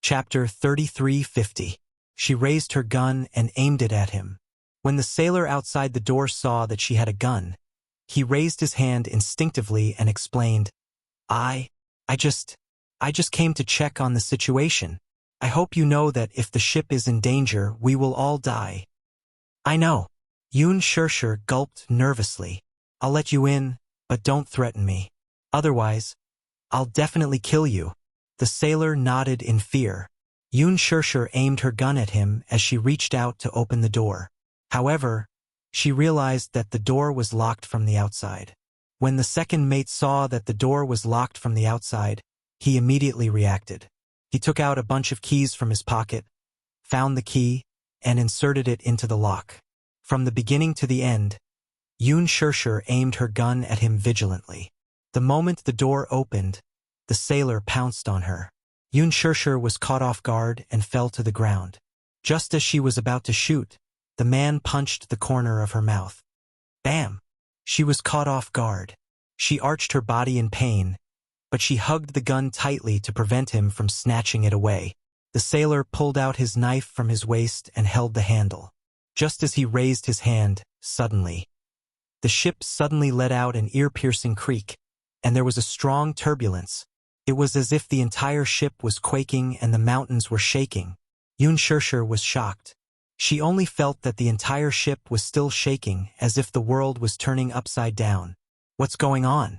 Chapter 3350. She raised her gun and aimed it at him. When the sailor outside the door saw that she had a gun, he raised his hand instinctively and explained, I just came to check on the situation. I hope you know that if the ship is in danger, we will all die. I know. Yun Shirshir gulped nervously. I'll let you in, but don't threaten me. Otherwise, I'll definitely kill you. The sailor nodded in fear. Yun Shirshir aimed her gun at him as she reached out to open the door. However, she realized that the door was locked from the outside. When the second mate saw that the door was locked from the outside, he immediately reacted. He took out a bunch of keys from his pocket, found the key, and inserted it into the lock. From the beginning to the end, Yun Shirshir aimed her gun at him vigilantly. The moment the door opened, the sailor pounced on her. Yun Shirshir was caught off guard and fell to the ground. Just as she was about to shoot, the man punched the corner of her mouth. Bam! She was caught off guard. She arched her body in pain, but she hugged the gun tightly to prevent him from snatching it away. The sailor pulled out his knife from his waist and held the handle. Just as he raised his hand, suddenly, the ship suddenly let out an ear-piercing creak, and there was a strong turbulence. It was as if the entire ship was quaking and the mountains were shaking. Yun Shirshir was shocked. She only felt that the entire ship was still shaking, as if the world was turning upside down. What's going on?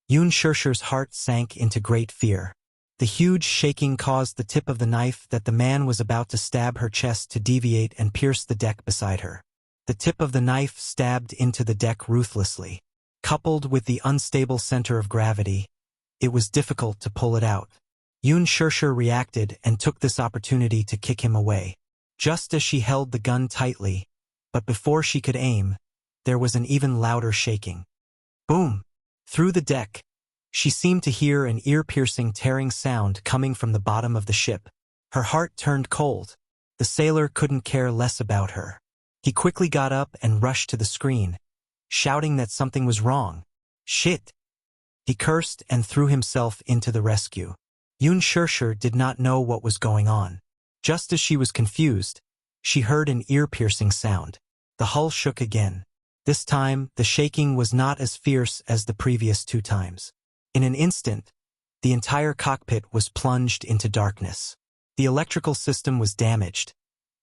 Yun Shirshir's heart sank into great fear. The huge shaking caused the tip of the knife that the man was about to stab her chest to deviate and pierce the deck beside her. The tip of the knife stabbed into the deck ruthlessly. Coupled with the unstable center of gravity, it was difficult to pull it out. Yun Shirshir reacted and took this opportunity to kick him away. Just as she held the gun tightly, but before she could aim, there was an even louder shaking. Boom! Through the deck, she seemed to hear an ear-piercing tearing sound coming from the bottom of the ship. Her heart turned cold. The sailor couldn't care less about her. He quickly got up and rushed to the screen, shouting that something was wrong. Shit! He cursed and threw himself into the rescue. Yun Shirshir did not know what was going on. Just as she was confused, she heard an ear-piercing sound. The hull shook again. This time, the shaking was not as fierce as the previous 2 times. In an instant, the entire cockpit was plunged into darkness. The electrical system was damaged,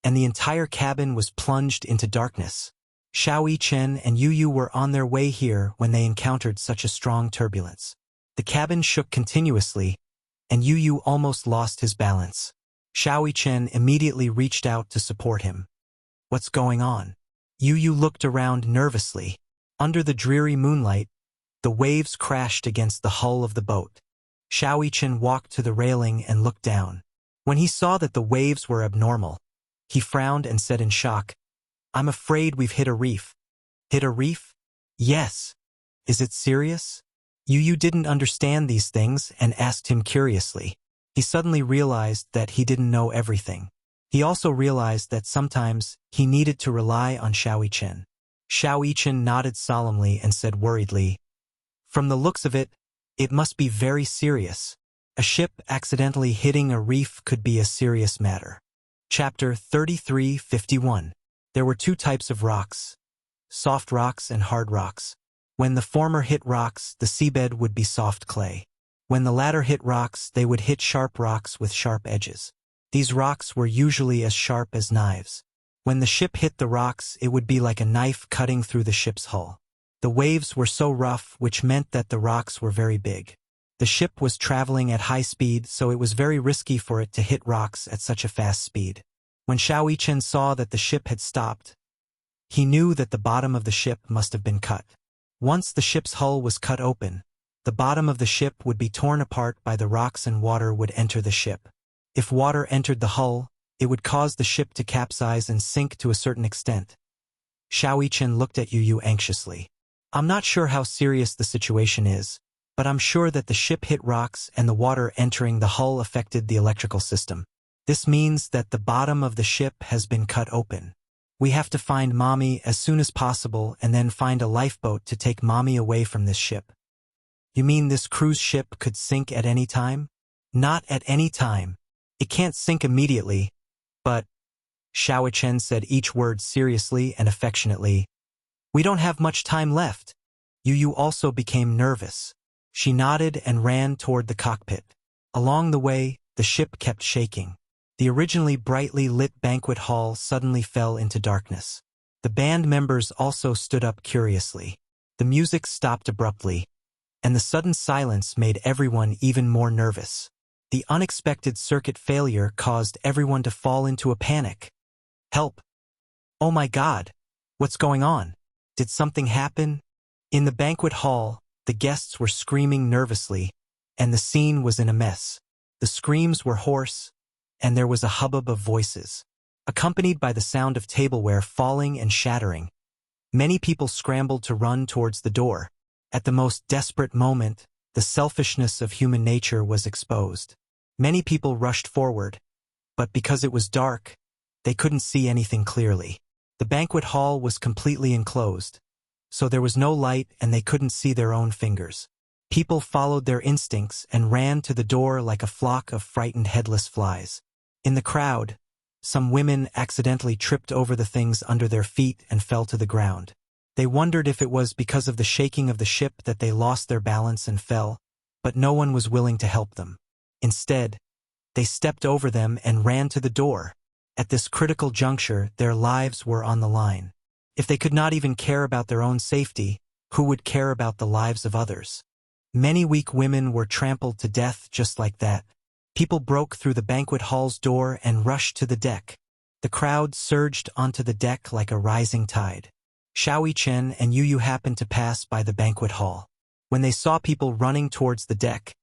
and the entire cabin was plunged into darkness. Xiao Chen and Yu Yu were on their way here when they encountered such a strong turbulence. The cabin shook continuously, and Yu Yu almost lost his balance. Xiao Chen immediately reached out to support him. What's going on? Yu Yu looked around nervously. Under the dreary moonlight, the waves crashed against the hull of the boat. Xiao Chen walked to the railing and looked down. When he saw that the waves were abnormal, he frowned and said in shock, I'm afraid we've hit a reef. Hit a reef? Yes. Is it serious? Yu Yu didn't understand these things and asked him curiously. He suddenly realized that he didn't know everything. He also realized that sometimes he needed to rely on Xiao Chen. Xiao Chen nodded solemnly and said worriedly, From the looks of it, it must be very serious. A ship accidentally hitting a reef could be a serious matter. Chapter 3351. There were 2 types of rocks, soft rocks and hard rocks. When the former hit rocks, the seabed would be soft clay. When the latter hit rocks, they would hit sharp rocks with sharp edges. These rocks were usually as sharp as knives. When the ship hit the rocks, it would be like a knife cutting through the ship's hull. The waves were so rough, which meant that the rocks were very big. The ship was traveling at high speed, so it was very risky for it to hit rocks at such a fast speed. When Xiao Chen saw that the ship had stopped, he knew that the bottom of the ship must have been cut. Once the ship's hull was cut open, the bottom of the ship would be torn apart by the rocks and water would enter the ship. If water entered the hull, it would cause the ship to capsize and sink to a certain extent. Xiao Chen looked at Yu Yu anxiously. I'm not sure how serious the situation is, but I'm sure that the ship hit rocks and the water entering the hull affected the electrical system. This means that the bottom of the ship has been cut open. We have to find Mommy as soon as possible and then find a lifeboat to take Mommy away from this ship. You mean this cruise ship could sink at any time? Not at any time. It can't sink immediately, but, Xiaochen said each word seriously and affectionately. We don't have much time left. Yu also became nervous. She nodded and ran toward the cockpit. Along the way, the ship kept shaking. The originally brightly lit banquet hall suddenly fell into darkness. The band members also stood up curiously. The music stopped abruptly, and the sudden silence made everyone even more nervous. The unexpected circuit failure caused everyone to fall into a panic. Help! Oh my God! What's going on? Did something happen? In the banquet hall, the guests were screaming nervously, and the scene was in a mess. The screams were hoarse, and there was a hubbub of voices, accompanied by the sound of tableware falling and shattering. Many people scrambled to run towards the door. At the most desperate moment, the selfishness of human nature was exposed. Many people rushed forward, but because it was dark, they couldn't see anything clearly. The banquet hall was completely enclosed, so there was no light and they couldn't see their own fingers. People followed their instincts and ran to the door like a flock of frightened headless flies. In the crowd, some women accidentally tripped over the things under their feet and fell to the ground. They wondered if it was because of the shaking of the ship that they lost their balance and fell, but no one was willing to help them. Instead, they stepped over them and ran to the door. At this critical juncture, their lives were on the line. If they could not even care about their own safety, who would care about the lives of others? Many weak women were trampled to death just like that. People broke through the banquet hall's door and rushed to the deck. The crowd surged onto the deck like a rising tide. Xiaochen and Yu happened to pass by the banquet hall. When they saw people running towards the deck,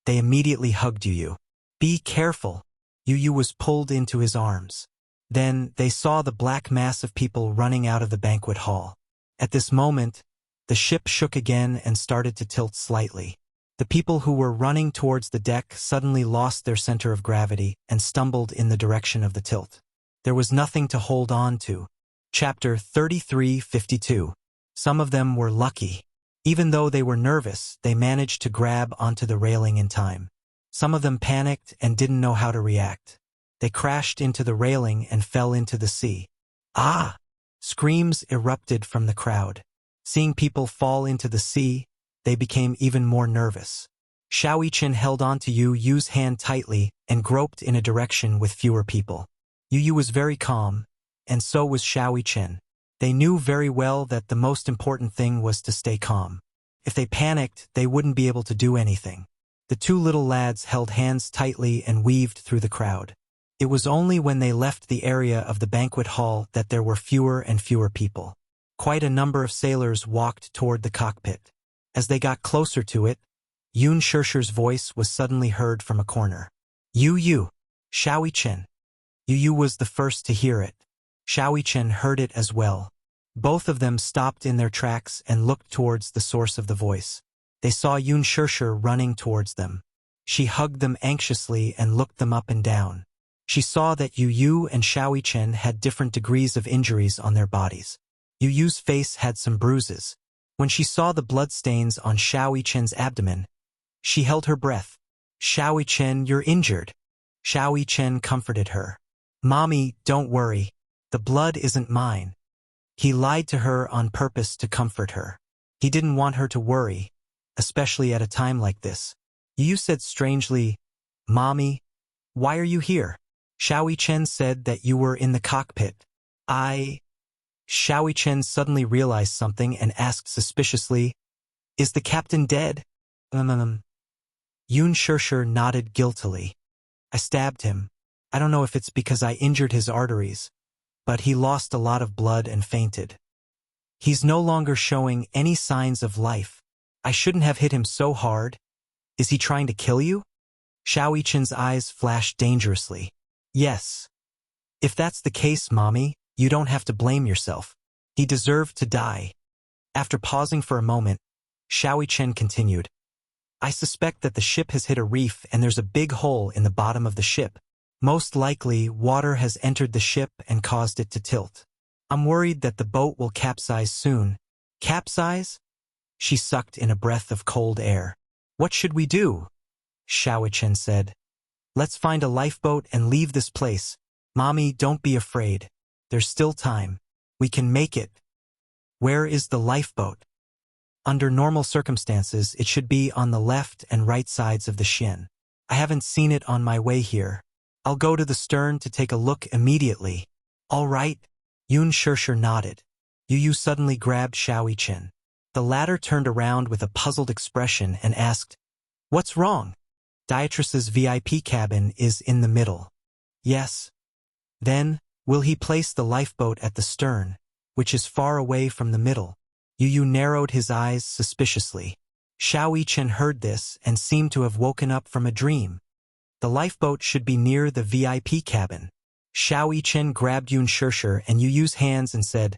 they immediately hugged Yu. Be careful! Yu was pulled into his arms. Then they saw the black mass of people running out of the banquet hall. At this moment, the ship shook again and started to tilt slightly. The people who were running towards the deck suddenly lost their center of gravity and stumbled in the direction of the tilt. There was nothing to hold on to. Chapter 33:52. Some of them were lucky. Even though they were nervous, they managed to grab onto the railing in time. Some of them panicked and didn't know how to react. They crashed into the railing and fell into the sea. Ah! Screams erupted from the crowd. Seeing people fall into the sea, they became even more nervous. Xiaochen held on to Yu's hand tightly and groped in a direction with fewer people. Yu was very calm, and so was Xiaochen. They knew very well that the most important thing was to stay calm. If they panicked, they wouldn't be able to do anything. The two little lads held hands tightly and weaved through the crowd. It was only when they left the area of the banquet hall that there were fewer and fewer people. Quite a number of sailors walked toward the cockpit. As they got closer to it, Yun Shershir's voice was suddenly heard from a corner. Yu, Xiaochen. Yu was the first to hear it. Xiaochen heard it as well. Both of them stopped in their tracks and looked towards the source of the voice. They saw Yun Shershir running towards them. She hugged them anxiously and looked them up and down. She saw that Yu and Xiaochen had different degrees of injuries on their bodies. Yu's face had some bruises. When she saw the bloodstains on Xiaochen's abdomen, she held her breath. Xiaochen, you're injured. Xiaochen comforted her. Mommy, don't worry. The blood isn't mine. He lied to her on purpose to comfort her. He didn't want her to worry, especially at a time like this. Yu said strangely, Mommy, why are you here? Xiaochen said that you were in the cockpit. Xiaochen suddenly realized something and asked suspiciously, Is the captain dead? Yun Shershir nodded guiltily. I stabbed him. I don't know if it's because I injured his arteries, but he lost a lot of blood and fainted. He's no longer showing any signs of life. I shouldn't have hit him so hard. Is he trying to kill you? Xiaochen's eyes flashed dangerously. Yes. If that's the case, Mommy, you don't have to blame yourself. He deserved to die. After pausing for a moment, Xiaochen continued. I suspect that the ship has hit a reef and there's a big hole in the bottom of the ship. Most likely, water has entered the ship and caused it to tilt. I'm worried that the boat will capsize soon. Capsize? She sucked in a breath of cold air. What should we do? Xiaochen said. Let's find a lifeboat and leave this place. Mommy, don't be afraid. There's still time. We can make it. Where is the lifeboat? Under normal circumstances, it should be on the left and right sides of the shin. I haven't seen it on my way here. I'll go to the stern to take a look immediately. All right. Yun Shirshir nodded. Yu suddenly grabbed Xiao-Yi-Chen. The latter turned around with a puzzled expression and asked, "What's wrong?" Dietriss's VIP cabin is in the middle. Yes. Then, will he place the lifeboat at the stern, which is far away from the middle? Yu narrowed his eyes suspiciously. Xiao-Yi-Chen heard this and seemed to have woken up from a dream. The lifeboat should be near the VIP cabin. Xiao-Yi-Chen grabbed Yun Shirshir and Yu's hands and said,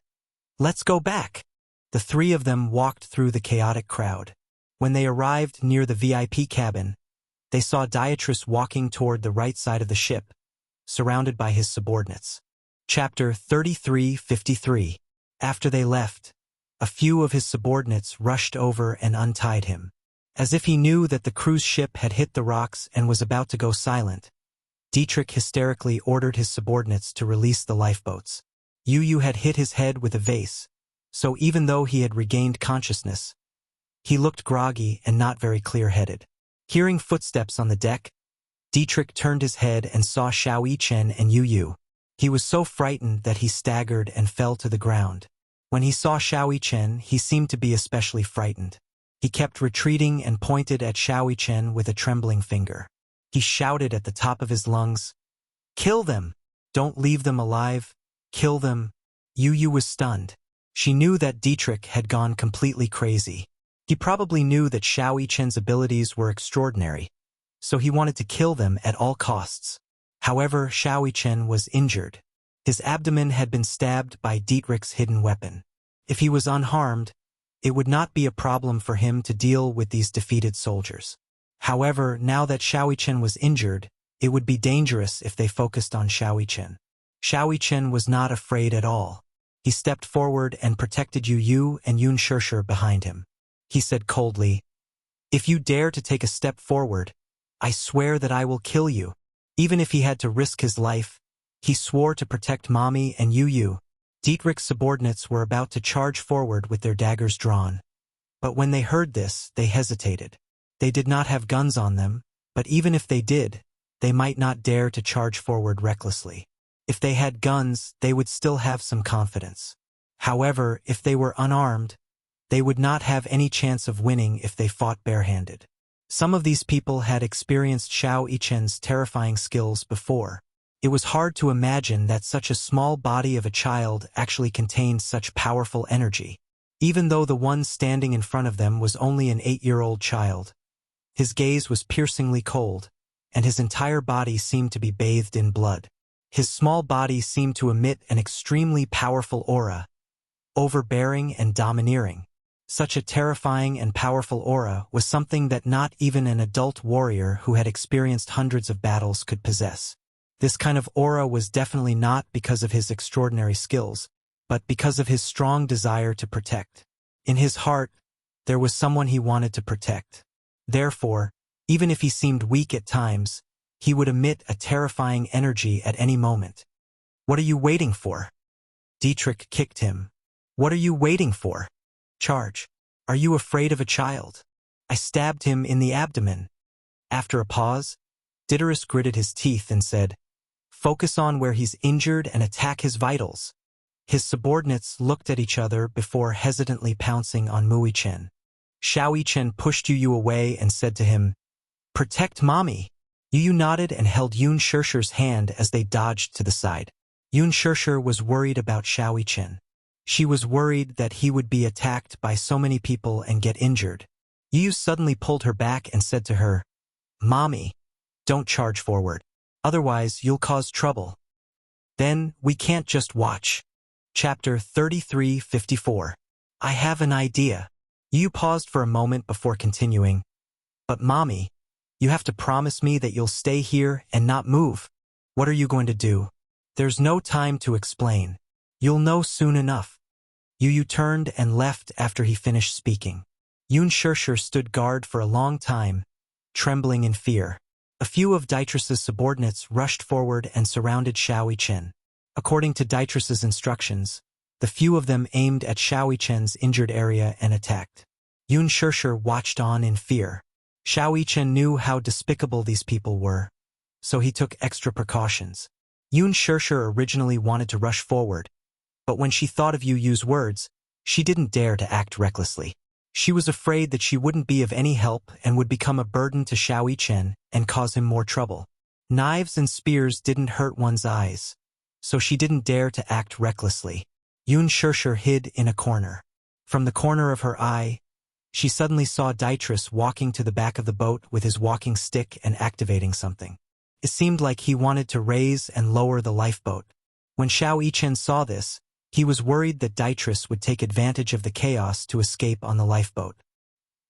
"Let's go back." The three of them walked through the chaotic crowd. When they arrived near the VIP cabin, they saw Dietriss walking toward the right side of the ship, surrounded by his subordinates. Chapter 33:53. After they left, a few of his subordinates rushed over and untied him. As if he knew that the cruise ship had hit the rocks and was about to go silent, Dietrich hysterically ordered his subordinates to release the lifeboats. Yu had hit his head with a vase, so even though he had regained consciousness, he looked groggy and not very clear-headed. Hearing footsteps on the deck, Dietrich turned his head and saw Xiao-Yi-Chen and Yu. He was so frightened that he staggered and fell to the ground. When he saw Xiao-Yi-Chen, he seemed to be especially frightened. He kept retreating and pointed at Xiao-Yi-Chen with a trembling finger. He shouted at the top of his lungs, "Kill them! Don't leave them alive! Kill them!" Yu was stunned. She knew that Dietrich had gone completely crazy. He probably knew that Xiao-Yi-Chen's abilities were extraordinary, so he wanted to kill them at all costs. However, Xiao-Yi-Chen was injured. His abdomen had been stabbed by Dietrich's hidden weapon. If he was unharmed, it would not be a problem for him to deal with these defeated soldiers. However, now that Xiao-Yi-Chen was injured, it would be dangerous if they focused on Xiao-Yi-Chen. Xiao-Yi-Chen was not afraid at all. He stepped forward and protected Yu and Yun Shirshir behind him. He said coldly, "If you dare to take a step forward, I swear that I will kill you." Even if he had to risk his life, he swore to protect Mommy and Yu. Dietrich's subordinates were about to charge forward with their daggers drawn. But when they heard this, they hesitated. They did not have guns on them, but even if they did, they might not dare to charge forward recklessly. If they had guns, they would still have some confidence. However, if they were unarmed, they would not have any chance of winning if they fought barehanded. Some of these people had experienced Xiao-Yi-Chen's terrifying skills before. It was hard to imagine that such a small body of a child actually contained such powerful energy. Even though the one standing in front of them was only an 8-year-old child, his gaze was piercingly cold, and his entire body seemed to be bathed in blood. His small body seemed to emit an extremely powerful aura, overbearing and domineering. Such a terrifying and powerful aura was something that not even an adult warrior who had experienced hundreds of battles could possess. This kind of aura was definitely not because of his extraordinary skills, but because of his strong desire to protect. In his heart, there was someone he wanted to protect. Therefore, even if he seemed weak at times, he would emit a terrifying energy at any moment. "What are you waiting for?" Dietrich kicked him. "What are you waiting for? Charge. Are you afraid of a child?" "I stabbed him in the abdomen." After a pause, Dietrich gritted his teeth and said, "Focus on where he's injured and attack his vitals." His subordinates looked at each other before hesitantly pouncing on Mui-Chen. Xiao-Yi-Chen pushed Yu away and said to him, "Protect Mommy." Yu nodded and held Yun Shirshir's hand as they dodged to the side. Yun Shirshir was worried about Xiao-Yi-Chen. She was worried that he would be attacked by so many people and get injured. Yu suddenly pulled her back and said to her, "Mommy, don't charge forward. Otherwise, you'll cause trouble. Then, we can't just watch." Chapter 33:54. I have an idea. Yu paused for a moment before continuing. "But Mommy, you have to promise me that you'll stay here and not move." "What are you going to do?" "There's no time to explain. You'll know soon enough." Yu turned and left after he finished speaking. Yun Shirshir stood guard for a long time, trembling in fear. A few of Dietrich's subordinates rushed forward and surrounded Xiao Chen. According to Dietrich's instructions, the few of them aimed at Xiao Chen's injured area and attacked. Yun Shishir watched on in fear. Xiao Chen knew how despicable these people were, so he took extra precautions. Yun Shishir originally wanted to rush forward, but when she thought of Yu Yu's words, she didn't dare to act recklessly. She was afraid that she wouldn't be of any help and would become a burden to Xiao Chen and cause him more trouble. Knives and spears didn't hurt one's eyes, so she didn't dare to act recklessly. Yun Shishir hid in a corner. From the corner of her eye, she suddenly saw Dietrich walking to the back of the boat with his walking stick and activating something. It seemed like he wanted to raise and lower the lifeboat. When Xiao Chen saw this, he was worried that Dietrich would take advantage of the chaos to escape on the lifeboat.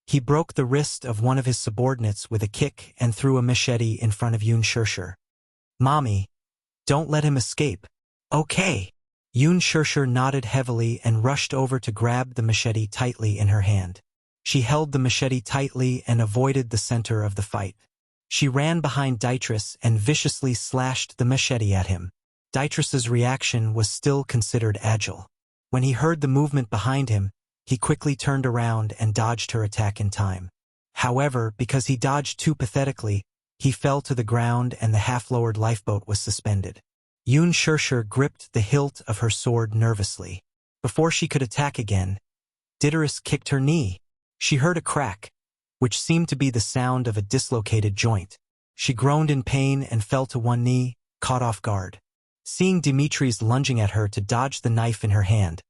He broke the wrist of one of his subordinates with a kick and threw a machete in front of Yun Shishir. "Mommy, don't let him escape." "Okay." Yun Shishir nodded heavily and rushed over to grab the machete tightly in her hand. She held the machete tightly and avoided the center of the fight. She ran behind Dietrich and viciously slashed the machete at him. Dietrich's reaction was still considered agile. When he heard the movement behind him, he quickly turned around and dodged her attack in time. However, because he dodged too pathetically, he fell to the ground and the half-lowered lifeboat was suspended. Yun Shishir gripped the hilt of her sword nervously. Before she could attack again, Dietrich kicked her knee. She heard a crack, which seemed to be the sound of a dislocated joint. She groaned in pain and fell to one knee, caught off guard. Seeing Dimitri's lunging at her to dodge the knife in her hand,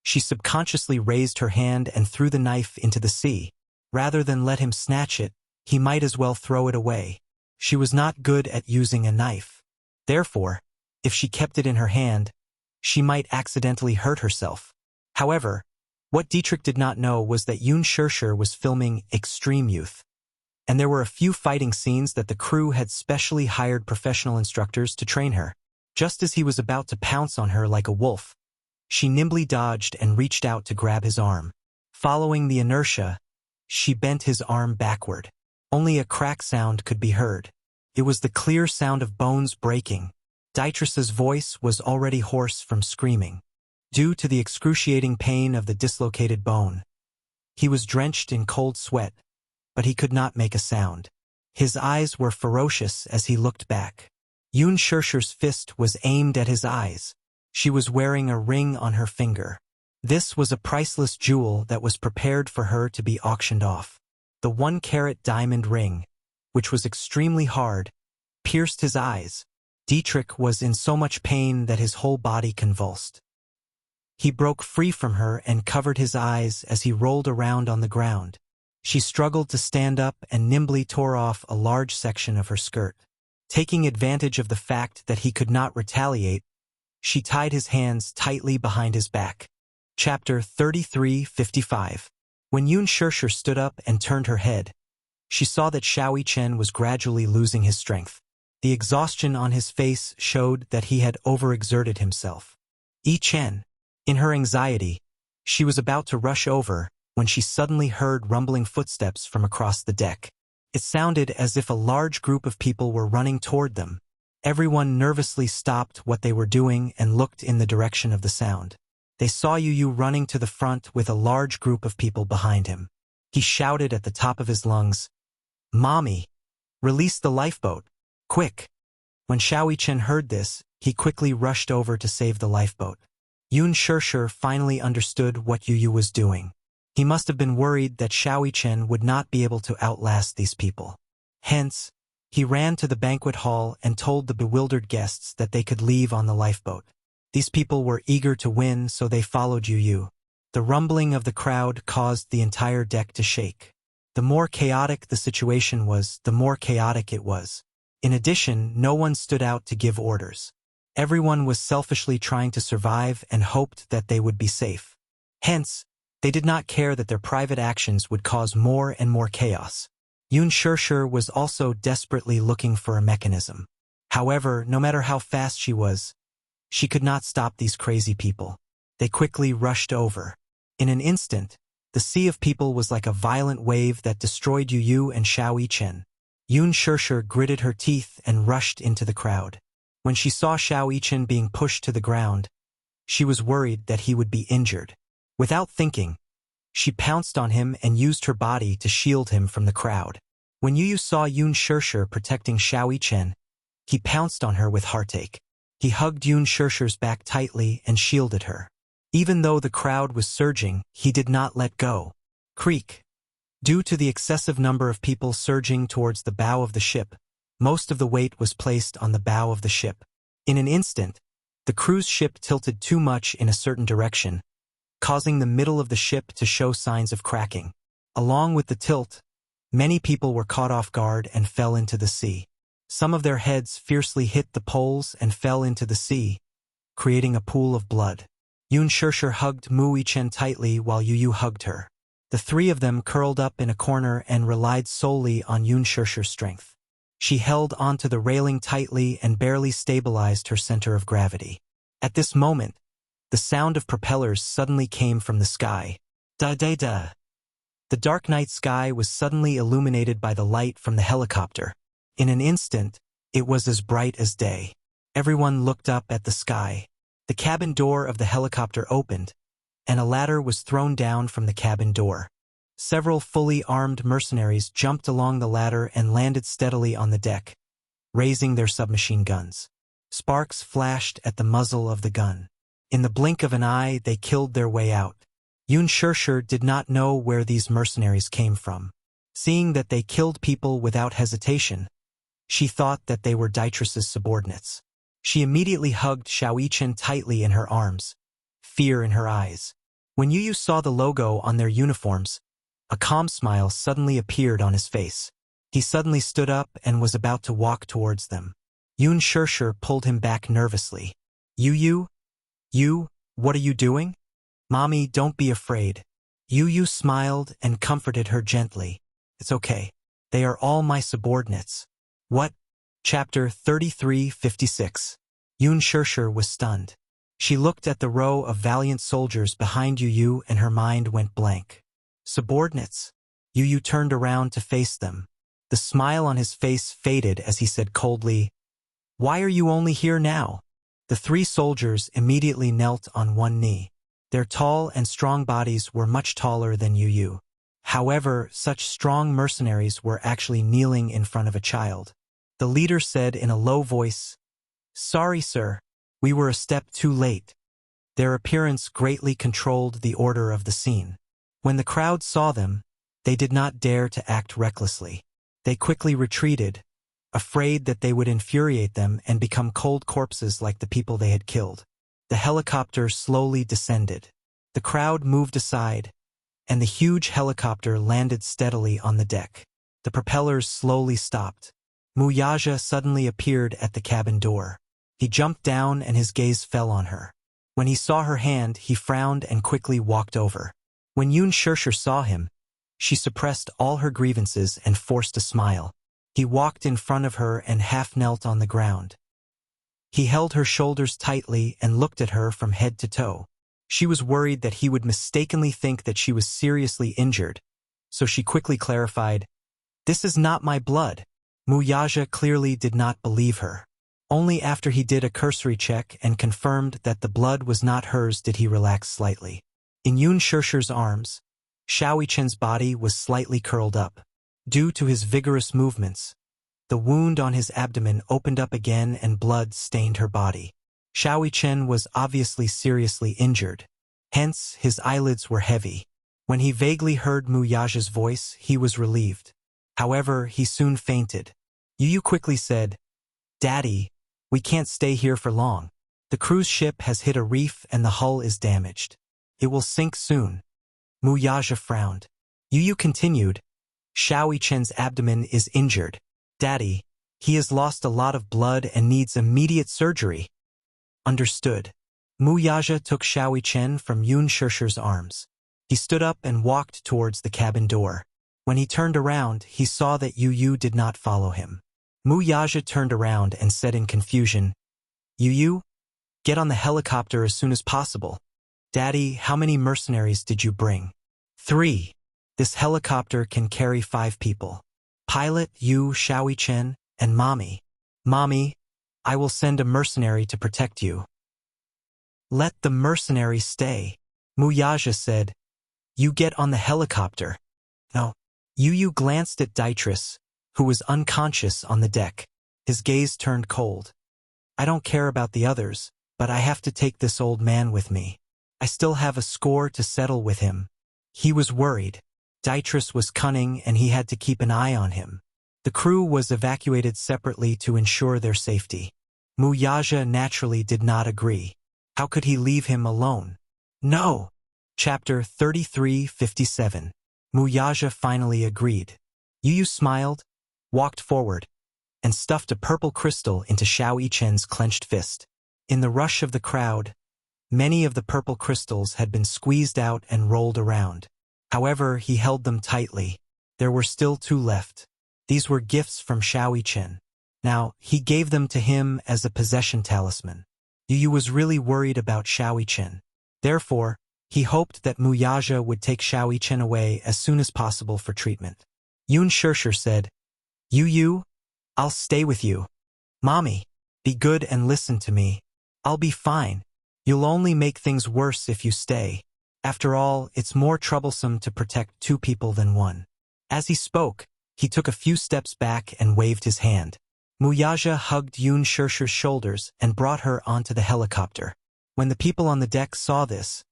she subconsciously raised her hand and threw the knife into the sea. Rather than let him snatch it, he might as well throw it away. She was not good at using a knife. Therefore, if she kept it in her hand, she might accidentally hurt herself. However, what Dietrich did not know was that Yun Shishir was filming Extreme Youth, and there were a few fighting scenes that the crew had specially hired professional instructors to train her. Just as he was about to pounce on her like a wolf, she nimbly dodged and reached out to grab his arm. Following the inertia, she bent his arm backward. Only a crack sound could be heard. It was the clear sound of bones breaking. Dietrich's voice was already hoarse from screaming. Due to the excruciating pain of the dislocated bone, he was drenched in cold sweat, but he could not make a sound. His eyes were ferocious as he looked back. Yun Shishir's fist was aimed at his eyes. She was wearing a ring on her finger. This was a priceless jewel that was prepared for her to be auctioned off. The 1-carat diamond ring, which was extremely hard, pierced his eyes. Dietrich was in so much pain that his whole body convulsed. He broke free from her and covered his eyes as he rolled around on the ground. She struggled to stand up and nimbly tore off a large section of her skirt. Taking advantage of the fact that he could not retaliate, she tied his hands tightly behind his back. Chapter 33:55. When Yun Shishir stood up and turned her head, she saw that Xiao Chen was gradually losing his strength. The exhaustion on his face showed that he had overexerted himself. Chen. In her anxiety, she was about to rush over when she suddenly heard rumbling footsteps from across the deck. It sounded as if a large group of people were running toward them. Everyone nervously stopped what they were doing and looked in the direction of the sound. They saw Yu Yu running to the front with a large group of people behind him. He shouted at the top of his lungs, "Mommy, release the lifeboat, quick!" When Xiao Chen heard this, he quickly rushed over to save the lifeboat. Yun Shishir finally understood what Yu Yu was doing. He must have been worried that Xiao Chen would not be able to outlast these people. Hence, he ran to the banquet hall and told the bewildered guests that they could leave on the lifeboat. These people were eager to win, so they followed Yu Yu. The rumbling of the crowd caused the entire deck to shake. The more chaotic the situation was, the more chaotic it was. In addition, no one stood out to give orders. Everyone was selfishly trying to survive and hoped that they would be safe. Hence, they did not care that their private actions would cause more and more chaos. Yun Shishir was also desperately looking for a mechanism. However, no matter how fast she could not stop these crazy people. They quickly rushed over. In an instant, the sea of people was like a violent wave that destroyed Yu Yu and Xiao Chen. Yun Shirshir gritted her teeth and rushed into the crowd. When she saw Xiao Yichen being pushed to the ground, she was worried that he would be injured. Without thinking, she pounced on him and used her body to shield him from the crowd. When Yu saw Yun Shirshir protecting Xiao Yichen, he pounced on her with heartache. He hugged Yun Shirshir's back tightly and shielded her. Even though the crowd was surging, he did not let go. Creak. Due to the excessive number of people surging towards the bow of the ship, most of the weight was placed on the bow of the ship. In an instant, the cruise ship tilted too much in a certain direction, causing the middle of the ship to show signs of cracking. Along with the tilt, many people were caught off guard and fell into the sea. Some of their heads fiercely hit the poles and fell into the sea, creating a pool of blood. Yun Shirshir hugged Mu Yichen tightly while Yu hugged her. The three of them curled up in a corner and relied solely on Yun Shirshir's strength. She held onto the railing tightly and barely stabilized her center of gravity. At this moment, the sound of propellers suddenly came from the sky. Da-da-da. The dark night sky was suddenly illuminated by the light from the helicopter. In an instant, it was as bright as day. Everyone looked up at the sky. The cabin door of the helicopter opened, and a ladder was thrown down from the cabin door. Several fully armed mercenaries jumped along the ladder and landed steadily on the deck, raising their submachine guns. Sparks flashed at the muzzle of the gun. In the blink of an eye, they killed their way out. Yun Shirshir did not know where these mercenaries came from. Seeing that they killed people without hesitation, she thought that they were Dietrich's subordinates. She immediately hugged Xiao Yichen tightly in her arms, fear in her eyes. When Yu saw the logo on their uniforms, a calm smile suddenly appeared on his face. He suddenly stood up and was about to walk towards them. Yun Shirshir pulled him back nervously. You, what are you doing? Mommy, don't be afraid. Yu smiled and comforted her gently. It's okay. They are all my subordinates. What? Chapter 33:56. Yun Shirshir was stunned. She looked at the row of valiant soldiers behind Yu and her mind went blank. Subordinates. Yu turned around to face them. The smile on his face faded as he said coldly, "Why are you only here now?" The three soldiers immediately knelt on one knee. Their tall and strong bodies were much taller than Yu. However, such strong mercenaries were actually kneeling in front of a child. The leader said in a low voice, "Sorry, sir. We were a step too late." Their appearance greatly controlled the order of the scene. When the crowd saw them, they did not dare to act recklessly. They quickly retreated, afraid that they would infuriate them and become cold corpses like the people they had killed. The helicopter slowly descended. The crowd moved aside, and the huge helicopter landed steadily on the deck. The propellers slowly stopped. Wuxia suddenly appeared at the cabin door. He jumped down and his gaze fell on her. When he saw her hand, he frowned and quickly walked over. When Yun Shirshir saw him, she suppressed all her grievances and forced a smile. He walked in front of her and half knelt on the ground. He held her shoulders tightly and looked at her from head to toe. She was worried that he would mistakenly think that she was seriously injured, so she quickly clarified, "This is not my blood." Wuxia clearly did not believe her. Only after he did a cursory check and confirmed that the blood was not hers did he relax slightly. In Yun Shirshir's arms, Xiao Yichen's body was slightly curled up. Due to his vigorous movements, the wound on his abdomen opened up again and blood stained her body. Xiao Yichen was obviously seriously injured. Hence, his eyelids were heavy. When he vaguely heard Wuxia's voice, he was relieved. However, he soon fainted. Yu quickly said, "Daddy, we can't stay here for long. The cruise ship has hit a reef and the hull is damaged. It will sink soon." Wuxia frowned. Yu continued, "Xiao Yichen's abdomen is injured. Daddy, he has lost a lot of blood and needs immediate surgery." Understood. Wuxia took Xiao Yichen from Yun Shirshir's arms. He stood up and walked towards the cabin door. When he turned around, he saw that Yu did not follow him. Wuxia turned around and said in confusion, "Yu, get on the helicopter as soon as possible." "Daddy, how many mercenaries did you bring?" 3. This helicopter can carry 5 people. Pilot, you, Xiaoyi Chen, and Mommy. Mommy, I will send a mercenary to protect you. Let the mercenary stay. Wuxia said. You get on the helicopter. No. Yu glanced at Dietrich, who was unconscious on the deck. His gaze turned cold. I don't care about the others, but I have to take this old man with me. I still have a score to settle with him. He was worried. Dietrich was cunning and he had to keep an eye on him. The crew was evacuated separately to ensure their safety. Wuxia naturally did not agree. How could he leave him alone? No! Chapter 3357. Wuxia finally agreed. Yu smiled, walked forward, and stuffed a purple crystal into Xiaoyi Chen's clenched fist. In the rush of the crowd, many of the purple crystals had been squeezed out and rolled around. However, he held them tightly. There were still 2 left. These were gifts from Xiaoyi Chen. Now, he gave them to him as a possession talisman. Yu was really worried about Xiaoyi Chen. Therefore, he hoped that Wuxia would take Xiaoyi Chen away as soon as possible for treatment. Yun Shishir said, Yu, I'll stay with you. Mommy, be good and listen to me. I'll be fine. You'll only make things worse if you stay. After all, it's more troublesome to protect 2 people than 1. As he spoke, he took a few steps back and waved his hand. Wuxia hugged Yun Shishir's shoulders and brought her onto the helicopter. When the people on the deck saw this,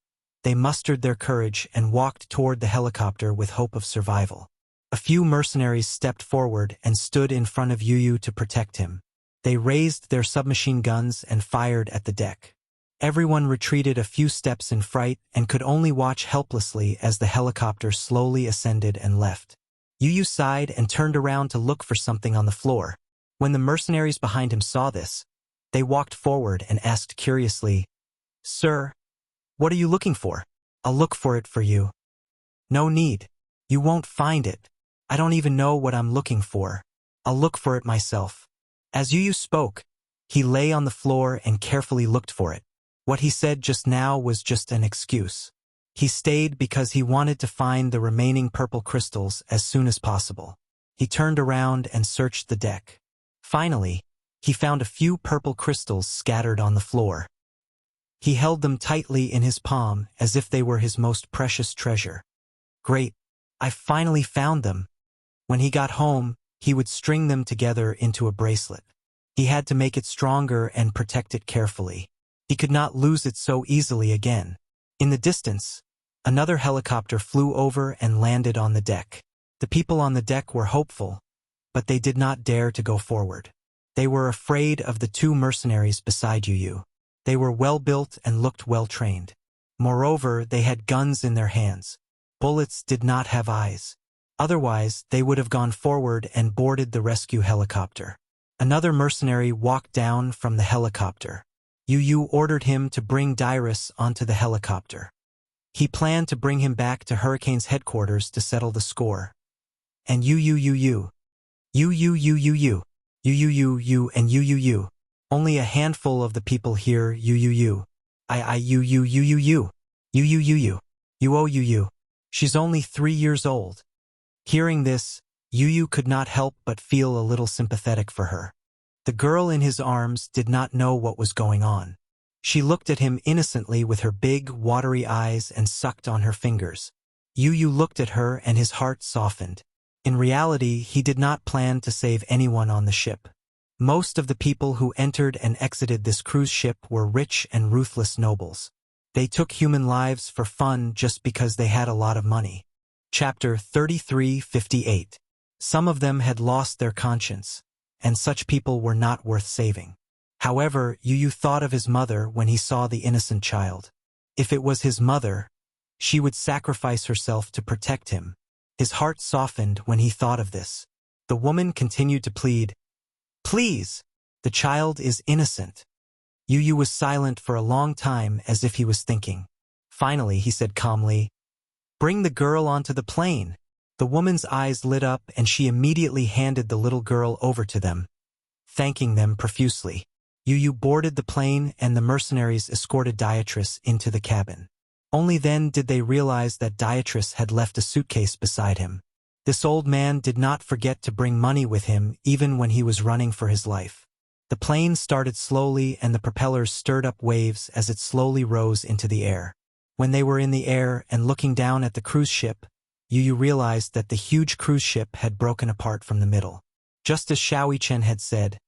they mustered their courage and walked toward the helicopter with hope of survival. A few mercenaries stepped forward and stood in front of Yu to protect him. They raised their submachine guns and fired at the deck. Everyone retreated a few steps in fright and could only watch helplessly as the helicopter slowly ascended and left. Yu sighed and turned around to look for something on the floor. When the mercenaries behind him saw this, they walked forward and asked curiously, Sir, what are you looking for? I'll look for it for you. No need. You won't find it. I don't even know what I'm looking for. I'll look for it myself. As Yu spoke, he lay on the floor and carefully looked for it. What he said just now was just an excuse. He stayed because he wanted to find the remaining purple crystals as soon as possible. He turned around and searched the deck. Finally, he found a few purple crystals scattered on the floor. He held them tightly in his palm as if they were his most precious treasure. Great, I finally found them. When he got home, he would string them together into a bracelet. He had to make it stronger and protect it carefully. He could not lose it so easily again. In the distance, another helicopter flew over and landed on the deck. The people on the deck were hopeful, but they did not dare to go forward. They were afraid of the 2 mercenaries beside Yu. They were well-built and looked well-trained. Moreover, they had guns in their hands. Bullets did not have eyes. Otherwise, they would have gone forward and boarded the rescue helicopter. Another mercenary walked down from the helicopter. Yu ordered him to bring Dyrus onto the helicopter. He planned to bring him back to Hurricane's headquarters to settle the score. And Yu, and Yu. Only a handful of the people hear Yu. Yu. She's only 3 years old. Hearing this, Yu could not help but feel a little sympathetic for her. The girl in his arms did not know what was going on. She looked at him innocently with her big, watery eyes and sucked on her fingers. Yu looked at her and his heart softened. In reality, he did not plan to save anyone on the ship. Most of the people who entered and exited this cruise ship were rich and ruthless nobles. They took human lives for fun just because they had a lot of money. Chapter 3358. Some of them had lost their conscience, and such people were not worth saving. However, Yu thought of his mother when he saw the innocent child. If it was his mother, she would sacrifice herself to protect him. His heart softened when he thought of this. The woman continued to plead, "Please, the child is innocent." Yu was silent for a long time as if he was thinking. Finally, he said calmly, "Bring the girl onto the plane." The woman's eyes lit up and she immediately handed the little girl over to them, thanking them profusely. Yu boarded the plane and the mercenaries escorted Dietrich into the cabin. Only then did they realize that Dietrich had left a suitcase beside him. This old man did not forget to bring money with him even when he was running for his life. The plane started slowly and the propellers stirred up waves as it slowly rose into the air. When they were in the air and looking down at the cruise ship, Yu realized that the huge cruise ship had broken apart from the middle. Just as Xiao Chen had said,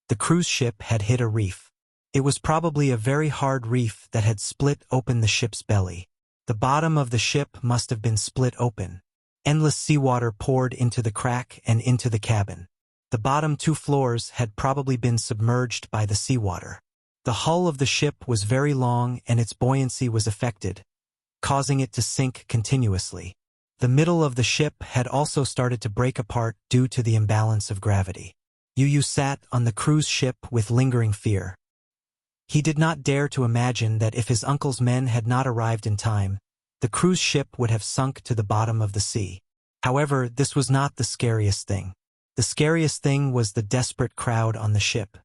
the cruise ship had hit a reef. It was probably a very hard reef that had split open the ship's belly. The bottom of the ship must have been split open. Endless seawater poured into the crack and into the cabin. The bottom 2 floors had probably been submerged by the seawater. The hull of the ship was very long and its buoyancy was affected, causing it to sink continuously. The middle of the ship had also started to break apart due to the imbalance of gravity. Yu sat on the cruise ship with lingering fear. He did not dare to imagine that if his uncle's men had not arrived in time, the cruise ship would have sunk to the bottom of the sea. However, this was not the scariest thing. The scariest thing was the desperate crowd on the ship.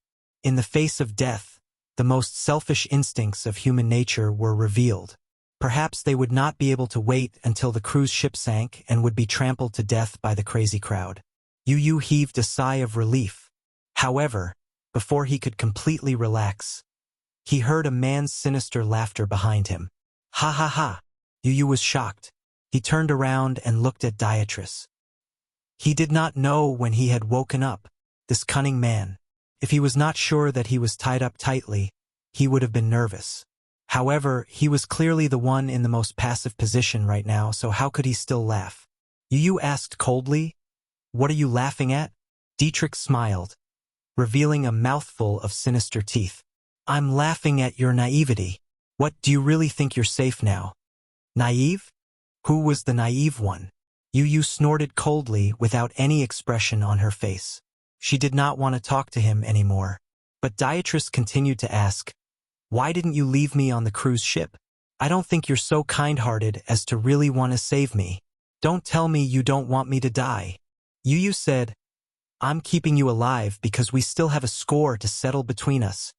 In the face of death, the most selfish instincts of human nature were revealed. Perhaps they would not be able to wait until the cruise ship sank and would be trampled to death by the crazy crowd. Yu heaved a sigh of relief. However, before he could completely relax, he heard a man's sinister laughter behind him. Ha ha ha! Yu was shocked. He turned around and looked at Beatrice. He did not know when he had woken up, this cunning man. If he was not sure that he was tied up tightly, he would have been nervous. However, he was clearly the one in the most passive position right now, so how could he still laugh? Yu asked coldly, "What are you laughing at?" Dietrich smiled, revealing a mouthful of sinister teeth. "I'm laughing at your naivety. What, do you really think you're safe now?" Naive? Who was the naive one? Yu snorted coldly without any expression on her face. She did not want to talk to him anymore. But Beatrice continued to ask, "Why didn't you leave me on the cruise ship? I don't think you're so kind-hearted as to really want to save me. Don't tell me you don't want me to die." Yu said, "I'm keeping you alive because we still have a score to settle between us."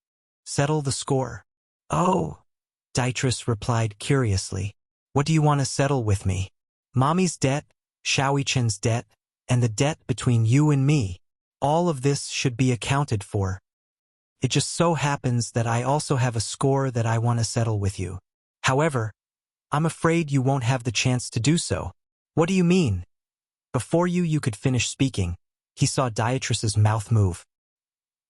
"Settle the score?" "Oh," Beatrice replied curiously. "What do you want to settle with me?" "Mommy's debt, Xiao Chen's debt, and the debt between you and me. All of this should be accounted for. It just so happens that I also have a score that I want to settle with you. However, I'm afraid you won't have the chance to do so." "What do you mean?" Before Yu could finish speaking, he saw Beatrice's mouth move.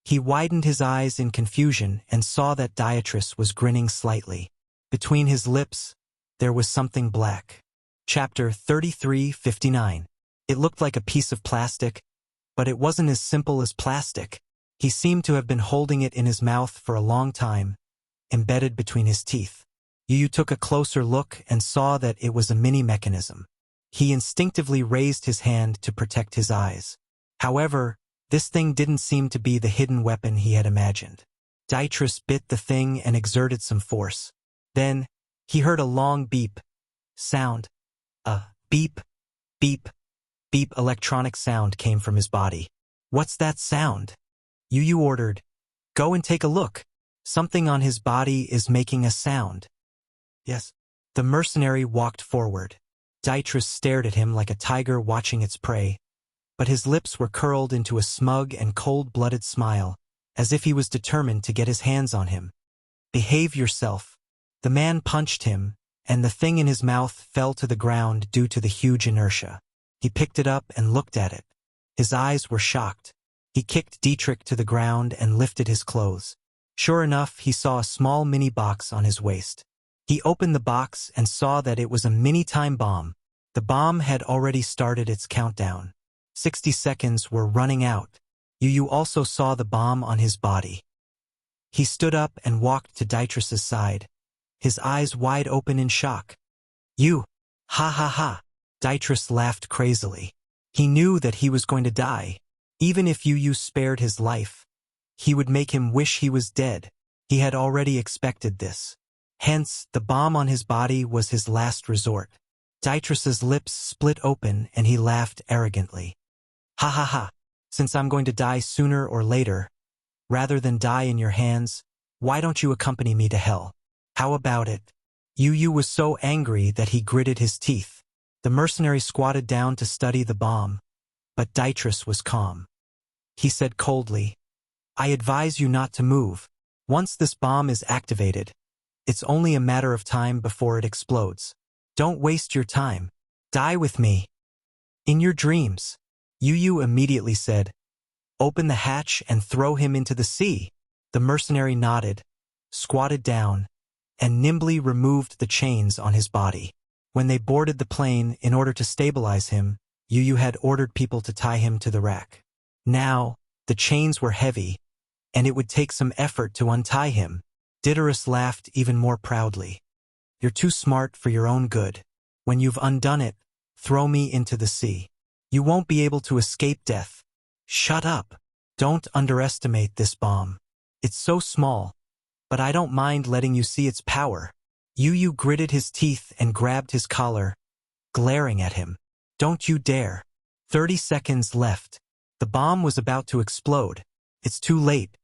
He widened his eyes in confusion and saw that Beatrice was grinning slightly. Between his lips, there was something black. Chapter 33:59. It looked like a piece of plastic, but it wasn't as simple as plastic. He seemed to have been holding it in his mouth for a long time, embedded between his teeth. Yu took a closer look and saw that it was a mini mechanism. He instinctively raised his hand to protect his eyes. However, this thing didn't seem to be the hidden weapon he had imagined. Beatrice bit the thing and exerted some force. Then, he heard a long beep sound. A beep, beep, beep electronic sound came from his body. "What's that sound?" Yu ordered. "Go and take a look. Something on his body is making a sound." "Yes." The mercenary walked forward. Beatrice stared at him like a tiger watching its prey, but his lips were curled into a smug and cold-blooded smile, as if he was determined to get his hands on him. "Behave yourself." The man punched him, and the thing in his mouth fell to the ground due to the huge inertia. He picked it up and looked at it. His eyes were shocked. He kicked Dietrich to the ground and lifted his clothes. Sure enough, he saw a small mini box on his waist. He opened the box and saw that it was a mini time bomb. The bomb had already started its countdown. 60 seconds were running out. Yu also saw the bomb on his body. He stood up and walked to Beatrice's side, his eyes wide open in shock. "You! Ha ha ha!" Beatrice laughed crazily. He knew that he was going to die. Even if Yu spared his life, he would make him wish he was dead. He had already expected this. Hence, the bomb on his body was his last resort. Beatrice's lips split open and he laughed arrogantly. "Ha ha ha! Since I'm going to die sooner or later, rather than die in your hands, why don't you accompany me to hell? How about it?" Yu was so angry that he gritted his teeth. The mercenary squatted down to study the bomb, but Dietrich was calm. He said coldly, "I advise you not to move. Once this bomb is activated, it's only a matter of time before it explodes. Don't waste your time. Die with me. In your dreams." Yu immediately said, "Open the hatch and throw him into the sea." The mercenary nodded, squatted down, and nimbly removed the chains on his body. When they boarded the plane in order to stabilize him, Yu had ordered people to tie him to the rack. Now, the chains were heavy, and it would take some effort to untie him. Dietrich laughed even more proudly. "You're too smart for your own good. When you've undone it, throw me into the sea. You won't be able to escape death." "Shut up. Don't underestimate this bomb. It's so small, but I don't mind letting you see its power." Yu gritted his teeth and grabbed his collar, glaring at him. "Don't you dare." 30 seconds left. The bomb was about to explode. It's too late.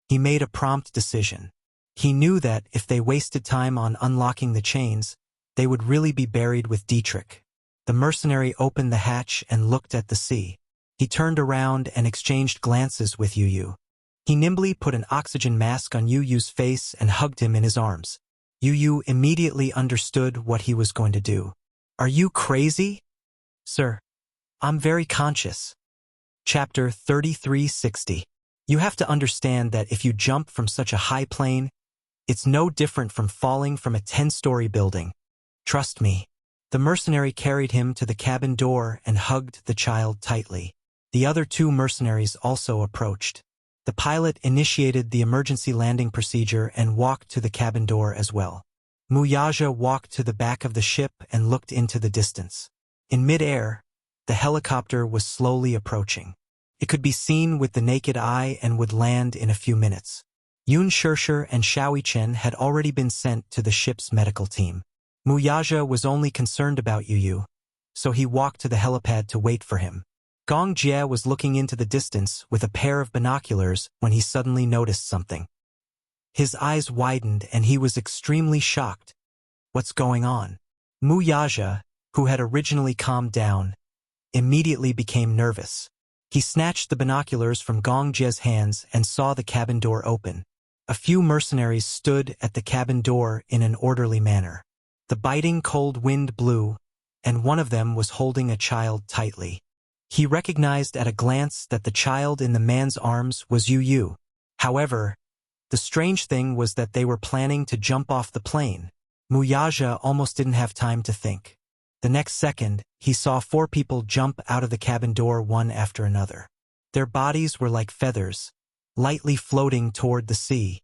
He made a prompt decision. He knew that if they wasted time on unlocking the chains, they would really be buried with Dietrich. The mercenary opened the hatch and looked at the sea. He turned around and exchanged glances with Yu. He nimbly put an oxygen mask on Yu's face and hugged him in his arms. Yu immediately understood what he was going to do. "Are you crazy?" "Sir, I'm very conscious." Chapter 3360. You have to understand that if you jump from such a high plane, it's no different from falling from a 10-story building. Trust me. The mercenary carried him to the cabin door and hugged the child tightly. The other 2 mercenaries also approached. The pilot initiated the emergency landing procedure and walked to the cabin door as well. Wuxia walked to the back of the ship and looked into the distance. In mid-air, the helicopter was slowly approaching. It could be seen with the naked eye and would land in a few minutes. Yun Shirshir and Xiaoyichen had already been sent to the ship's medical team. Wuxia was only concerned about Yu, so he walked to the helipad to wait for him. Gong Jie was looking into the distance with a pair of binoculars when he suddenly noticed something. His eyes widened and he was extremely shocked. "What's going on?" Wuxia, who had originally calmed down, immediately became nervous. He snatched the binoculars from Gong Jie's hands and saw the cabin door open. A few mercenaries stood at the cabin door in an orderly manner. The biting cold wind blew, and one of them was holding a child tightly. He recognized at a glance that the child in the man's arms was Yu. However, the strange thing was that they were planning to jump off the plane. Wuxia almost didn't have time to think. The next second, he saw 4 people jump out of the cabin door one after another. Their bodies were like feathers, lightly floating toward the sea.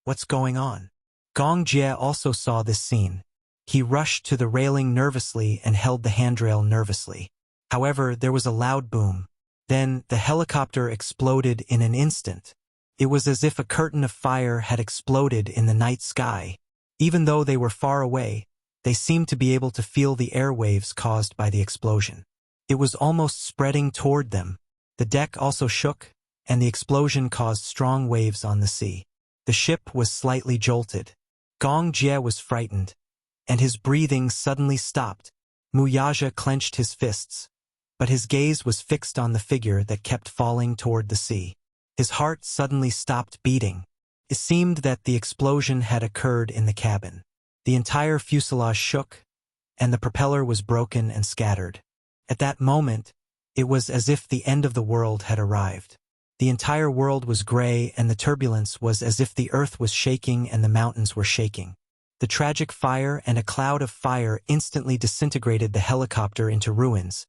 "What's going on?" Gong Jie also saw this scene. He rushed to the railing nervously and held the handrail nervously. However, there was a loud boom. Then, the helicopter exploded in an instant. It was as if a curtain of fire had exploded in the night sky. Even though they were far away, they seemed to be able to feel the airwaves caused by the explosion. It was almost spreading toward them. The deck also shook, and the explosion caused strong waves on the sea. The ship was slightly jolted. Gong Jie was frightened, and his breathing suddenly stopped. Wuxia clenched his fists, but his gaze was fixed on the figure that kept falling toward the sea. His heart suddenly stopped beating. It seemed that the explosion had occurred in the cabin. The entire fuselage shook, and the propeller was broken and scattered. At that moment, it was as if the end of the world had arrived. The entire world was gray, and the turbulence was as if the earth was shaking and the mountains were shaking. The tragic fire and a cloud of fire instantly disintegrated the helicopter into ruins,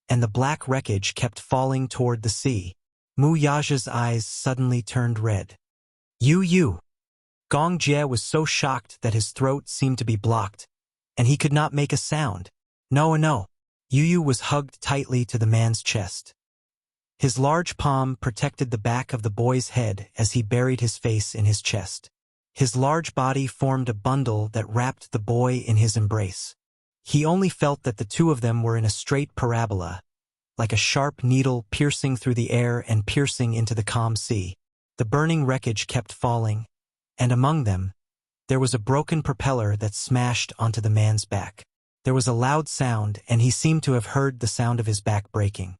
and the black wreckage kept falling toward the sea. Wuxia's eyes suddenly turned red. "Yu!" Gong Jie was so shocked that his throat seemed to be blocked, and he could not make a sound. No. Yu was hugged tightly to the man's chest. His large palm protected the back of the boy's head as he buried his face in his chest. His large body formed a bundle that wrapped the boy in his embrace. He only felt that the 2 of them were in a straight parabola, like a sharp needle piercing through the air and piercing into the calm sea. The burning wreckage kept falling, and among them, there was a broken propeller that smashed onto the man's back. There was a loud sound, and he seemed to have heard the sound of his back breaking.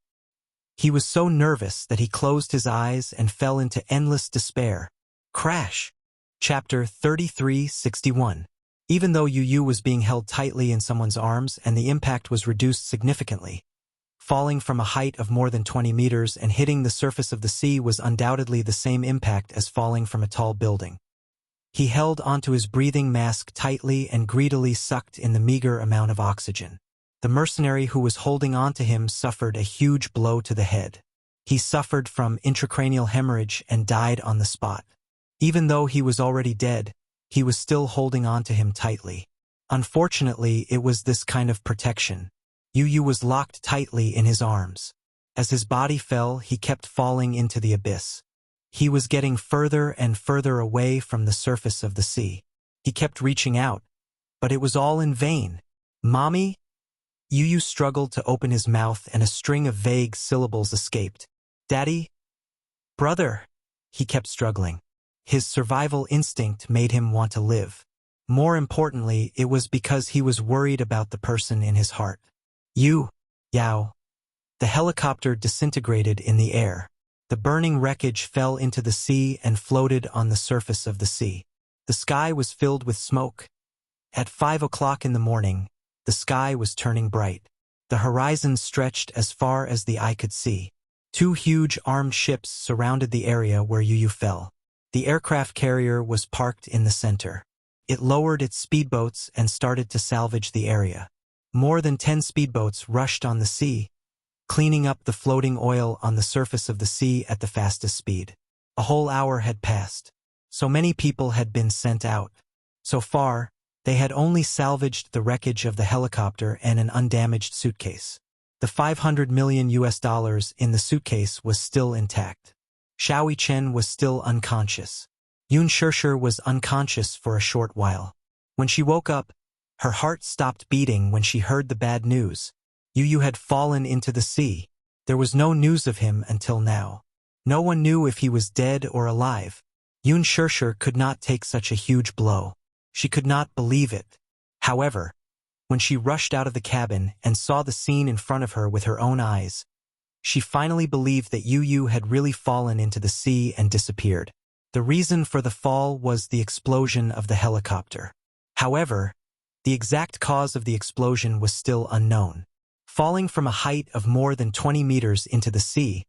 He was so nervous that he closed his eyes and fell into endless despair. Crash! Chapter 3361. Even though Yu was being held tightly in someone's arms and the impact was reduced significantly, falling from a height of more than 20 meters and hitting the surface of the sea was undoubtedly the same impact as falling from a tall building. He held onto his breathing mask tightly and greedily sucked in the meager amount of oxygen. The mercenary who was holding onto him suffered a huge blow to the head. He suffered from intracranial hemorrhage and died on the spot. Even though he was already dead, he was still holding on to him tightly. Unfortunately, it was this kind of protection. Yu was locked tightly in his arms. As his body fell, he kept falling into the abyss. He was getting further and further away from the surface of the sea. He kept reaching out, but it was all in vain. "Mommy?" Yu struggled to open his mouth and a string of vague syllables escaped. "Daddy?" "Brother?" He kept struggling. His survival instinct made him want to live. More importantly, it was because he was worried about the person in his heart. Yao. The helicopter disintegrated in the air. The burning wreckage fell into the sea and floated on the surface of the sea. The sky was filled with smoke. At 5 o'clock in the morning, the sky was turning bright. The horizon stretched as far as the eye could see. 2 huge armed ships surrounded the area where Yu fell. The aircraft carrier was parked in the center. It lowered its speedboats and started to salvage the area. More than 10 speedboats rushed on the sea, cleaning up the floating oil on the surface of the sea at the fastest speed. A whole hour had passed. So many people had been sent out. So far, they had only salvaged the wreckage of the helicopter and an undamaged suitcase. The $500 million in the suitcase was still intact. Xiaoi Chen was still unconscious. Yun Shishir was unconscious for a short while. When she woke up, her heart stopped beating when she heard the bad news. Yu had fallen into the sea. There was no news of him until now. No one knew if he was dead or alive. Yun Shishir could not take such a huge blow. She could not believe it. However, when she rushed out of the cabin and saw the scene in front of her with her own eyes, she finally believed that Yu had really fallen into the sea and disappeared. The reason for the fall was the explosion of the helicopter. However, the exact cause of the explosion was still unknown. Falling from a height of more than 20 meters into the sea,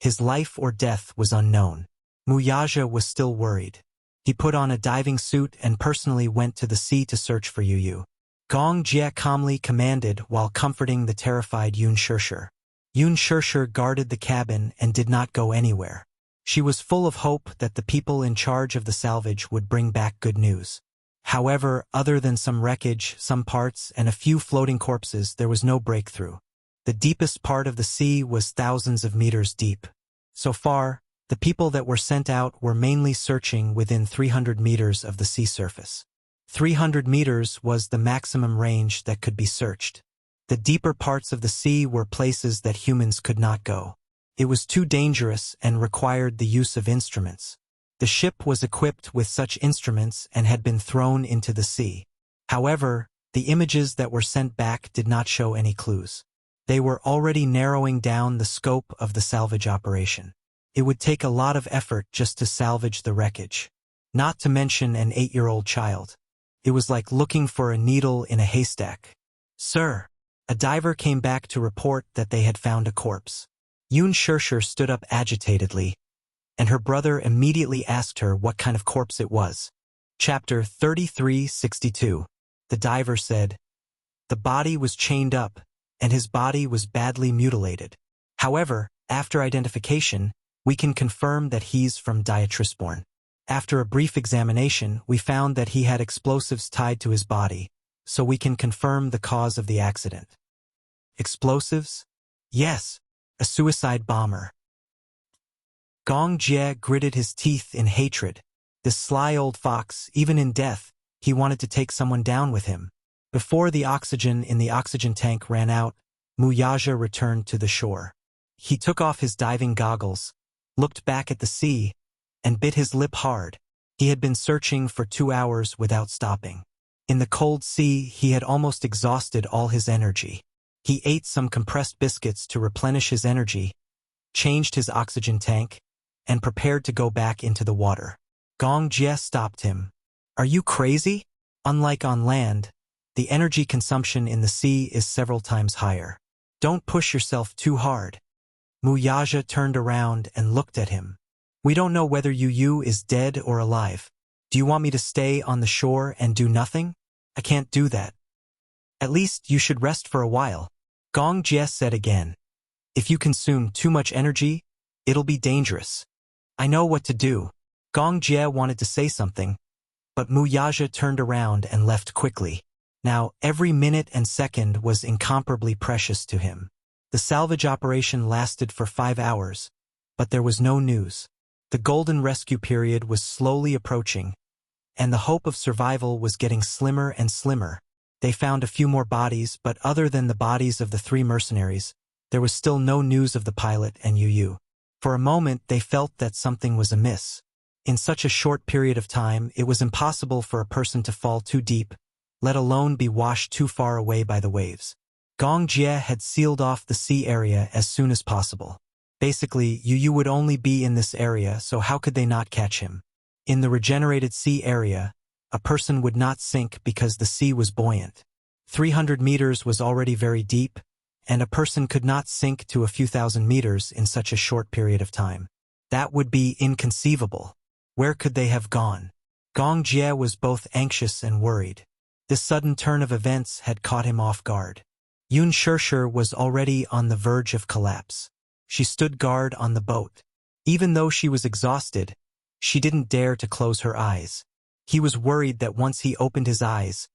his life or death was unknown. Wuxia was still worried. He put on a diving suit and personally went to the sea to search for Yu. Gong Jie calmly commanded while comforting the terrified Yun Shishir. Yun Shishir guarded the cabin and did not go anywhere. She was full of hope that the people in charge of the salvage would bring back good news. However, other than some wreckage, some parts, and a few floating corpses, there was no breakthrough. The deepest part of the sea was thousands of meters deep. So far, the people that were sent out were mainly searching within 300 meters of the sea surface. 300 meters was the maximum range that could be searched. The deeper parts of the sea were places that humans could not go. It was too dangerous and required the use of instruments. The ship was equipped with such instruments and had been thrown into the sea. However, the images that were sent back did not show any clues. They were already narrowing down the scope of the salvage operation. It would take a lot of effort just to salvage the wreckage. Not to mention an 8-year-old child. It was like looking for a needle in a haystack. "Sir." A diver came back to report that they had found a corpse. Yun Shishir stood up agitatedly, and her brother immediately asked her what kind of corpse it was. Chapter 3362. The diver said, "The body was chained up, and his body was badly mutilated. However, after identification, we can confirm that he's from Diatrisborn. After a brief examination, we found that he had explosives tied to his body, so we can confirm the cause of the accident." Explosives? Yes, a suicide bomber. Gong Jie gritted his teeth in hatred. This sly old fox, even in death, he wanted to take someone down with him. Before the oxygen in the oxygen tank ran out, Wuxia returned to the shore. He took off his diving goggles, looked back at the sea, and bit his lip hard. He had been searching for 2 hours without stopping. In the cold sea, he had almost exhausted all his energy. He ate some compressed biscuits to replenish his energy, changed his oxygen tank, and prepared to go back into the water. Gong Jie stopped him. Are you crazy? Unlike on land, the energy consumption in the sea is several times higher. Don't push yourself too hard. Mu Yaja turned around and looked at him. We don't know whether Yu is dead or alive. Do you want me to stay on the shore and do nothing? I can't do that. At least you should rest for a while. Gong Jie said again. If you consume too much energy, it'll be dangerous. I know what to do. Gong Jie wanted to say something, but Mu Yaja turned around and left quickly. Now, every minute and second was incomparably precious to him. The salvage operation lasted for 5 hours, but there was no news. The golden rescue period was slowly approaching, and the hope of survival was getting slimmer and slimmer. They found a few more bodies, but other than the bodies of the 3 mercenaries, there was still no news of the pilot and Yu. For a moment, they felt that something was amiss. In such a short period of time, it was impossible for a person to fall too deep, let alone be washed too far away by the waves. Gong Jie had sealed off the sea area as soon as possible. Basically, Yu would only be in this area, so how could they not catch him? In the regenerated sea area, a person would not sink because the sea was buoyant. 300 meters was already very deep, and a person could not sink to a few thousand meters in such a short period of time. That would be inconceivable. Where could they have gone? Gong Jie was both anxious and worried. This sudden turn of events had caught him off guard. Yun Shirshir was already on the verge of collapse. She stood guard on the boat. Even though she was exhausted, she didn't dare to close her eyes. He was worried that once he opened his eyes,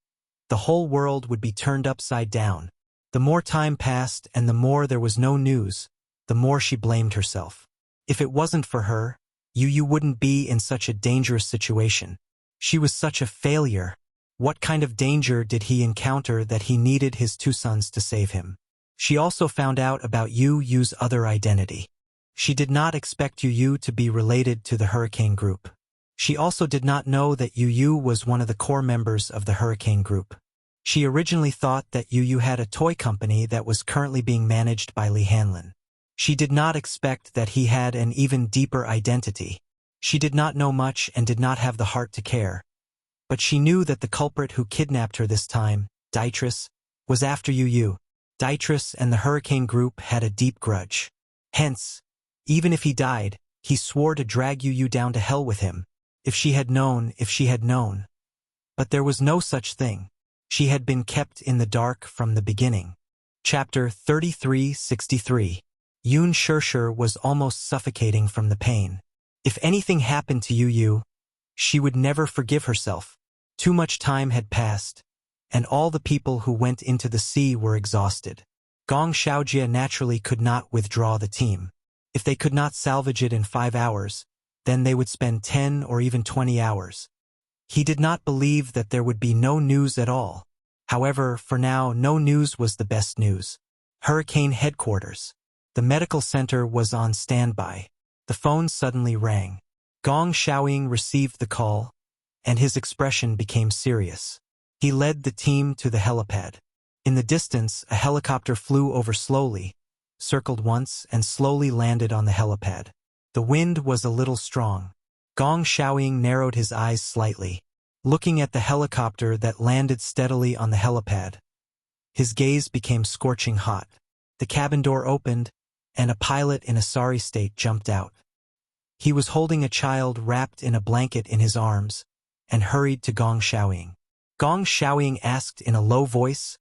the whole world would be turned upside down. The more time passed and the more there was no news, the more she blamed herself. If it wasn't for her, Yu wouldn't be in such a dangerous situation. She was such a failure. What kind of danger did he encounter that he needed his 2 sons to save him? She also found out about Yu's other identity. She did not expect Yu to be related to the Hurricane Group. She also did not know that Yu was one of the core members of the Hurricane Group. She originally thought that Yu had a toy company that was currently being managed by Li Hanlin. She did not expect that he had an even deeper identity. She did not know much and did not have the heart to care. But she knew that the culprit who kidnapped her this time, Dietrich, was after Yu. Dietrich and the Hurricane Group had a deep grudge. Hence, even if he died, he swore to drag Yu down to hell with him. If she had known. But there was no such thing. She had been kept in the dark from the beginning. Chapter 3363. Yun Shirshir was almost suffocating from the pain. If anything happened to Yu, she would never forgive herself. Too much time had passed, and all the people who went into the sea were exhausted. Gong Xiaojie naturally could not withdraw the team. If they could not salvage it in 5 hours, then they would spend 10 or even 20 hours. He did not believe that there would be no news at all. However, for now, no news was the best news. Hurricane Headquarters. The medical center was on standby. The phone suddenly rang. Gong Xiaoying received the call, and his expression became serious. He led the team to the helipad. In the distance, a helicopter flew over slowly, circled once, and slowly landed on the helipad. The wind was a little strong. Gong Xiaoying narrowed his eyes slightly, looking at the helicopter that landed steadily on the helipad. His gaze became scorching hot. The cabin door opened, and a pilot in a sorry state jumped out. He was holding a child wrapped in a blanket in his arms, and hurried to Gong Xiaoying. Gong Xiaoying asked in a low voice,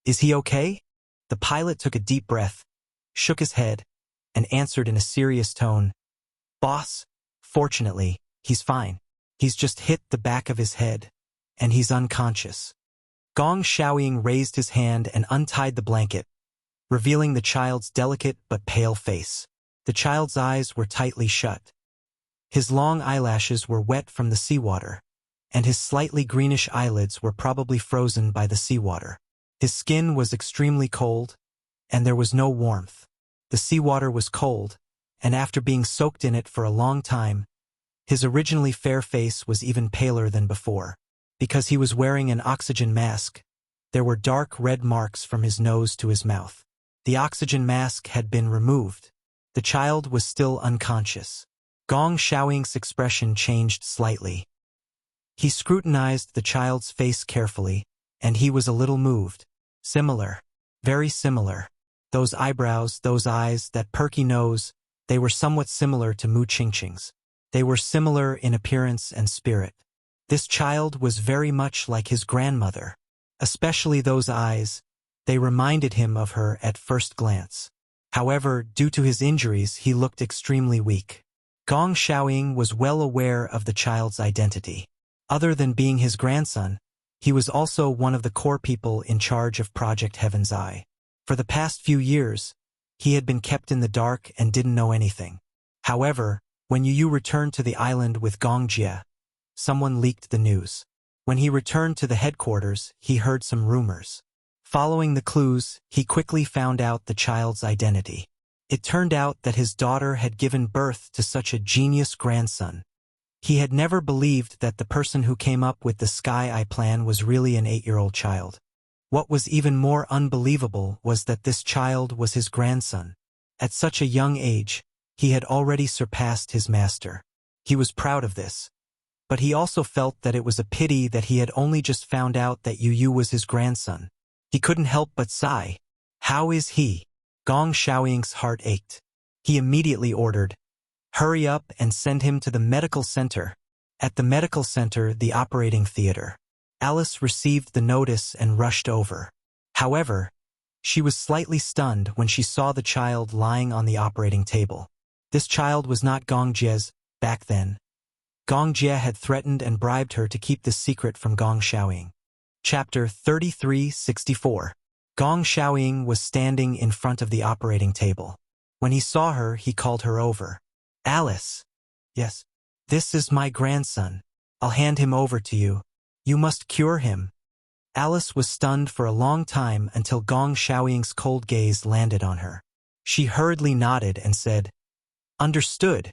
"Is he okay?" The pilot took a deep breath, shook his head, and answered in a serious tone, "Boss, fortunately, he's fine. He's just hit the back of his head, and he's unconscious." Gong Xiaoying raised his hand and untied the blanket, revealing the child's delicate but pale face. The child's eyes were tightly shut. His long eyelashes were wet from the seawater, and his slightly greenish eyelids were probably frozen by the seawater. His skin was extremely cold, and there was no warmth. The seawater was cold, and after being soaked in it for a long time, his originally fair face was even paler than before. Because he was wearing an oxygen mask, there were dark red marks from his nose to his mouth. The oxygen mask had been removed. The child was still unconscious. Gong Xiaoying's expression changed slightly. He scrutinized the child's face carefully, and he was a little moved. Similar. Very similar. Those eyebrows, those eyes, that perky nose, they were somewhat similar to Mu Qingqing's. They were similar in appearance and spirit. This child was very much like his grandmother. Especially those eyes, they reminded him of her at first glance. However, due to his injuries, he looked extremely weak. Gong Xiaoying was well aware of the child's identity. Other than being his grandson, he was also one of the core people in charge of Project Heaven's Eye. For the past few years, he had been kept in the dark and didn't know anything. However, when Yu returned to the island with Gong Jie, someone leaked the news. When he returned to the headquarters, he heard some rumors. Following the clues, he quickly found out the child's identity. It turned out that his daughter had given birth to such a genius grandson. He had never believed that the person who came up with the Sky Eye plan was really an 8-year-old child. What was even more unbelievable was that this child was his grandson. At such a young age, he had already surpassed his master. He was proud of this. But he also felt that it was a pity that he had only just found out that Yu was his grandson. He couldn't help but sigh. How is he? Gong Xiaoying's heart ached. He immediately ordered, "Hurry up and send him to the medical center." At the medical center, the operating theater, Alice received the notice and rushed over. However, she was slightly stunned when she saw the child lying on the operating table. This child was not Gong Jie's back then. Gong Jie had threatened and bribed her to keep this secret from Gong Xiaoying. Chapter 3364. Gong Xiaoying was standing in front of the operating table. When he saw her, he called her over. "Alice." "Yes." "This is my grandson. I'll hand him over to you. You must cure him." Alice was stunned for a long time until Gong Xiaoying's cold gaze landed on her. She hurriedly nodded and said, "Understood."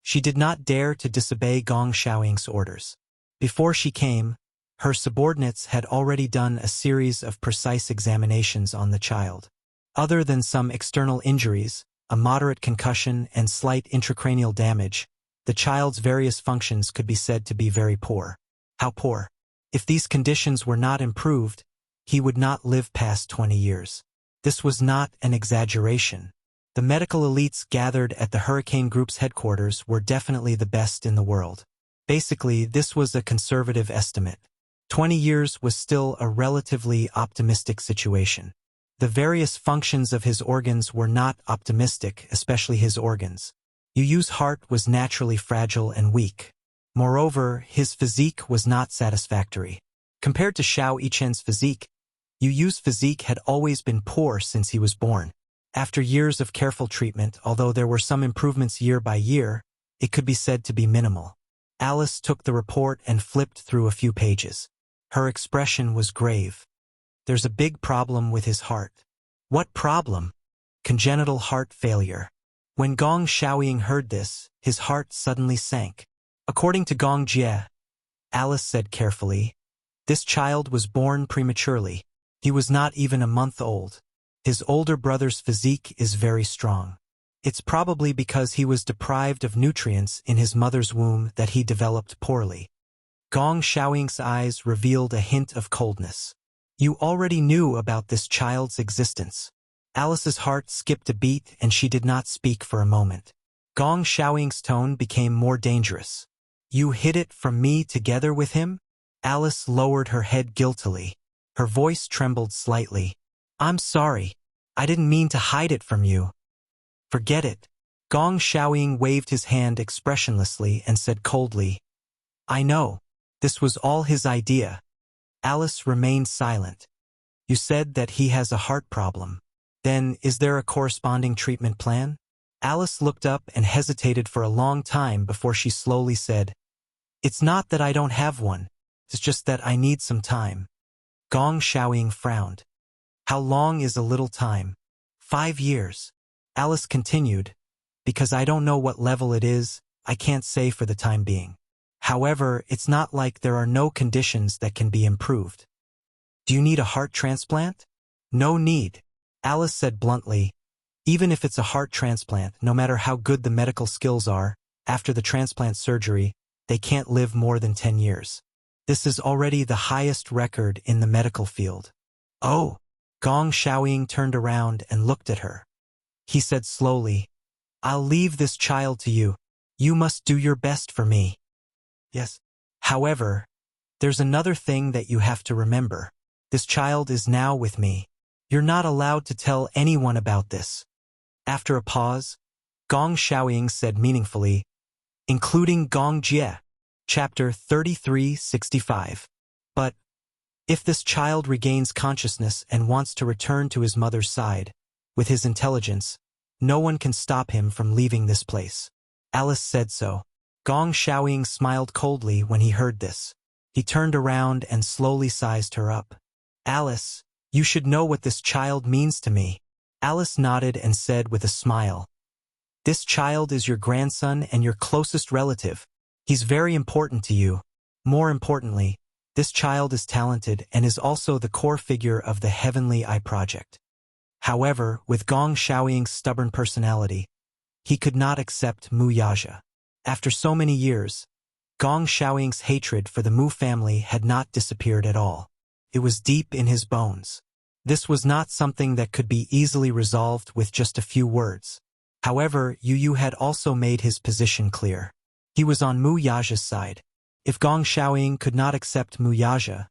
She did not dare to disobey Gong Xiaoying's orders. Before she came, her subordinates had already done a series of precise examinations on the child. Other than some external injuries, a moderate concussion and slight intracranial damage, the child's various functions could be said to be very poor. How poor? If these conditions were not improved, he would not live past 20 years. This was not an exaggeration. The medical elites gathered at the Hurricane Group's headquarters were definitely the best in the world. Basically, this was a conservative estimate. 20 years was still a relatively optimistic situation. The various functions of his organs were not optimistic, especially his organs. Yu's heart was naturally fragile and weak. Moreover, his physique was not satisfactory. Compared to Xiao Yichen's physique, Yu's physique had always been poor since he was born. After years of careful treatment, although there were some improvements year by year, it could be said to be minimal. Alice took the report and flipped through a few pages. Her expression was grave. "There's a big problem with his heart." "What problem?" "Congenital heart failure." When Gong Xiaoying heard this, his heart suddenly sank. According to Gong Jie, Alice said carefully, "This child was born prematurely. He was not even a month old. His older brother's physique is very strong. It's probably because he was deprived of nutrients in his mother's womb that he developed poorly." Gong Xiaoying's eyes revealed a hint of coldness. "You already knew about this child's existence." Alice's heart skipped a beat and she did not speak for a moment. Gong Xiaoying's tone became more dangerous. "You hid it from me together with him?" Alice lowered her head guiltily. Her voice trembled slightly. "I'm sorry. I didn't mean to hide it from you." "Forget it." Gong Xiaoying waved his hand expressionlessly and said coldly, "I know. This was all his idea." Alice remained silent. "You said that he has a heart problem. Then, is there a corresponding treatment plan?" Alice looked up and hesitated for a long time before she slowly said, "It's not that I don't have one. It's just that I need some time." Gong Xiaoying frowned. "How long is a little time?" 5 years. Alice continued, "Because I don't know what level it is, I can't say for the time being. However, it's not like there are no conditions that can be improved. Do you need a heart transplant? No need, Alice said bluntly. Even if it's a heart transplant, no matter how good the medical skills are, after the transplant surgery, they can't live more than 10 years. This is already the highest record in the medical field. Oh, Gong Xiaoying turned around and looked at her. He said slowly, I'll leave this child to you. You must do your best for me. Yes. However, there's another thing that you have to remember. This child is now with me. You're not allowed to tell anyone about this. After a pause, Gong Xiaoying said meaningfully, including Gong Jie, chapter 3365. But if this child regains consciousness and wants to return to his mother's side, with his intelligence, no one can stop him from leaving this place. Alice said so. Gong Xiaoying smiled coldly when he heard this. He turned around and slowly sized her up. Alice, you should know what this child means to me. Alice nodded and said with a smile, this child is your grandson and your closest relative. He's very important to you. More importantly, this child is talented and is also the core figure of the Heavenly Eye Project. However, with Gong Xiaoying's stubborn personality, he could not accept Mu Yaja. After so many years, Gong Xiaoying's hatred for the Mu family had not disappeared at all. It was deep in his bones. This was not something that could be easily resolved with just a few words. However, Yu Yu had also made his position clear. He was on Mu Yaja's side. If Gong Xiaoying could not accept Mu Yaja,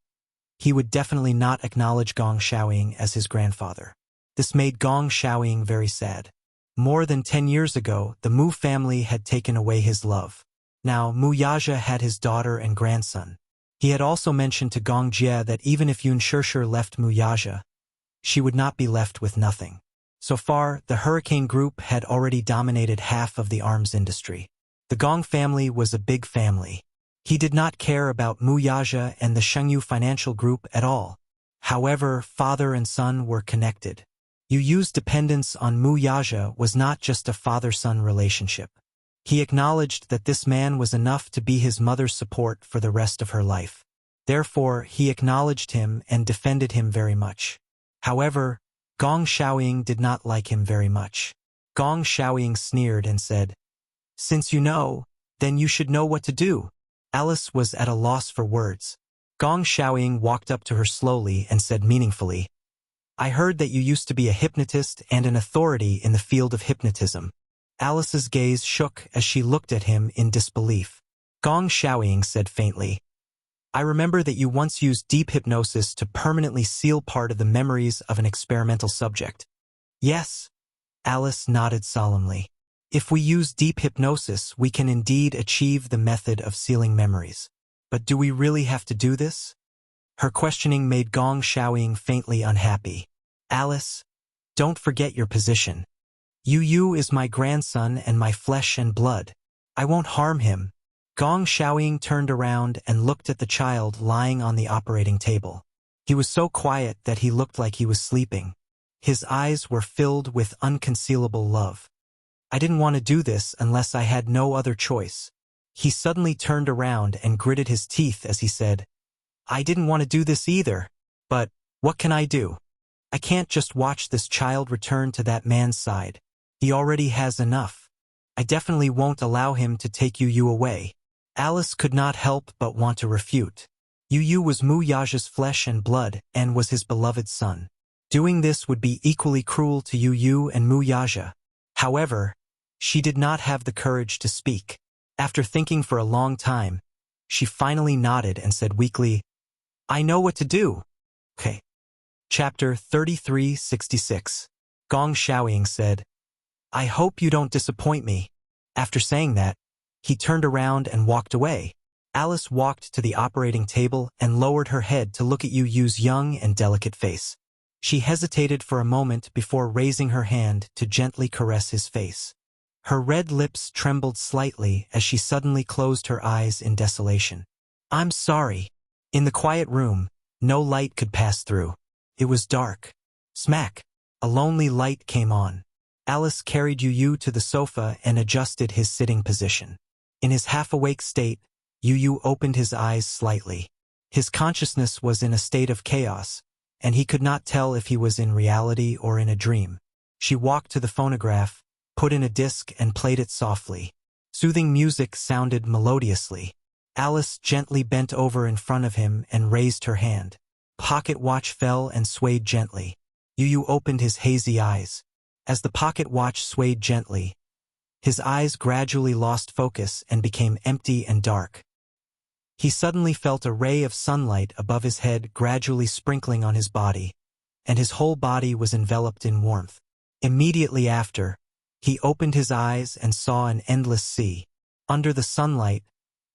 he would definitely not acknowledge Gong Xiaoying as his grandfather. This made Gong Xiaoying very sad. More than 10 years ago, the Mu family had taken away his love. Now, Mu Yaja had his daughter and grandson. He had also mentioned to Gong Jie that even if Yun Shishir left Mu Yaja, she would not be left with nothing. So far, the Hurricane Group had already dominated half of the arms industry. The Gong family was a big family. He did not care about Mu Yaja and the Shengyu Financial Group at all. However, father and son were connected. Yu Yu's dependence on Mu Yaja was not just a father-son relationship. He acknowledged that this man was enough to be his mother's support for the rest of her life. Therefore, he acknowledged him and defended him very much. However, Gong Xiaoying did not like him very much. Gong Xiaoying sneered and said, since you know, then you should know what to do. Alice was at a loss for words. Gong Xiaoying walked up to her slowly and said meaningfully, I heard that you used to be a hypnotist and an authority in the field of hypnotism. Alice's gaze shook as she looked at him in disbelief. Gong Xiaoying said faintly, I remember that you once used deep hypnosis to permanently seal part of the memories of an experimental subject. Yes, Alice nodded solemnly. If we use deep hypnosis, we can indeed achieve the method of sealing memories. But do we really have to do this? Her questioning made Gong Xiaoying faintly unhappy. Alice, don't forget your position. Yu Yu is my grandson and my flesh and blood. I won't harm him. Gong Xiaoying turned around and looked at the child lying on the operating table. He was so quiet that he looked like he was sleeping. His eyes were filled with unconcealable love. I didn't want to do this unless I had no other choice. He suddenly turned around and gritted his teeth as he said, I didn't want to do this either, but what can I do? I can't just watch this child return to that man's side. He already has enough. I definitely won't allow him to take Yu Yu away. Alice could not help but want to refute. Yu Yu was Mu Yaja's flesh and blood and was his beloved son. Doing this would be equally cruel to Yu Yu and Mu Yaja. However, she did not have the courage to speak. After thinking for a long time, she finally nodded and said weakly, I know what to do. Okay. Chapter 3366. Gong Xiaoying said, I hope you don't disappoint me. After saying that, he turned around and walked away. Alice walked to the operating table and lowered her head to look at Yu Yu's young and delicate face. She hesitated for a moment before raising her hand to gently caress his face. Her red lips trembled slightly as she suddenly closed her eyes in desolation. I'm sorry. In the quiet room, no light could pass through. It was dark. Smack! A lonely light came on. Alice carried Yu Yu to the sofa and adjusted his sitting position. In his half-awake state, Yu opened his eyes slightly. His consciousness was in a state of chaos, and he could not tell if he was in reality or in a dream. She walked to the phonograph, put in a disc and played it softly. Soothing music sounded melodiously. Alice gently bent over in front of him and raised her hand. Pocket watch fell and swayed gently. Yu opened his hazy eyes. As the pocket watch swayed gently, his eyes gradually lost focus and became empty and dark. He suddenly felt a ray of sunlight above his head gradually sprinkling on his body, and his whole body was enveloped in warmth. Immediately after, he opened his eyes and saw an endless sea. Under the sunlight,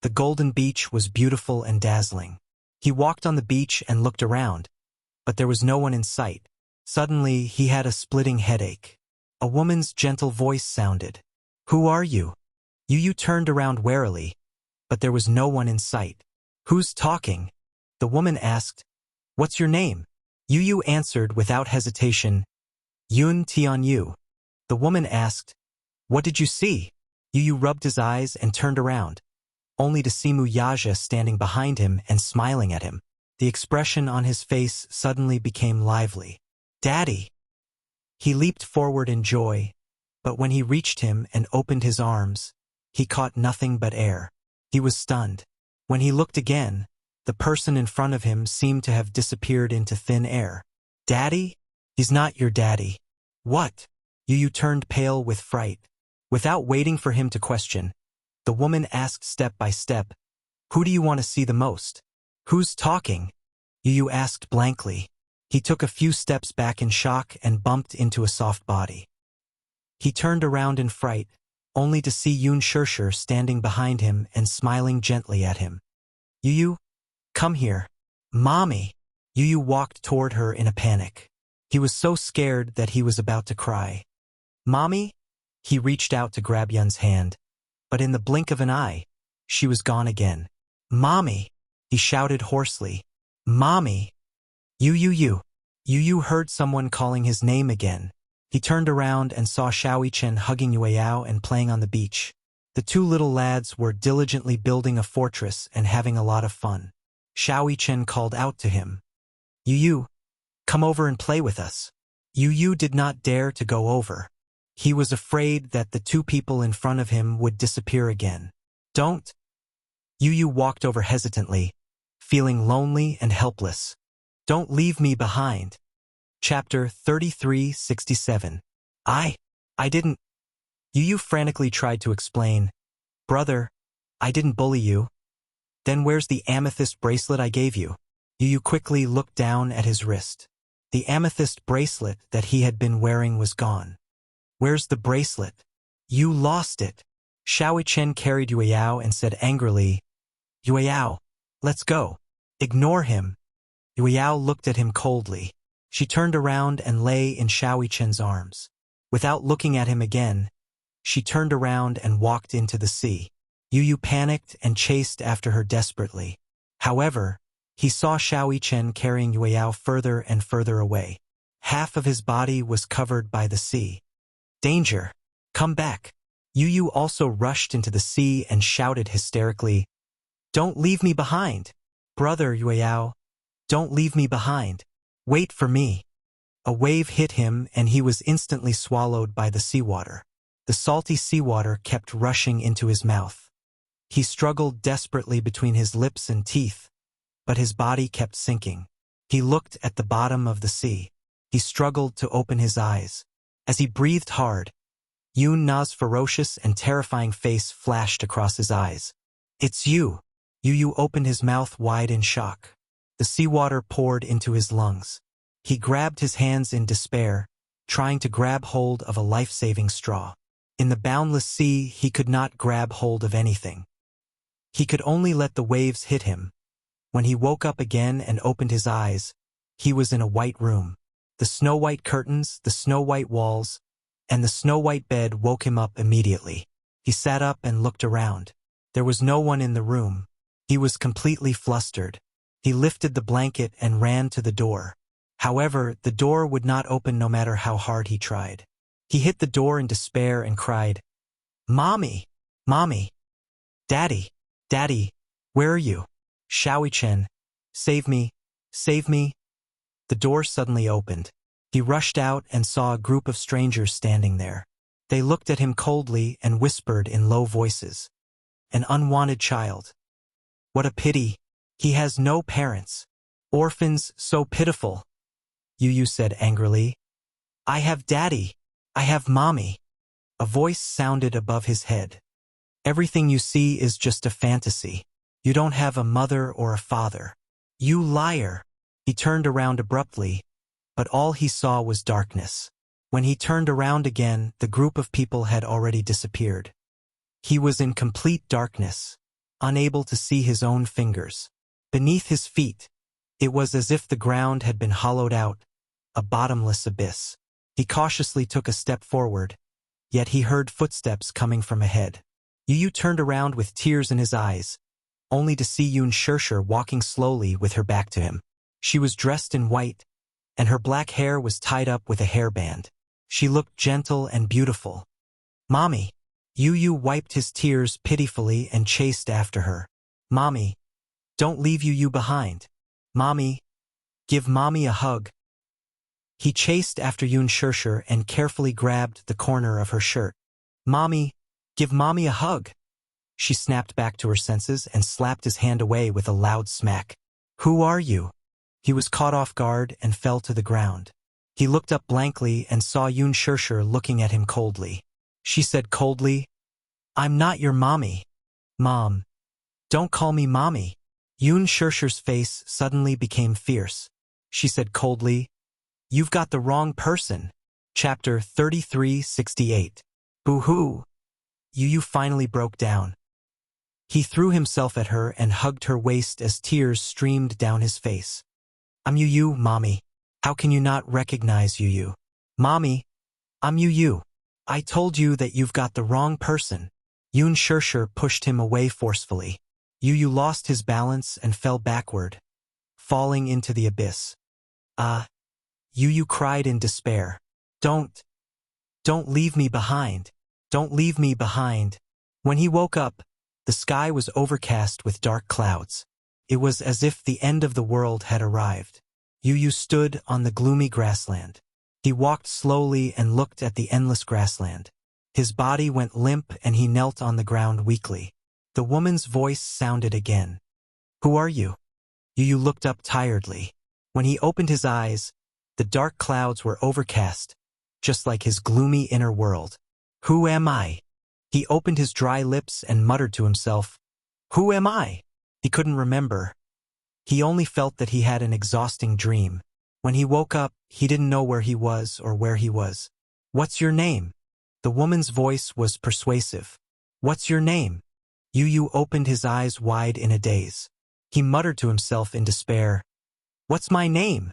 the golden beach was beautiful and dazzling. He walked on the beach and looked around, but there was no one in sight. Suddenly, he had a splitting headache. A woman's gentle voice sounded. "Who are you?" Yu turned around warily, but there was no one in sight. "Who's talking?" The woman asked. "What's your name?" Yu answered without hesitation, "Yun Tianyu." The woman asked, "What did you see?" Yu rubbed his eyes and turned around, only to see Muyaja standing behind him and smiling at him. The expression on his face suddenly became lively. "Daddy!" He leaped forward in joy, but when he reached him and opened his arms, he caught nothing but air. He was stunned. When he looked again, the person in front of him seemed to have disappeared into thin air. "Daddy? He's not your daddy." "What?" Yu turned pale with fright. Without waiting for him to question, the woman asked step by step, "Who do you want to see the most?" "Who's talking?" Yu asked blankly. He took a few steps back in shock and bumped into a soft body. He turned around in fright, only to see Yun Shirshir standing behind him and smiling gently at him. "Yu, come here." "Mommy!" Yu walked toward her in a panic. He was so scared that he was about to cry. "Mommy?" He reached out to grab Yun's hand, but in the blink of an eye, she was gone again. "Mommy!" He shouted hoarsely. "Mommy!" Yu heard someone calling his name again. He turned around and saw Xiaoyi Chen hugging Yueyao and playing on the beach. The two little lads were diligently building a fortress and having a lot of fun. Xiaoyi Chen called out to him, Yu, come over and play with us." Yu did not dare to go over. He was afraid that the two people in front of him would disappear again. "Don't." Yu walked over hesitantly, feeling lonely and helpless. "Don't leave me behind." Chapter 3367. I didn't. Yu frantically tried to explain. "Brother, I didn't bully you." "Then where's the amethyst bracelet I gave you?" Yu quickly looked down at his wrist. The amethyst bracelet that he had been wearing was gone. "Where's the bracelet?" "You lost it." Xiaoyi Chen carried Yueyao and said angrily, "Yueyao, let's go." "Ignore him." Yueyao looked at him coldly. She turned around and lay in Xiaoyi Chen's arms. Without looking at him again, she turned around and walked into the sea. Yu panicked and chased after her desperately. However, he saw Xiaoyi Chen carrying Yueyao further and further away. Half of his body was covered by the sea. "Danger! Come back!" Yu also rushed into the sea and shouted hysterically, "Don't leave me behind! Brother Yueyao, don't leave me behind! Wait for me!" A wave hit him and he was instantly swallowed by the seawater. The salty seawater kept rushing into his mouth. He struggled desperately between his lips and teeth, but his body kept sinking. He looked at the bottom of the sea. He struggled to open his eyes. As he breathed hard, Yun Na's ferocious and terrifying face flashed across his eyes. "It's you!" Yu opened his mouth wide in shock. The seawater poured into his lungs. He grabbed his hands in despair, trying to grab hold of a life-saving straw. In the boundless sea, he could not grab hold of anything. He could only let the waves hit him. When he woke up again and opened his eyes, he was in a white room. The snow-white curtains, the snow-white walls, and the snow-white bed woke him up immediately. He sat up and looked around. There was no one in the room. He was completely flustered. He lifted the blanket and ran to the door. However, the door would not open no matter how hard he tried. He hit the door in despair and cried, "Mommy! Mommy! Daddy! Daddy!" Where are you? Chen, save me, save me. The door suddenly opened. He rushed out and saw a group of strangers standing there. They looked at him coldly and whispered in low voices. An unwanted child. What a pity. He has no parents. Orphans, so pitiful. Yu said angrily. I have daddy. I have mommy. A voice sounded above his head. Everything you see is just a fantasy. You don't have a mother or a father. You liar. He turned around abruptly, but all he saw was darkness. When he turned around again, the group of people had already disappeared. He was in complete darkness, unable to see his own fingers. Beneath his feet, it was as if the ground had been hollowed out, a bottomless abyss. He cautiously took a step forward, yet he heard footsteps coming from ahead. Yu turned around with tears in his eyes, only to see Yun Shirshir walking slowly with her back to him. She was dressed in white, and her black hair was tied up with a hairband. She looked gentle and beautiful. Mommy! Yu wiped his tears pitifully and chased after her. Mommy! Don't leave Yu behind. Mommy! Give Mommy a hug. He chased after Yun Shirshir and carefully grabbed the corner of her shirt. Mommy! Give Mommy a hug. She snapped back to her senses and slapped his hand away with a loud smack. Who are you? He was caught off guard and fell to the ground. He looked up blankly and saw Yun Shirshir looking at him coldly. She said coldly, I'm not your mommy. Mom. Don't call me mommy. Yun Shirshir's face suddenly became fierce. She said coldly, You've got the wrong person. Chapter 3368. Boo-hoo. Yu finally broke down. He threw himself at her and hugged her waist as tears streamed down his face. I'm Yu, Mommy. How can you not recognize Yu? Mommy, I'm Yu. I told you that you've got the wrong person. Yun Shirshir pushed him away forcefully. Yu lost his balance and fell backward, falling into the abyss. Yu cried in despair. Don't leave me behind. Don't leave me behind. When he woke up, the sky was overcast with dark clouds. It was as if the end of the world had arrived. Yu stood on the gloomy grassland. He walked slowly and looked at the endless grassland. His body went limp and he knelt on the ground weakly. The woman's voice sounded again. Who are you? Yu looked up tiredly. When he opened his eyes, the dark clouds were overcast, just like his gloomy inner world. Who am I? He opened his dry lips and muttered to himself. Who am I? He couldn't remember. He only felt that he had an exhausting dream. When he woke up, he didn't know where he was or where he was. What's your name? The woman's voice was persuasive. What's your name? Yu opened his eyes wide in a daze. He muttered to himself in despair. What's my name?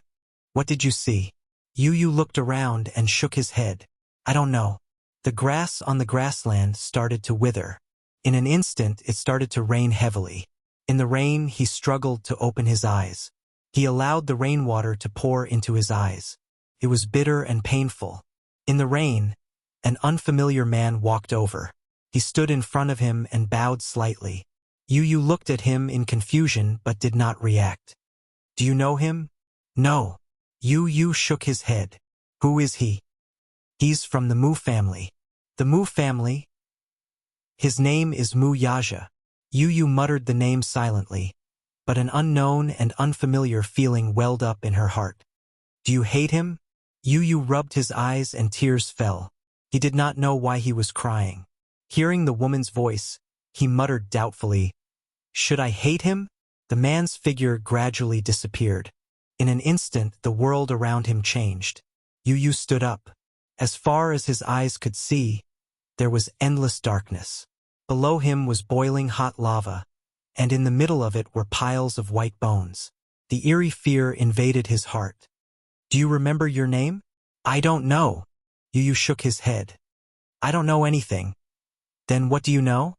What did you see? Yu looked around and shook his head. I don't know. The grass on the grassland started to wither. In an instant, it started to rain heavily. In the rain, he struggled to open his eyes. He allowed the rainwater to pour into his eyes. It was bitter and painful. In the rain, an unfamiliar man walked over. He stood in front of him and bowed slightly. Yu looked at him in confusion but did not react. Do you know him? No. Yu shook his head. Who is he? He's from the Mu family. The Mu family? His name is Mu Yaja. Yu muttered the name silently, but an unknown and unfamiliar feeling welled up in her heart. Do you hate him? Yu rubbed his eyes and tears fell. He did not know why he was crying. Hearing the woman's voice, he muttered doubtfully, Should I hate him? The man's figure gradually disappeared. In an instant, the world around him changed. Yu stood up. As far as his eyes could see, there was endless darkness. Below him was boiling hot lava, and in the middle of it were piles of white bones. The eerie fear invaded his heart. Do you remember your name? I don't know. Yu shook his head. I don't know anything. Then what do you know?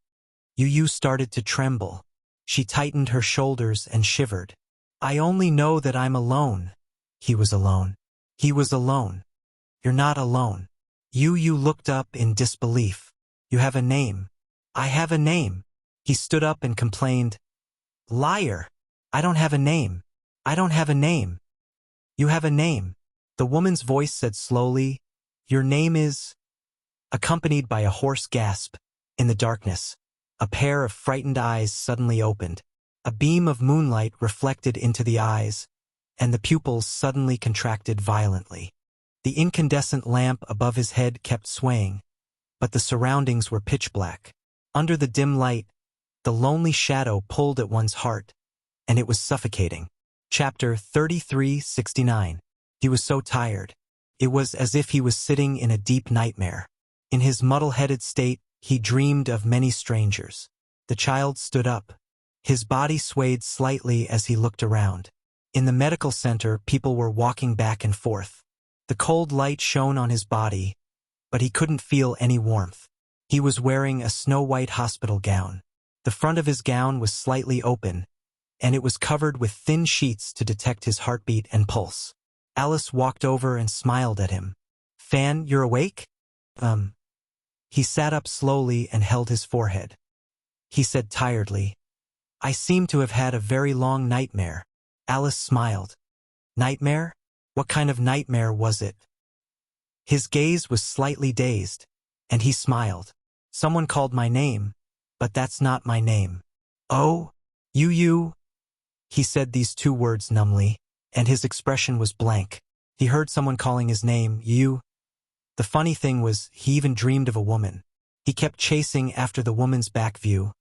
Yu started to tremble. She tightened her shoulders and shivered. I only know that I'm alone. He was alone. He was alone. You're not alone. Yu looked up in disbelief. You have a name. I have a name. He stood up and complained. Liar! I don't have a name. I don't have a name. You have a name. The woman's voice said slowly, your name is… Accompanied by a hoarse gasp. In the darkness, a pair of frightened eyes suddenly opened. A beam of moonlight reflected into the eyes, and the pupils suddenly contracted violently. The incandescent lamp above his head kept swaying, but the surroundings were pitch black. Under the dim light, the lonely shadow pulled at one's heart, and it was suffocating. Chapter 3369. He was so tired. It was as if he was sitting in a deep nightmare. In his muddle-headed state, he dreamed of many strangers. The child stood up. His body swayed slightly as he looked around. In the medical center, people were walking back and forth. The cold light shone on his body, but he couldn't feel any warmth. He was wearing a snow-white hospital gown. The front of his gown was slightly open, and it was covered with thin sheets to detect his heartbeat and pulse. Alice walked over and smiled at him. Fan, you're awake? He sat up slowly and held his forehead. He said tiredly, I seem to have had a very long nightmare. Alice smiled. Nightmare? What kind of nightmare was it? His gaze was slightly dazed, and he smiled. Someone called my name, but that's not my name. Oh, you. He said these two words numbly, and his expression was blank. He heard someone calling his name, you. The funny thing was, he even dreamed of a woman. He kept chasing after the woman's back view,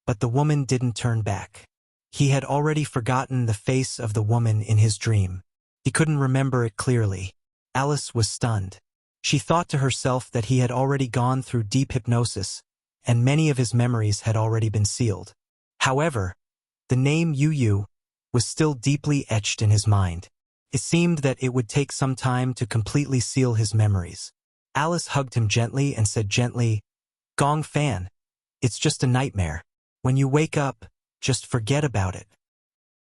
but the woman didn't turn back. He had already forgotten the face of the woman in his dream. He couldn't remember it clearly. Alice was stunned. She thought to herself that he had already gone through deep hypnosis, and many of his memories had already been sealed. However, the name Yu was still deeply etched in his mind. It seemed that it would take some time to completely seal his memories. Alice hugged him gently and said gently, Gong Fan, it's just a nightmare. When you wake up, just forget about it.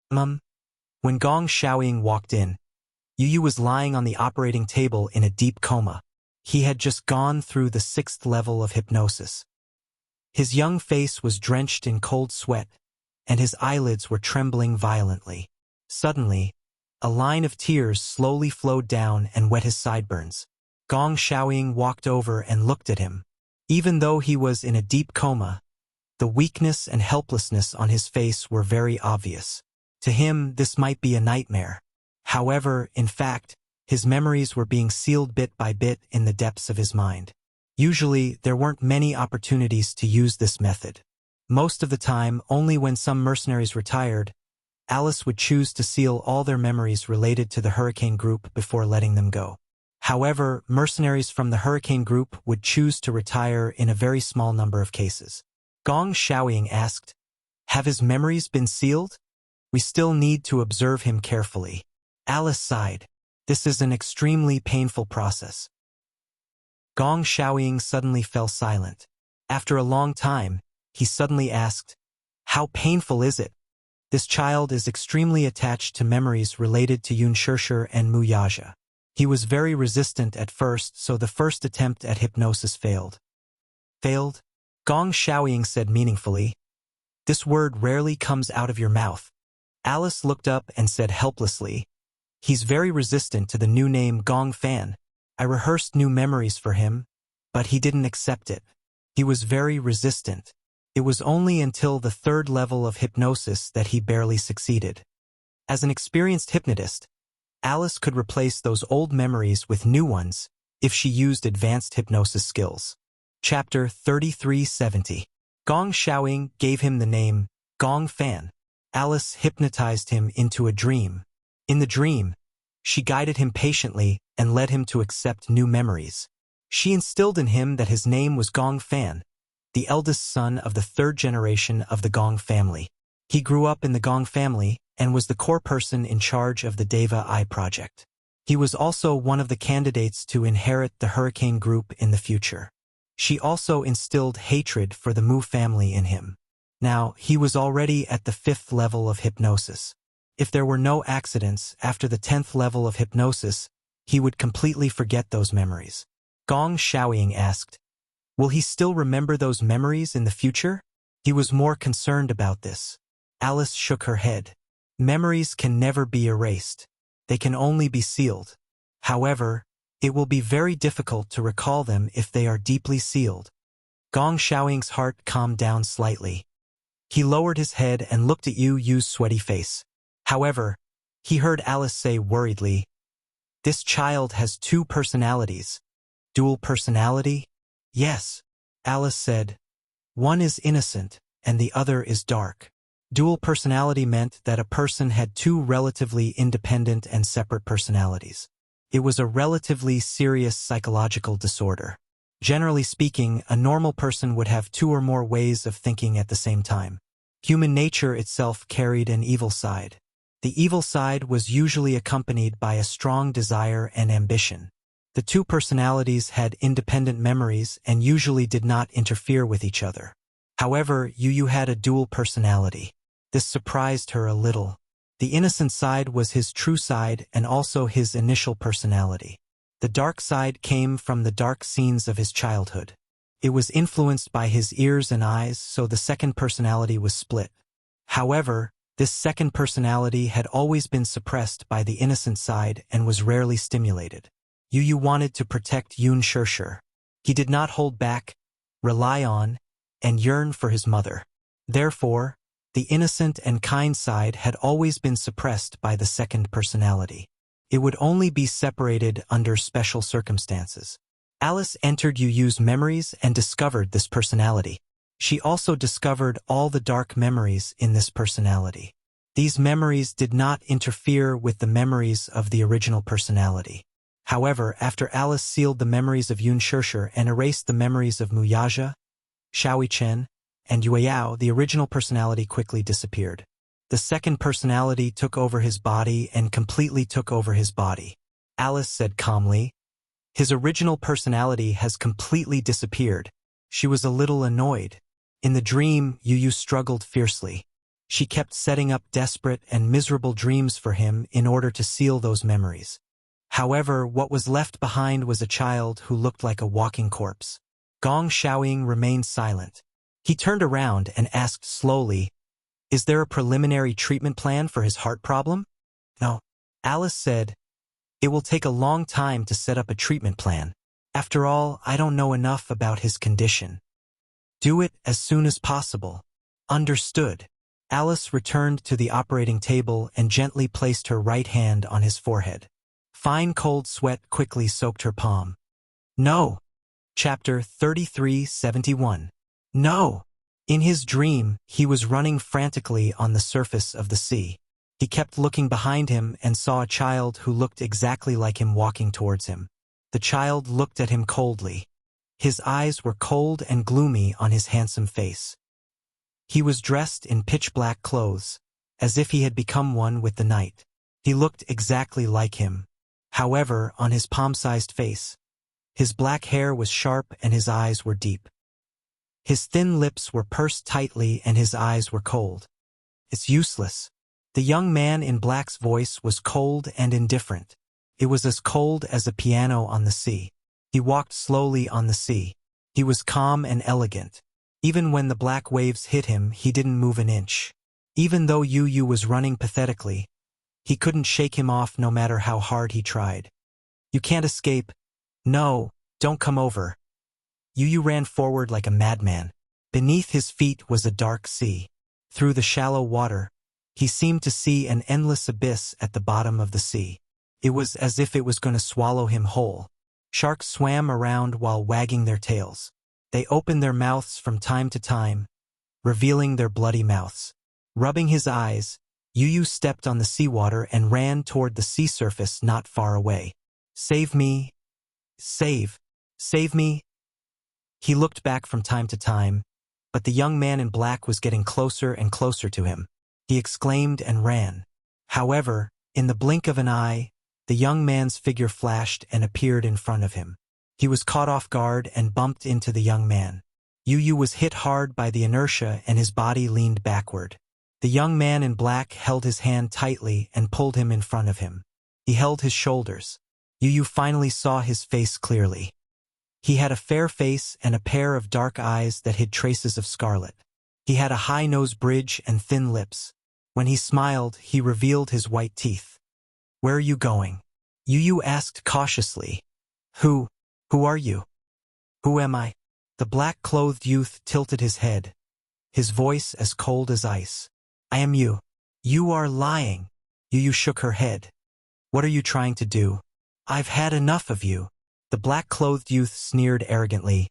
When Gong Xiaoying walked in, Yu was lying on the operating table in a deep coma. He had just gone through the 6th level of hypnosis. His young face was drenched in cold sweat, and his eyelids were trembling violently. Suddenly, a line of tears slowly flowed down and wet his sideburns. Gong Xiaoying walked over and looked at him. Even though he was in a deep coma, the weakness and helplessness on his face were very obvious. To him, this might be a nightmare. However, in fact, his memories were being sealed bit by bit in the depths of his mind. Usually, there weren't many opportunities to use this method. Most of the time, only when some mercenaries retired, Alice would choose to seal all their memories related to the Hurricane Group before letting them go. However, mercenaries from the Hurricane Group would choose to retire in a very small number of cases. Gong Xiaoying asked, Have his memories been sealed? We still need to observe him carefully. Alice sighed. This is an extremely painful process. Gong Xiaoying suddenly fell silent. After a long time, he suddenly asked, How painful is it? This child is extremely attached to memories related to Yun Shirshir and Mu Yaja. He was very resistant at first, so the first attempt at hypnosis failed. Failed? Gong Xiaoying said meaningfully. This word rarely comes out of your mouth. Alice looked up and said helplessly, He's very resistant to the new name Gong Fan. I rehearsed new memories for him, but he didn't accept it. He was very resistant. It was only until the 3rd level of hypnosis that he barely succeeded. As an experienced hypnotist, Alice could replace those old memories with new ones if she used advanced hypnosis skills. Chapter 3370. Gong Xiaoying gave him the name Gong Fan. Alice hypnotized him into a dream. In the dream, she guided him patiently and led him to accept new memories. She instilled in him that his name was Gong Fan, the eldest son of the 3rd generation of the Gong family. He grew up in the Gong family and was the core person in charge of the Deva Eye project. He was also one of the candidates to inherit the Hurricane Group in the future. She also instilled hatred for the Mu family in him. Now, he was already at the 5th level of hypnosis. If there were no accidents after the 10th level of hypnosis, he would completely forget those memories. Gong Xiaoying asked, Will he still remember those memories in the future? He was more concerned about this. Alice shook her head. Memories can never be erased. They can only be sealed. However, it will be very difficult to recall them if they are deeply sealed. Gong Xiaoying's heart calmed down slightly. He lowered his head and looked at Yu Yu's sweaty face. However, he heard Alice say worriedly, "This child has two personalities." Dual personality? Yes, Alice said. One is innocent, and the other is dark. Dual personality meant that a person had two relatively independent and separate personalities. It was a relatively serious psychological disorder. Generally speaking, a normal person would have two or more ways of thinking at the same time. Human nature itself carried an evil side. The evil side was usually accompanied by a strong desire and ambition. The two personalities had independent memories and usually did not interfere with each other. However, Yu Yu had a dual personality. This surprised her a little. The innocent side was his true side and also his initial personality. The dark side came from the dark scenes of his childhood. It was influenced by his ears and eyes, so the second personality was split. However, this second personality had always been suppressed by the innocent side and was rarely stimulated. Yu Yu wanted to protect Yun Shirshir. He did not hold back, rely on, and yearn for his mother. Therefore, the innocent and kind side had always been suppressed by the second personality. It would only be separated under special circumstances. Alice entered Yu Yu's memories and discovered this personality. She also discovered all the dark memories in this personality. These memories did not interfere with the memories of the original personality. However, after Alice sealed the memories of Yun Shirshir and erased the memories of Muyaja, Xiaoi Chen, and Yueyao, the original personality quickly disappeared. The second personality took over his body and completely took over his body. Alice said calmly, "His original personality has completely disappeared." She was a little annoyed. In the dream, Yu Yu struggled fiercely. She kept setting up desperate and miserable dreams for him in order to seal those memories. However, what was left behind was a child who looked like a walking corpse. Gong Xiaoying remained silent. He turned around and asked slowly, "Is there a preliminary treatment plan for his heart problem?" "No." Alice said, "It will take a long time to set up a treatment plan. After all, I don't know enough about his condition." "Do it as soon as possible." "Understood." Alice returned to the operating table and gently placed her right hand on his forehead. Fine cold sweat quickly soaked her palm. "No." Chapter 3371. No. In his dream, he was running frantically on the surface of the sea. He kept looking behind him and saw a child who looked exactly like him walking towards him. The child looked at him coldly. His eyes were cold and gloomy on his handsome face. He was dressed in pitch-black clothes, as if he had become one with the night. He looked exactly like him. However, on his palm-sized face, his black hair was sharp and his eyes were deep. His thin lips were pursed tightly and his eyes were cold. "It's useless." The young man in black's voice was cold and indifferent. It was as cold as a piano on the sea. He walked slowly on the sea. He was calm and elegant. Even when the black waves hit him, he didn't move an inch. Even though Yu Yu was running pathetically, he couldn't shake him off no matter how hard he tried. "You can't escape." "No, don't come over." Yu Yu ran forward like a madman. Beneath his feet was a dark sea. Through the shallow water, he seemed to see an endless abyss at the bottom of the sea. It was as if it was going to swallow him whole. Sharks swam around while wagging their tails. They opened their mouths from time to time, revealing their bloody mouths. Rubbing his eyes, Yu Yu stepped on the seawater and ran toward the sea surface not far away. "Save me! Save me!" He looked back from time to time, but the young man in black was getting closer and closer to him. He exclaimed and ran. However, in the blink of an eye, the young man's figure flashed and appeared in front of him. He was caught off guard and bumped into the young man. Yu Yu was hit hard by the inertia and his body leaned backward. The young man in black held his hand tightly and pulled him in front of him. He held his shoulders. Yu Yu finally saw his face clearly. He had a fair face and a pair of dark eyes that hid traces of scarlet. He had a high nose bridge and thin lips. When he smiled, he revealed his white teeth. "Where are you going?" Yu asked cautiously. Who are you?" "Who am I?" The black-clothed youth tilted his head, his voice as cold as ice. "I am you." "You are lying." Yu shook her head. "What are you trying to do?" "I've had enough of you." The black-clothed youth sneered arrogantly.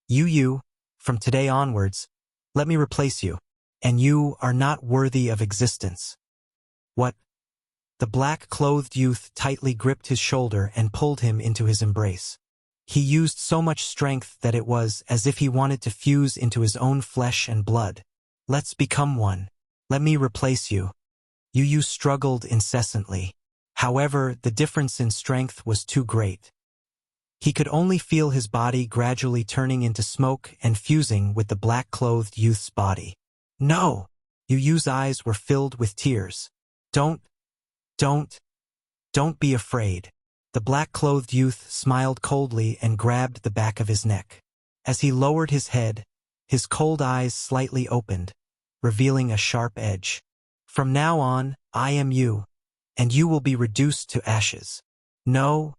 "Yu, from today onwards, let me replace you, and you are not worthy of existence." "What?" The black-clothed youth tightly gripped his shoulder and pulled him into his embrace. He used so much strength that it was as if he wanted to fuse into his own flesh and blood. "Let's become one. Let me replace you." Yu struggled incessantly. However, the difference in strength was too great. He could only feel his body gradually turning into smoke and fusing with the black-clothed youth's body. "No!" Yu's eyes were filled with tears. Don't be afraid." The black-clothed youth smiled coldly and grabbed the back of his neck. As he lowered his head, his cold eyes slightly opened, revealing a sharp edge. "From now on, I am you, and you will be reduced to ashes." "No,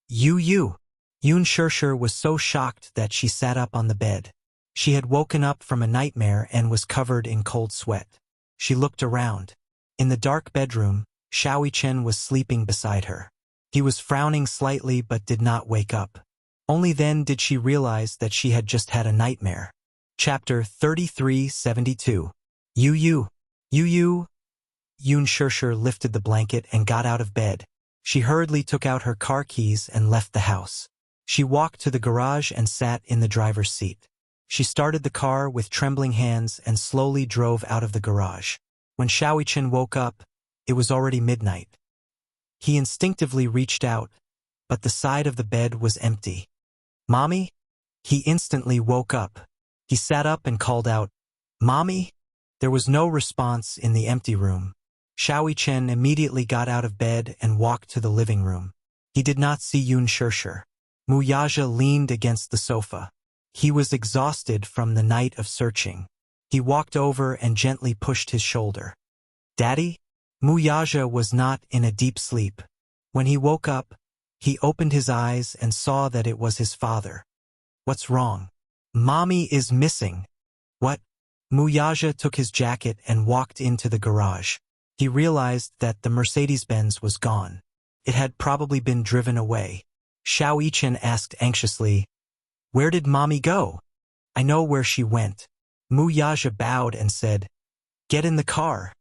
Yu." Yun Shirshir was so shocked that she sat up on the bed. She had woken up from a nightmare and was covered in cold sweat. She looked around. In the dark bedroom, Chen was sleeping beside her. He was frowning slightly but did not wake up. Only then did she realize that she had just had a nightmare. Chapter 3372. Yu. Yun Shirshir lifted the blanket and got out of bed. She hurriedly took out her car keys and left the house. She walked to the garage and sat in the driver's seat. She started the car with trembling hands and slowly drove out of the garage. When Chen woke up, it was already midnight. He instinctively reached out, but the side of the bed was empty. "Mommy?" He instantly woke up. He sat up and called out, "Mommy?" There was no response in the empty room. Chen immediately got out of bed and walked to the living room. He did not see Yun Shirshir. Wuxia leaned against the sofa. He was exhausted from the night of searching. He walked over and gently pushed his shoulder. "Daddy?" Wuxia was not in a deep sleep. When he woke up, he opened his eyes and saw that it was his father. "What's wrong?" "Mommy is missing." "What?" Wuxia took his jacket and walked into the garage. He realized that the Mercedes-Benz was gone. It had probably been driven away. Chen asked anxiously, "Where did Mommy go?" "I know where she went." Wuxia bowed and said, "Get in the car."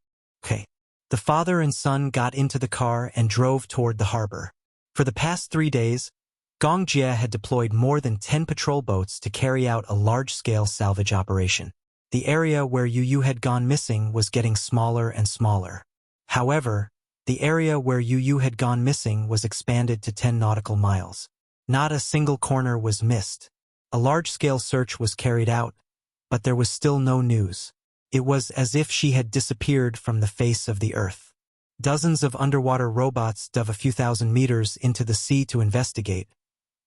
"Okay." The father and son got into the car and drove toward the harbor. For the past 3 days, Gongjie had deployed more than 10 patrol boats to carry out a large-scale salvage operation. The area where Yu had gone missing was getting smaller and smaller. However, the area where Yu had gone missing was expanded to 10 nautical miles. Not a single corner was missed. A large-scale search was carried out, but there was still no news. It was as if she had disappeared from the face of the earth. Dozens of underwater robots dove a few thousand meters into the sea to investigate,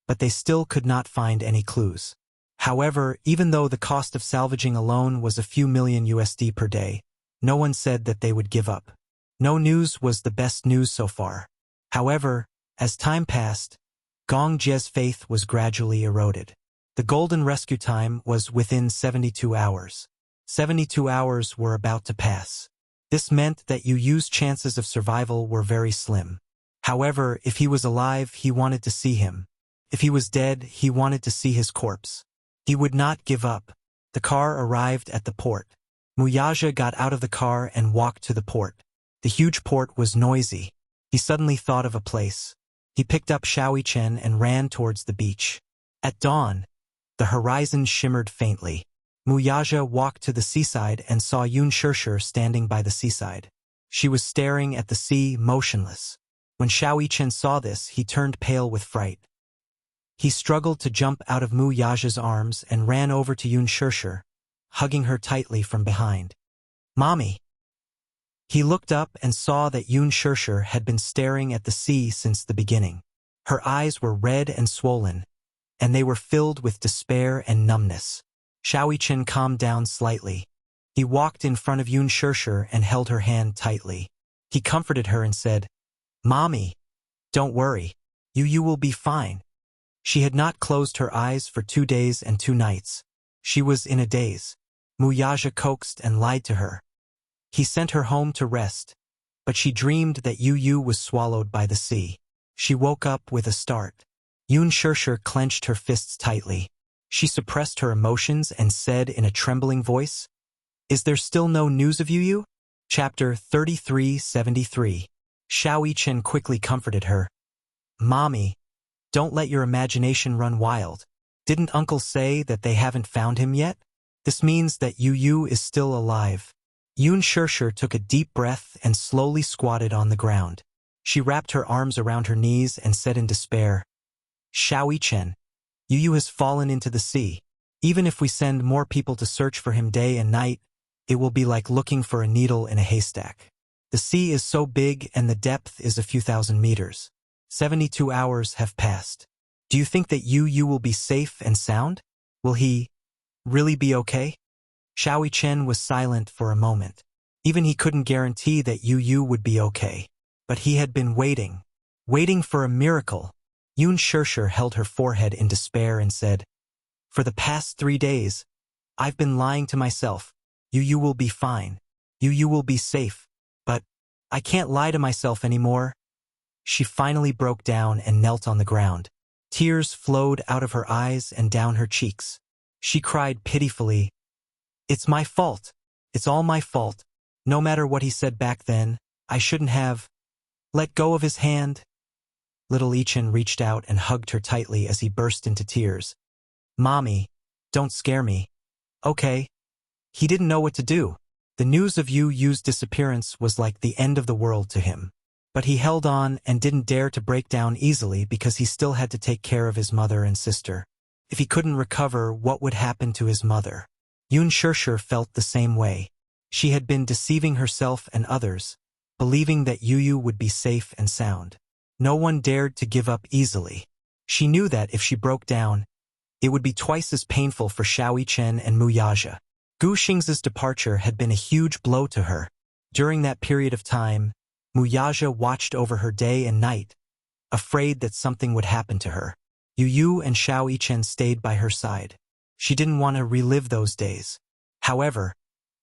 but they still could not find any clues. However, even though the cost of salvaging alone was a few million USD per day, no one said that they would give up. No news was the best news so far. However, as time passed, Gongjie's faith was gradually eroded. The golden rescue time was within 72 hours. 72 hours were about to pass. This meant that Yu's chances of survival were very slim. However, if he was alive, he wanted to see him. If he was dead, he wanted to see his corpse. He would not give up. The car arrived at the port. Wuxia got out of the car and walked to the port. The huge port was noisy. He suddenly thought of a place. He picked up Chen and ran towards the beach. At dawn, the horizon shimmered faintly. Wuxia walked to the seaside and saw Yun Shirshir standing by the seaside. She was staring at the sea, motionless. When Chen saw this, he turned pale with fright. He struggled to jump out of Wuxia's arms and ran over to Yun Shirshir, hugging her tightly from behind. "Mommy!" He looked up and saw that Yun Shirshir had been staring at the sea since the beginning. Her eyes were red and swollen, and they were filled with despair and numbness. Chen calmed down slightly. He walked in front of Yun Shirshir and held her hand tightly. He comforted her and said, "Mommy, don't worry. You will be fine." She had not closed her eyes for 2 days and 2 nights. She was in a daze. Muyaja coaxed and lied to her. He sent her home to rest, but she dreamed that Yu was swallowed by the sea. She woke up with a start. Yun Shirshir clenched her fists tightly. She suppressed her emotions and said in a trembling voice, "Is there still no news of Yu?" Chapter 3373. Xiao Yichen quickly comforted her. "Mommy, don't let your imagination run wild. Didn't Uncle say that they haven't found him yet? This means that Yu is still alive." Yun Shirshir took a deep breath and slowly squatted on the ground. She wrapped her arms around her knees and said in despair, "Xiao Yichen, Yu has fallen into the sea. Even if we send more people to search for him day and night, it will be like looking for a needle in a haystack. The sea is so big and the depth is a few thousand meters. 72 hours have passed. Do you think that Yu will be safe and sound? Will he really be okay?" Xiao Yichen was silent for a moment. Even he couldn't guarantee that Yu would be okay. But he had been waiting for a miracle. Yun Shirshir held her forehead in despair and said, "For the past 3 days, I've been lying to myself. Yu will be fine. Yu will be safe. But I can't lie to myself anymore." She finally broke down and knelt on the ground. Tears flowed out of her eyes and down her cheeks. She cried pitifully, "It's my fault. It's all my fault. No matter what he said back then, I shouldn't have let go of his hand." Little Yichen reached out and hugged her tightly as he burst into tears. "Mommy, don't scare me. Okay?" He didn't know what to do. The news of Yu's disappearance was like the end of the world to him. But he held on and didn't dare to break down easily because he still had to take care of his mother and sister. If he couldn't recover, what would happen to his mother? Yun Shirshir felt the same way. She had been deceiving herself and others, believing that Yu would be safe and sound. No one dared to give up easily. She knew that if she broke down, it would be twice as painful for Xiao Yichen and Muyaja. Gu Xing's departure had been a huge blow to her. During that period of time, Muyaja watched over her day and night, afraid that something would happen to her. Yu and Xiao Yichen stayed by her side. She didn't want to relive those days. However,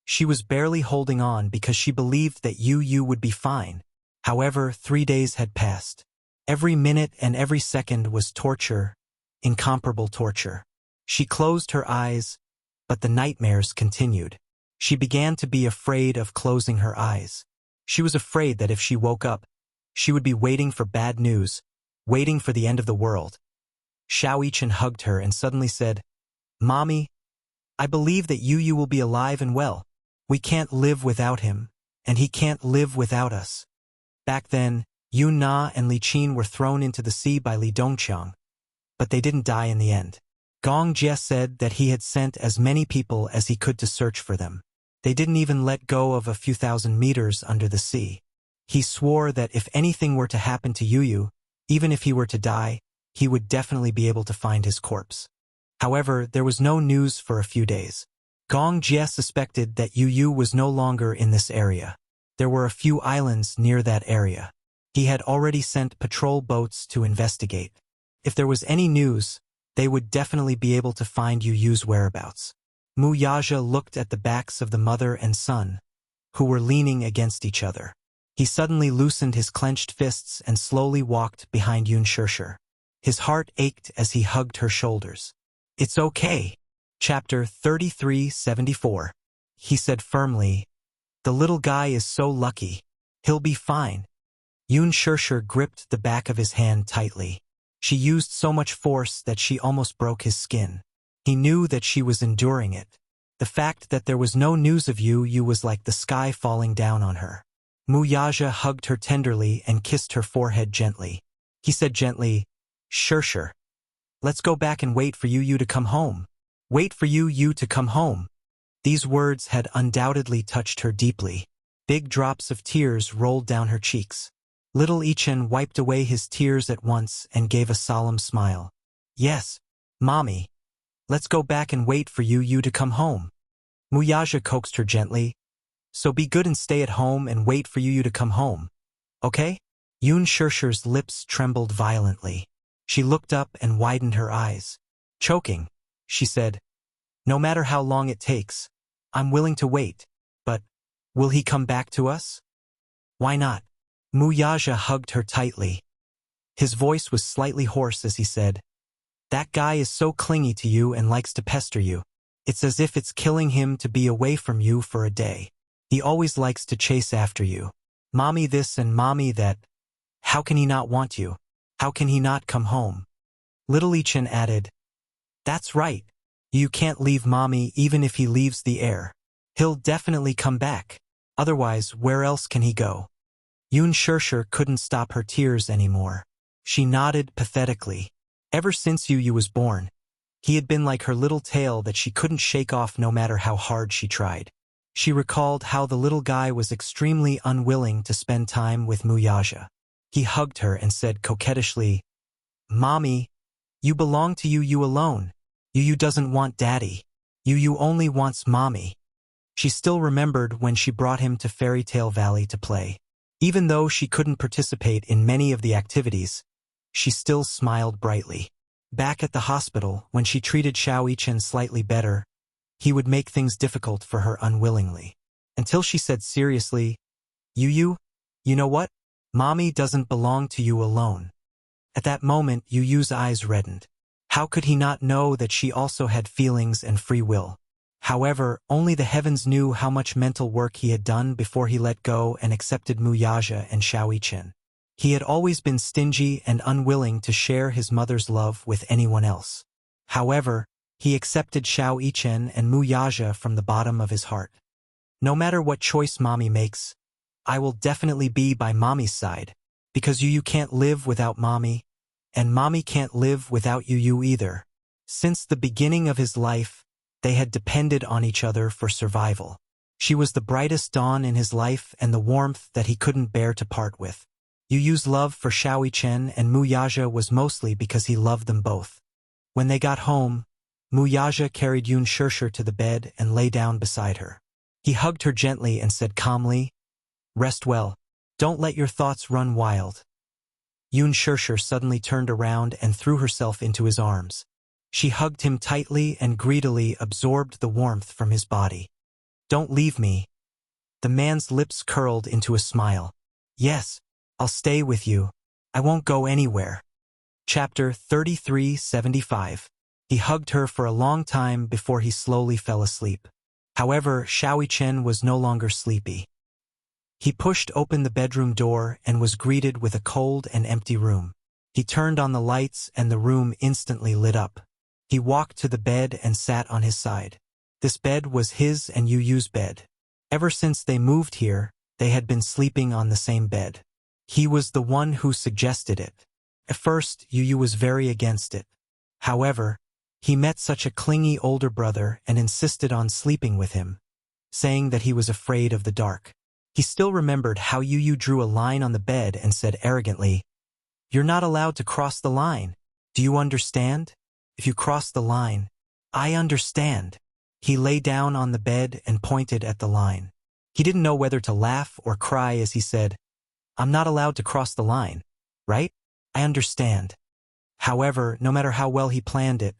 she was barely holding on because she believed that Yu would be fine. However, 3 days had passed. Every minute and every second was torture, incomparable torture. She closed her eyes, but the nightmares continued. She began to be afraid of closing her eyes. She was afraid that if she woke up, she would be waiting for bad news, waiting for the end of the world. Xiao Yichen hugged her and suddenly said, "Mommy, I believe that Yu will be alive and well. We can't live without him, and he can't live without us." Back then, Yun Na and Li Qin were thrown into the sea by Li Dongqiang, but they didn't die in the end. Gong Jie said that he had sent as many people as he could to search for them. They didn't even let go of a few thousand meters under the sea. He swore that if anything were to happen to Yu, even if he were to die, he would definitely be able to find his corpse. However, there was no news for a few days. Gong Jie suspected that Yu was no longer in this area. There were a few islands near that area. He had already sent patrol boats to investigate. If there was any news, they would definitely be able to find Yu's whereabouts. Muyaja looked at the backs of the mother and son, who were leaning against each other. He suddenly loosened his clenched fists and slowly walked behind Yun Shirshir. His heart ached as he hugged her shoulders. "It's okay." Chapter 3374. He said firmly, "The little guy is so lucky. He'll be fine." Yun Shirshir gripped the back of his hand tightly. She used so much force that she almost broke his skin. He knew that she was enduring it. The fact that there was no news of Yu was like the sky falling down on her. Muyaja hugged her tenderly and kissed her forehead gently. He said gently, "Shirshir, let's go back and wait for Yu to come home. Wait for Yu to come home." These words had undoubtedly touched her deeply. Big drops of tears rolled down her cheeks. Little Yichen wiped away his tears at once and gave a solemn smile. "Yes, Mommy. Let's go back and wait for Yu to come home." Wuxia coaxed her gently. So be good and stay at home and wait for Yu to come home. Okay? Yun Shirshi's lips trembled violently. She looked up and widened her eyes. Choking, she said, no matter how long it takes, I'm willing to wait. But, will he come back to us? Why not? Wuxia hugged her tightly. His voice was slightly hoarse as he said, that guy is so clingy to you and likes to pester you. It's as if it's killing him to be away from you for a day. He always likes to chase after you. Mommy this and mommy that. How can he not want you? How can he not come home? Little Chen added, that's right. You can't leave mommy even if he leaves the air. He'll definitely come back. Otherwise, where else can he go? Yun Shirshir couldn't stop her tears anymore. She nodded pathetically. Ever since Yu was born, he had been like her little tail that she couldn't shake off no matter how hard she tried. She recalled how the little guy was extremely unwilling to spend time with Wuxia. He hugged her and said coquettishly, Mommy, you belong to Yu alone. Yu doesn't want daddy. Yu only wants mommy. She still remembered when she brought him to Fairy Tale Valley to play. Even though she couldn't participate in many of the activities, she still smiled brightly. Back at the hospital, when she treated Xiao Chen slightly better, he would make things difficult for her unwillingly. Until she said seriously, Yu, you know what? Mommy doesn't belong to you alone. At that moment, Yu's eyes reddened. How could he not know that she also had feelings and free will? However, only the heavens knew how much mental work he had done before he let go and accepted Wuxia and Xiao Chen. He had always been stingy and unwilling to share his mother's love with anyone else. However, he accepted Xiao Chen and Wuxia from the bottom of his heart. No matter what choice mommy makes, I will definitely be by mommy's side, because Yu can't live without mommy, and mommy can't live without Yu either. Since the beginning of his life, they had depended on each other for survival. She was the brightest dawn in his life and the warmth that he couldn't bear to part with. Yu's love for Xiao Chen and Wuxia was mostly because he loved them both. When they got home, Wuxia carried Yun Shirshir to the bed and lay down beside her. He hugged her gently and said calmly, rest well. Don't let your thoughts run wild. Yun Shirshir suddenly turned around and threw herself into his arms. She hugged him tightly and greedily absorbed the warmth from his body. Don't leave me. The man's lips curled into a smile. Yes, I'll stay with you. I won't go anywhere. Chapter 3375. He hugged her for a long time before he slowly fell asleep. However, Xiao Chen was no longer sleepy. He pushed open the bedroom door and was greeted with a cold and empty room. He turned on the lights and the room instantly lit up. He walked to the bed and sat on his side. This bed was his and Yu's bed. Ever since they moved here, they had been sleeping on the same bed. He was the one who suggested it. At first, Yu was very against it. However, he met such a clingy older brother and insisted on sleeping with him, saying that he was afraid of the dark. He still remembered how Yu drew a line on the bed and said arrogantly, "You're not allowed to cross the line. Do you understand? If you cross the line, I understand." He lay down on the bed and pointed at the line. He didn't know whether to laugh or cry as he said, "I'm not allowed to cross the line, right? I understand." However, no matter how well he planned it,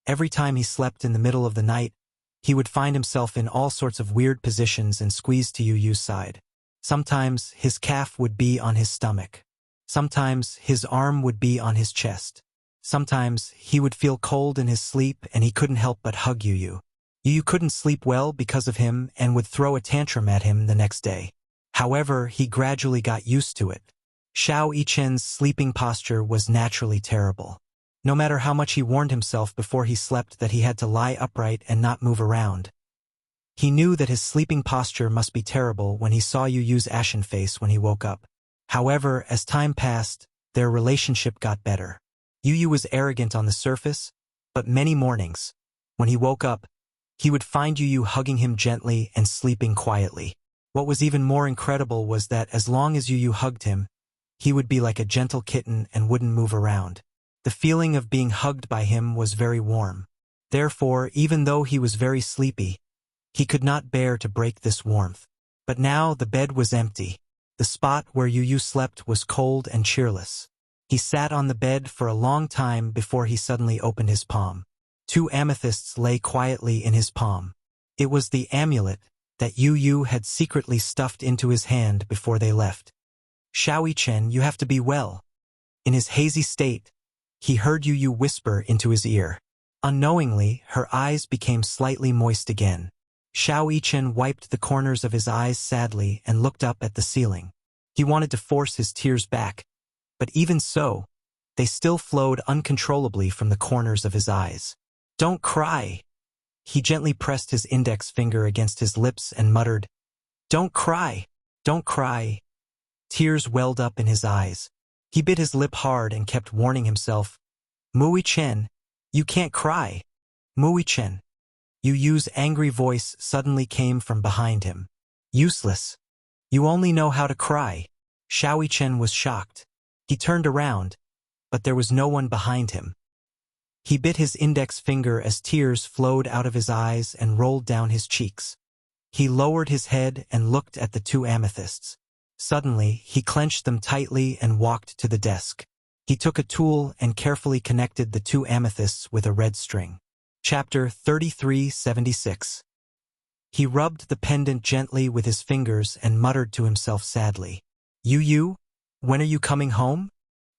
every time he slept in the middle of the night, he would find himself in all sorts of weird positions and squeezed to Yu's side. Sometimes his calf would be on his stomach. Sometimes his arm would be on his chest. Sometimes he would feel cold in his sleep and he couldn't help but hug Yu. Yu couldn't sleep well because of him and would throw a tantrum at him the next day. However, he gradually got used to it. Xiao Chen's sleeping posture was naturally terrible. No matter how much he warned himself before he slept that he had to lie upright and not move around, he knew that his sleeping posture must be terrible when he saw Yu's ashen face when he woke up. However, as time passed, their relationship got better. Yu was arrogant on the surface, but many mornings, when he woke up, he would find Yu hugging him gently and sleeping quietly. What was even more incredible was that as long as Yu hugged him, he would be like a gentle kitten and wouldn't move around. The feeling of being hugged by him was very warm. Therefore, even though he was very sleepy, He could not bear to break this warmth. But now the bed was empty. The spot where Yu slept was cold and cheerless. He sat on the bed for a long time before he suddenly opened his palm. 2 amethysts lay quietly in his palm. It was the amulet that Yu had secretly stuffed into his hand before they left. "Xiaoyi-chen, you have to be well." In his hazy state, he heard Yu whisper into his ear. Unknowingly, her eyes became slightly moist again. Xiaoyi-chen wiped the corners of his eyes sadly and looked up at the ceiling. He wanted to force his tears back, but even so, they still flowed uncontrollably from the corners of his eyes. "Don't cry." He gently pressed his index finger against his lips and muttered, "Don't cry, don't cry." Tears welled up in his eyes. He bit his lip hard and kept warning himself, "Mui-chen, you can't cry. Mui-chen." Yu's angry voice suddenly came from behind him. "Useless. You only know how to cry." Xiaoyi-chen was shocked. He turned around, but there was no one behind him. He bit his index finger as tears flowed out of his eyes and rolled down his cheeks. He lowered his head and looked at the 2 amethysts. Suddenly, he clenched them tightly and walked to the desk. He took a tool and carefully connected the 2 amethysts with a red string. Chapter 3376. He rubbed the pendant gently with his fingers and muttered to himself sadly, "Yu, when are you coming home?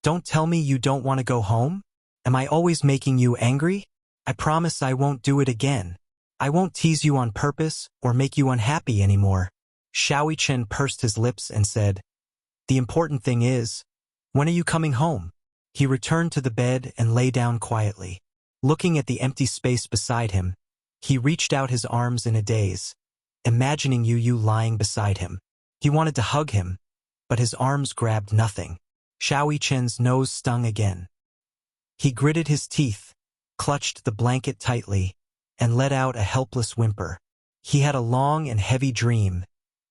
Don't tell me you don't want to go home? Am I always making you angry? I promise I won't do it again. I won't tease you on purpose or make you unhappy anymore." Xiaoyi-chen pursed his lips and said, "The important thing is, when are you coming home?" He returned to the bed and lay down quietly. Looking at the empty space beside him, he reached out his arms in a daze, imagining Yu lying beside him. He wanted to hug him, but his arms grabbed nothing. Xiaoyi-chen's nose stung again. He gritted his teeth, clutched the blanket tightly, and let out a helpless whimper. He had a long and heavy dream,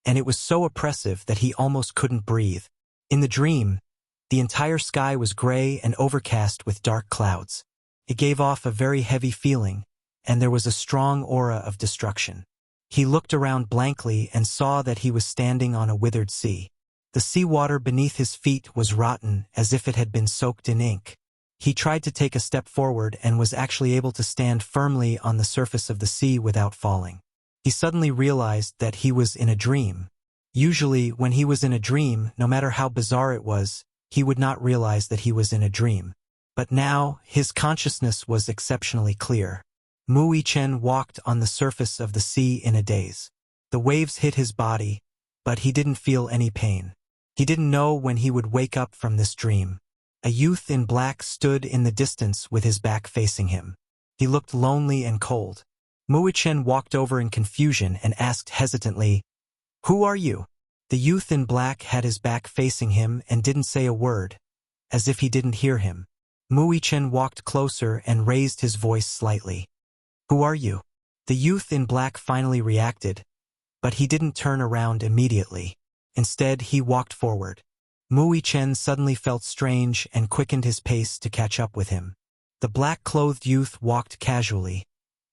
and it was so oppressive that he almost couldn't breathe. In the dream, the entire sky was gray and overcast with dark clouds. It gave off a very heavy feeling, and there was a strong aura of destruction. He looked around blankly and saw that he was standing on a withered sea. The seawater beneath his feet was rotten as if it had been soaked in ink. He tried to take a step forward and was actually able to stand firmly on the surface of the sea without falling. He suddenly realized that he was in a dream. Usually, when he was in a dream, no matter how bizarre it was, he would not realize that he was in a dream. But now, his consciousness was exceptionally clear. Mui-chen walked on the surface of the sea in a daze. The waves hit his body, but he didn't feel any pain. He didn't know when he would wake up from this dream. A youth in black stood in the distance with his back facing him. He looked lonely and cold. Mui-chen walked over in confusion and asked hesitantly, "Who are you?" The youth in black had his back facing him and didn't say a word, as if he didn't hear him. Mui-chen walked closer and raised his voice slightly. "Who are you?" The youth in black finally reacted, but he didn't turn around immediately. Instead, he walked forward. Mui-chen suddenly felt strange and quickened his pace to catch up with him. The black-clothed youth walked casually,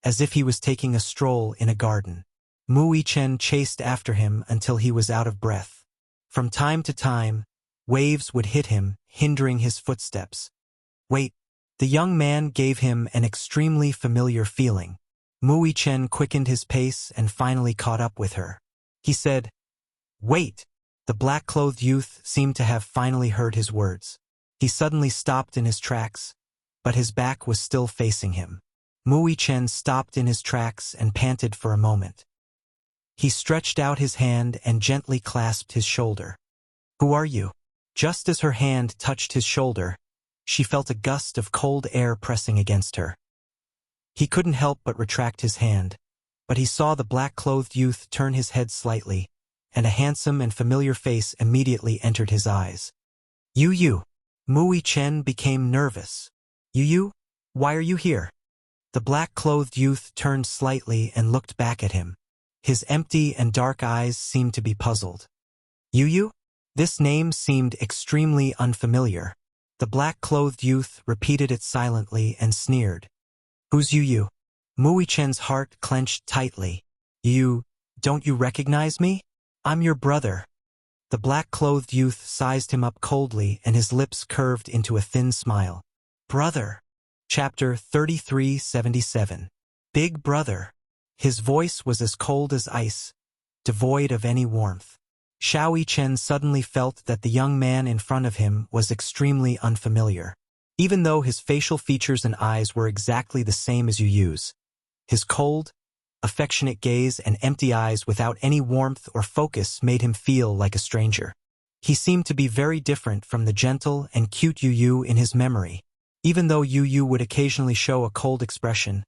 as if he was taking a stroll in a garden. Mui-chen chased after him until he was out of breath. From time to time, waves would hit him, hindering his footsteps. "Wait." The young man gave him an extremely familiar feeling. Mui-chen quickened his pace and finally caught up with her. He said, "Wait." The black-clothed youth seemed to have finally heard his words. He suddenly stopped in his tracks, but his back was still facing him. Mui-chen stopped in his tracks and panted for a moment. He stretched out his hand and gently clasped his shoulder. "Who are you?" Just as her hand touched his shoulder, she felt a gust of cold air pressing against her. He couldn't help but retract his hand, but he saw the black-clothed youth turn his head slightly, and a handsome and familiar face immediately entered his eyes. "Yu." Mui-chen became nervous. "Yu, why are you here?" The black-clothed youth turned slightly and looked back at him. His empty and dark eyes seemed to be puzzled. "Yu?" This name seemed extremely unfamiliar. The black-clothed youth repeated it silently and sneered. "Who's Yu?" Mui-chen's heart clenched tightly. Don't you recognize me? I'm your brother." The black-clothed youth sized him up coldly and his lips curved into a thin smile. "Brother." Chapter 3377. Big Brother. His voice was as cold as ice, devoid of any warmth. Xiao Chen suddenly felt that the young man in front of him was extremely unfamiliar. Even though his facial features and eyes were exactly the same as Yu's, his cold, affectionate gaze and empty eyes without any warmth or focus made him feel like a stranger. He seemed to be very different from the gentle and cute Yu in his memory. Even though Yu would occasionally show a cold expression,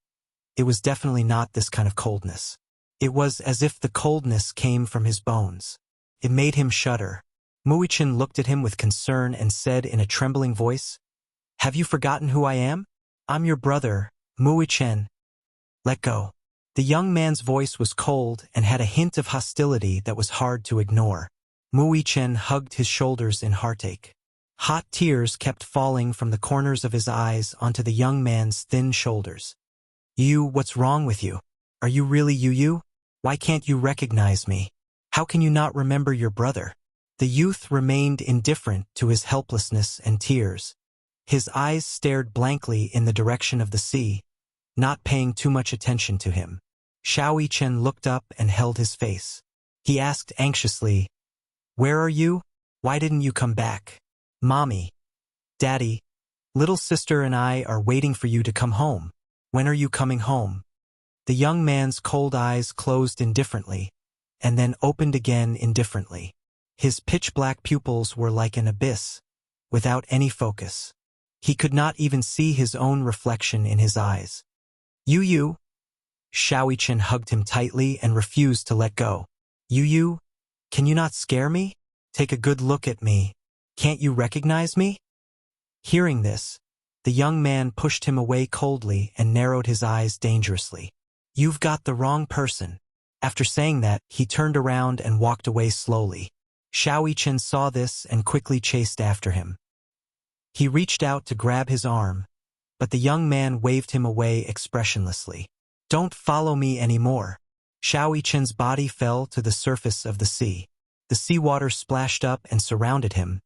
it was definitely not this kind of coldness. It was as if the coldness came from his bones. It made him shudder. Muichin looked at him with concern and said in a trembling voice, "Have you forgotten who I am? I'm your brother, Muichin. Let go." The young man's voice was cold and had a hint of hostility that was hard to ignore. Muichin hugged his shoulders in heartache. Hot tears kept falling from the corners of his eyes onto the young man's thin shoulders. What's wrong with you? Are you really Yu? Why can't you recognize me? How can you not remember your brother?" The youth remained indifferent to his helplessness and tears. His eyes stared blankly in the direction of the sea, not paying too much attention to him. Xiao Chen looked up and held his face. He asked anxiously, "Where are you? Why didn't you come back?" "Mommy, Daddy, little sister and I are waiting for you to come home. When are you coming home?" The young man's cold eyes closed indifferently, and then opened again indifferently. His pitch-black pupils were like an abyss, without any focus. He could not even see his own reflection in his eyes. Yu. Xiao Chen hugged him tightly and refused to let go. Yu, can you not scare me? Take a good look at me. Can't you recognize me?" Hearing this, the young man pushed him away coldly and narrowed his eyes dangerously. "You've got the wrong person." After saying that, he turned around and walked away slowly. Xiao Chen saw this and quickly chased after him. He reached out to grab his arm, but the young man waved him away expressionlessly. "Don't follow me anymore." Xiao Chen's body fell to the surface of the sea. The seawater splashed up and surrounded him,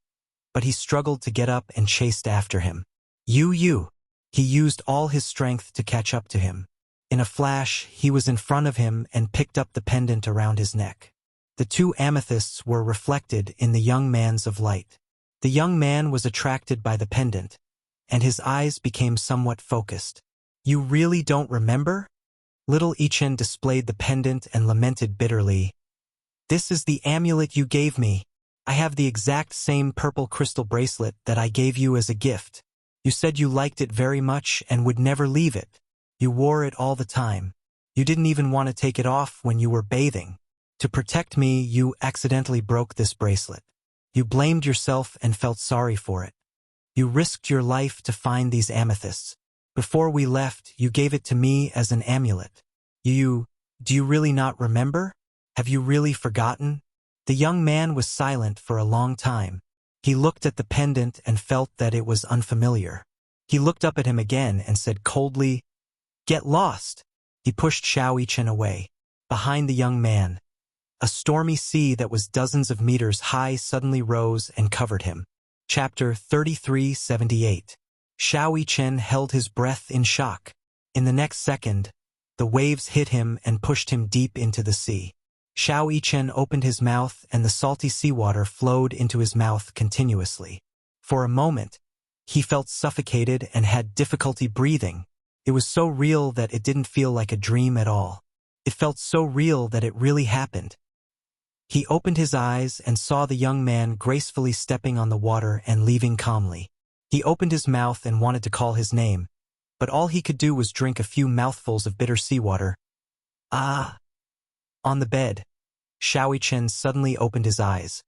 but he struggled to get up and chased after him. Yu. He used all his strength to catch up to him. In a flash, he was in front of him and picked up the pendant around his neck. The two amethysts were reflected in the young man's of light. The young man was attracted by the pendant, and his eyes became somewhat focused. "You really don't remember?" Little Ichen displayed the pendant and lamented bitterly. "This is the amulet you gave me. I have the exact same purple crystal bracelet that I gave you as a gift. You said you liked it very much and would never leave it. You wore it all the time. You didn't even want to take it off when you were bathing. To protect me, you accidentally broke this bracelet. You blamed yourself and felt sorry for it. You risked your life to find these amethysts. Before we left, you gave it to me as an amulet. Do you really not remember? Have you really forgotten?" The young man was silent for a long time. He looked at the pendant and felt that it was unfamiliar. He looked up at him again and said coldly, "Get lost." He pushed Xiao Chen away. Behind the young man, a stormy sea that was dozens of meters high suddenly rose and covered him. Chapter 3378. Xiao Chen held his breath in shock. In the next second, the waves hit him and pushed him deep into the sea. Xiao Chen opened his mouth and the salty seawater flowed into his mouth continuously. For a moment, he felt suffocated and had difficulty breathing. It was so real that it didn't feel like a dream at all. It felt so real that it really happened. He opened his eyes and saw the young man gracefully stepping on the water and leaving calmly. He opened his mouth and wanted to call his name, but all he could do was drink a few mouthfuls of bitter seawater. "Ah!" On the bed, Xiao Chen suddenly opened his eyes.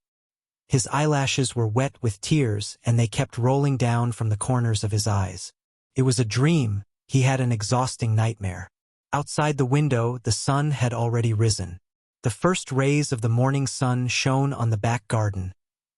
His eyelashes were wet with tears and they kept rolling down from the corners of his eyes. It was a dream. He had an exhausting nightmare. Outside the window, the sun had already risen. The first rays of the morning sun shone on the back garden,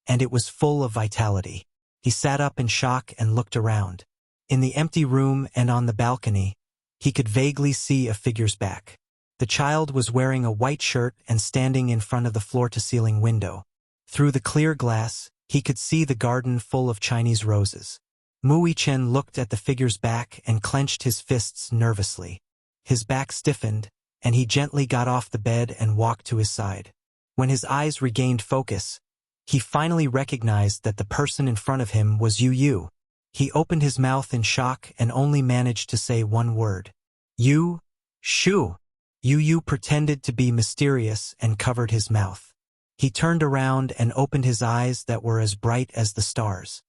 and it was full of vitality. He sat up in shock and looked around. In the empty room and on the balcony, he could vaguely see a figure's back. The child was wearing a white shirt and standing in front of the floor-to-ceiling window. Through the clear glass, he could see the garden full of Chinese roses. Mui Chen looked at the figure's back and clenched his fists nervously. His back stiffened, and he gently got off the bed and walked to his side. When his eyes regained focus, he finally recognized that the person in front of him was Yu Yu. He opened his mouth in shock and only managed to say one word. "You, Shu." Yu Yu pretended to be mysterious and covered his mouth. He turned around and opened his eyes that were as bright as the stars.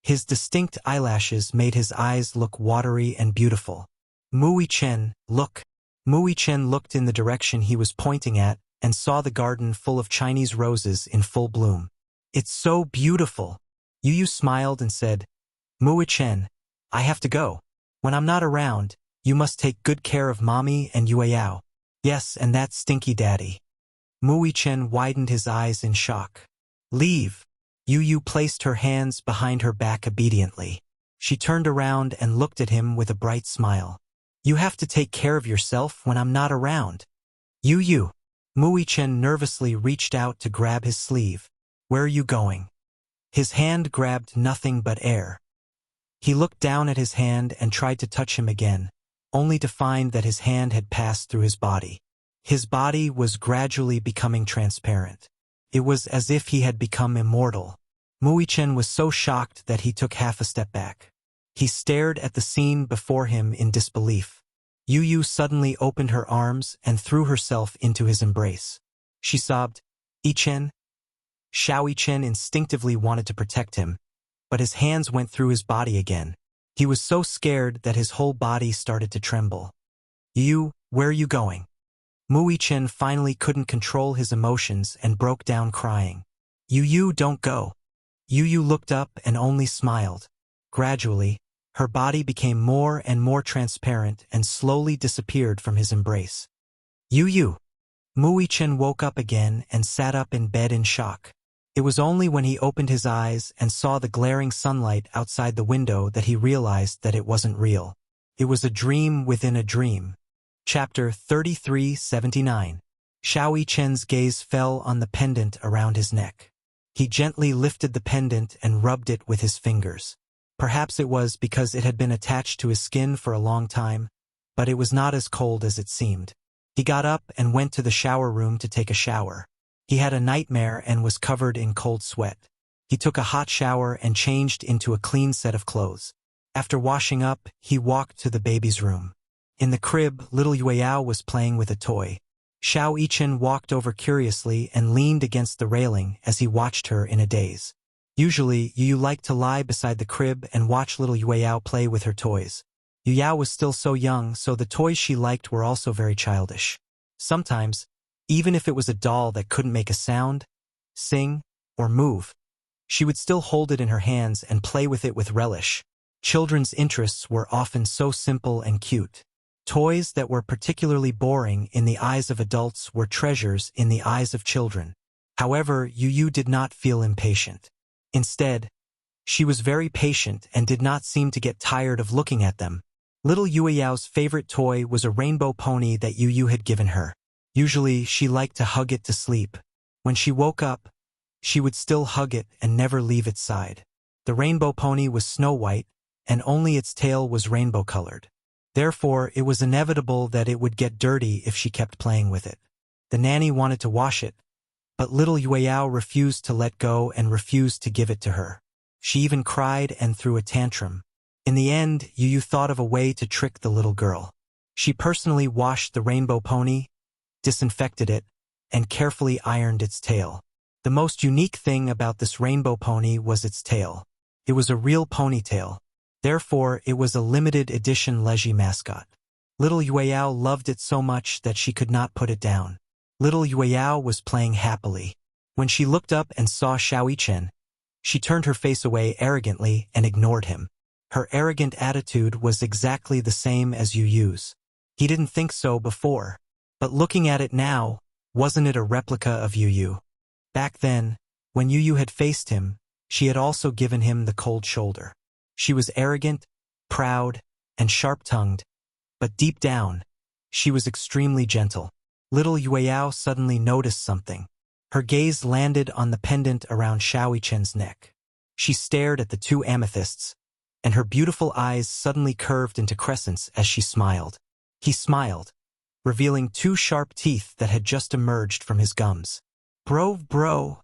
His distinct eyelashes made his eyes look watery and beautiful. "Mui Chen, look." Mui Chen looked in the direction he was pointing at and saw the garden full of Chinese roses in full bloom. "It's so beautiful." Yu Yu smiled and said, "Mui Chen, I have to go. When I'm not around, you must take good care of Mommy and Yueyao." "Yes, and that stinky daddy." Mui Chen widened his eyes in shock. "Leave." Yu Yu placed her hands behind her back obediently. She turned around and looked at him with a bright smile. "You have to take care of yourself when I'm not around." "Yu Yu." Mui Chen nervously reached out to grab his sleeve. "Where are you going?" His hand grabbed nothing but air. He looked down at his hand and tried to touch him again, only to find that his hand had passed through his body. His body was gradually becoming transparent. It was as if he had become immortal. Mui Chen was so shocked that he took half a step back. He stared at the scene before him in disbelief. Yu Yu suddenly opened her arms and threw herself into his embrace. She sobbed, "Ichen?" Xiao Chen instinctively wanted to protect him, but his hands went through his body again. He was so scared that his whole body started to tremble. "You, where are you going?" Mui Chen finally couldn't control his emotions and broke down crying. "You don't go." Yu Yu looked up and only smiled. Gradually, her body became more and more transparent and slowly disappeared from his embrace. "Yu." Mui Chen woke up again and sat up in bed in shock. It was only when he opened his eyes and saw the glaring sunlight outside the window that he realized that it wasn't real. It was a dream within a dream. Chapter 3379. Xiao Chen's gaze fell on the pendant around his neck. He gently lifted the pendant and rubbed it with his fingers. Perhaps it was because it had been attached to his skin for a long time, but it was not as cold as it seemed. He got up and went to the shower room to take a shower. He had a nightmare and was covered in cold sweat. He took a hot shower and changed into a clean set of clothes. After washing up, he walked to the baby's room. In the crib, little Yueyao was playing with a toy. Xiao Yichen walked over curiously and leaned against the railing as he watched her in a daze. Usually, Yu liked to lie beside the crib and watch little Yueyao play with her toys. Yuyao was still so young, so the toys she liked were also very childish. Sometimes, even if it was a doll that couldn't make a sound, sing, or move, she would still hold it in her hands and play with it with relish. Children's interests were often so simple and cute. Toys that were particularly boring in the eyes of adults were treasures in the eyes of children. However, Yu did not feel impatient. Instead, she was very patient and did not seem to get tired of looking at them. Little Yueyao's favorite toy was a rainbow pony that Yu had given her. Usually, she liked to hug it to sleep. When she woke up, she would still hug it and never leave its side. The rainbow pony was snow white, and only its tail was rainbow-colored. Therefore, it was inevitable that it would get dirty if she kept playing with it. The nanny wanted to wash it, but little Yueyao refused to let go and refused to give it to her. She even cried and threw a tantrum. In the end, Yu thought of a way to trick the little girl. She personally washed the rainbow pony, disinfected it, and carefully ironed its tail. The most unique thing about this rainbow pony was its tail. It was a real ponytail. Therefore, it was a limited edition Leji mascot. Little Yueyao loved it so much that she could not put it down. Little Yueyao was playing happily. When she looked up and saw Xiao Yichen, she turned her face away arrogantly and ignored him. Her arrogant attitude was exactly the same as Yu's. He didn't think so before, but looking at it now, wasn't it a replica of Yu? Back then, when Yu had faced him, she had also given him the cold shoulder. She was arrogant, proud, and sharp-tongued, but deep down, She was extremely gentle. Little Yueyao suddenly noticed something. Her gaze landed on the pendant around Xiaoichen's neck. She stared at the two amethysts, and her beautiful eyes suddenly curved into crescents as she smiled. He smiled, revealing two sharp teeth that had just emerged from his gums. Bro,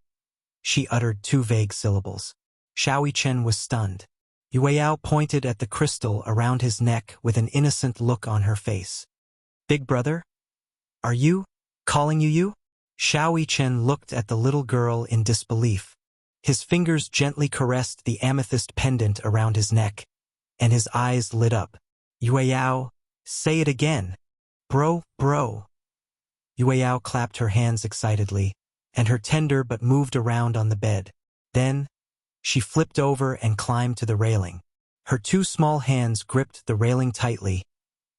she uttered two vague syllables. Xiaoichen was stunned. Yueyao pointed at the crystal around his neck with an innocent look on her face. Big brother? Are you calling you? Xiaoichen looked at the little girl in disbelief. His fingers gently caressed the amethyst pendant around his neck, and his eyes lit up. Yueyao, say it again. Bro. Yueyao clapped her hands excitedly, and her tender but moved around on the bed. Then, she flipped over and climbed to the railing. Her two small hands gripped the railing tightly,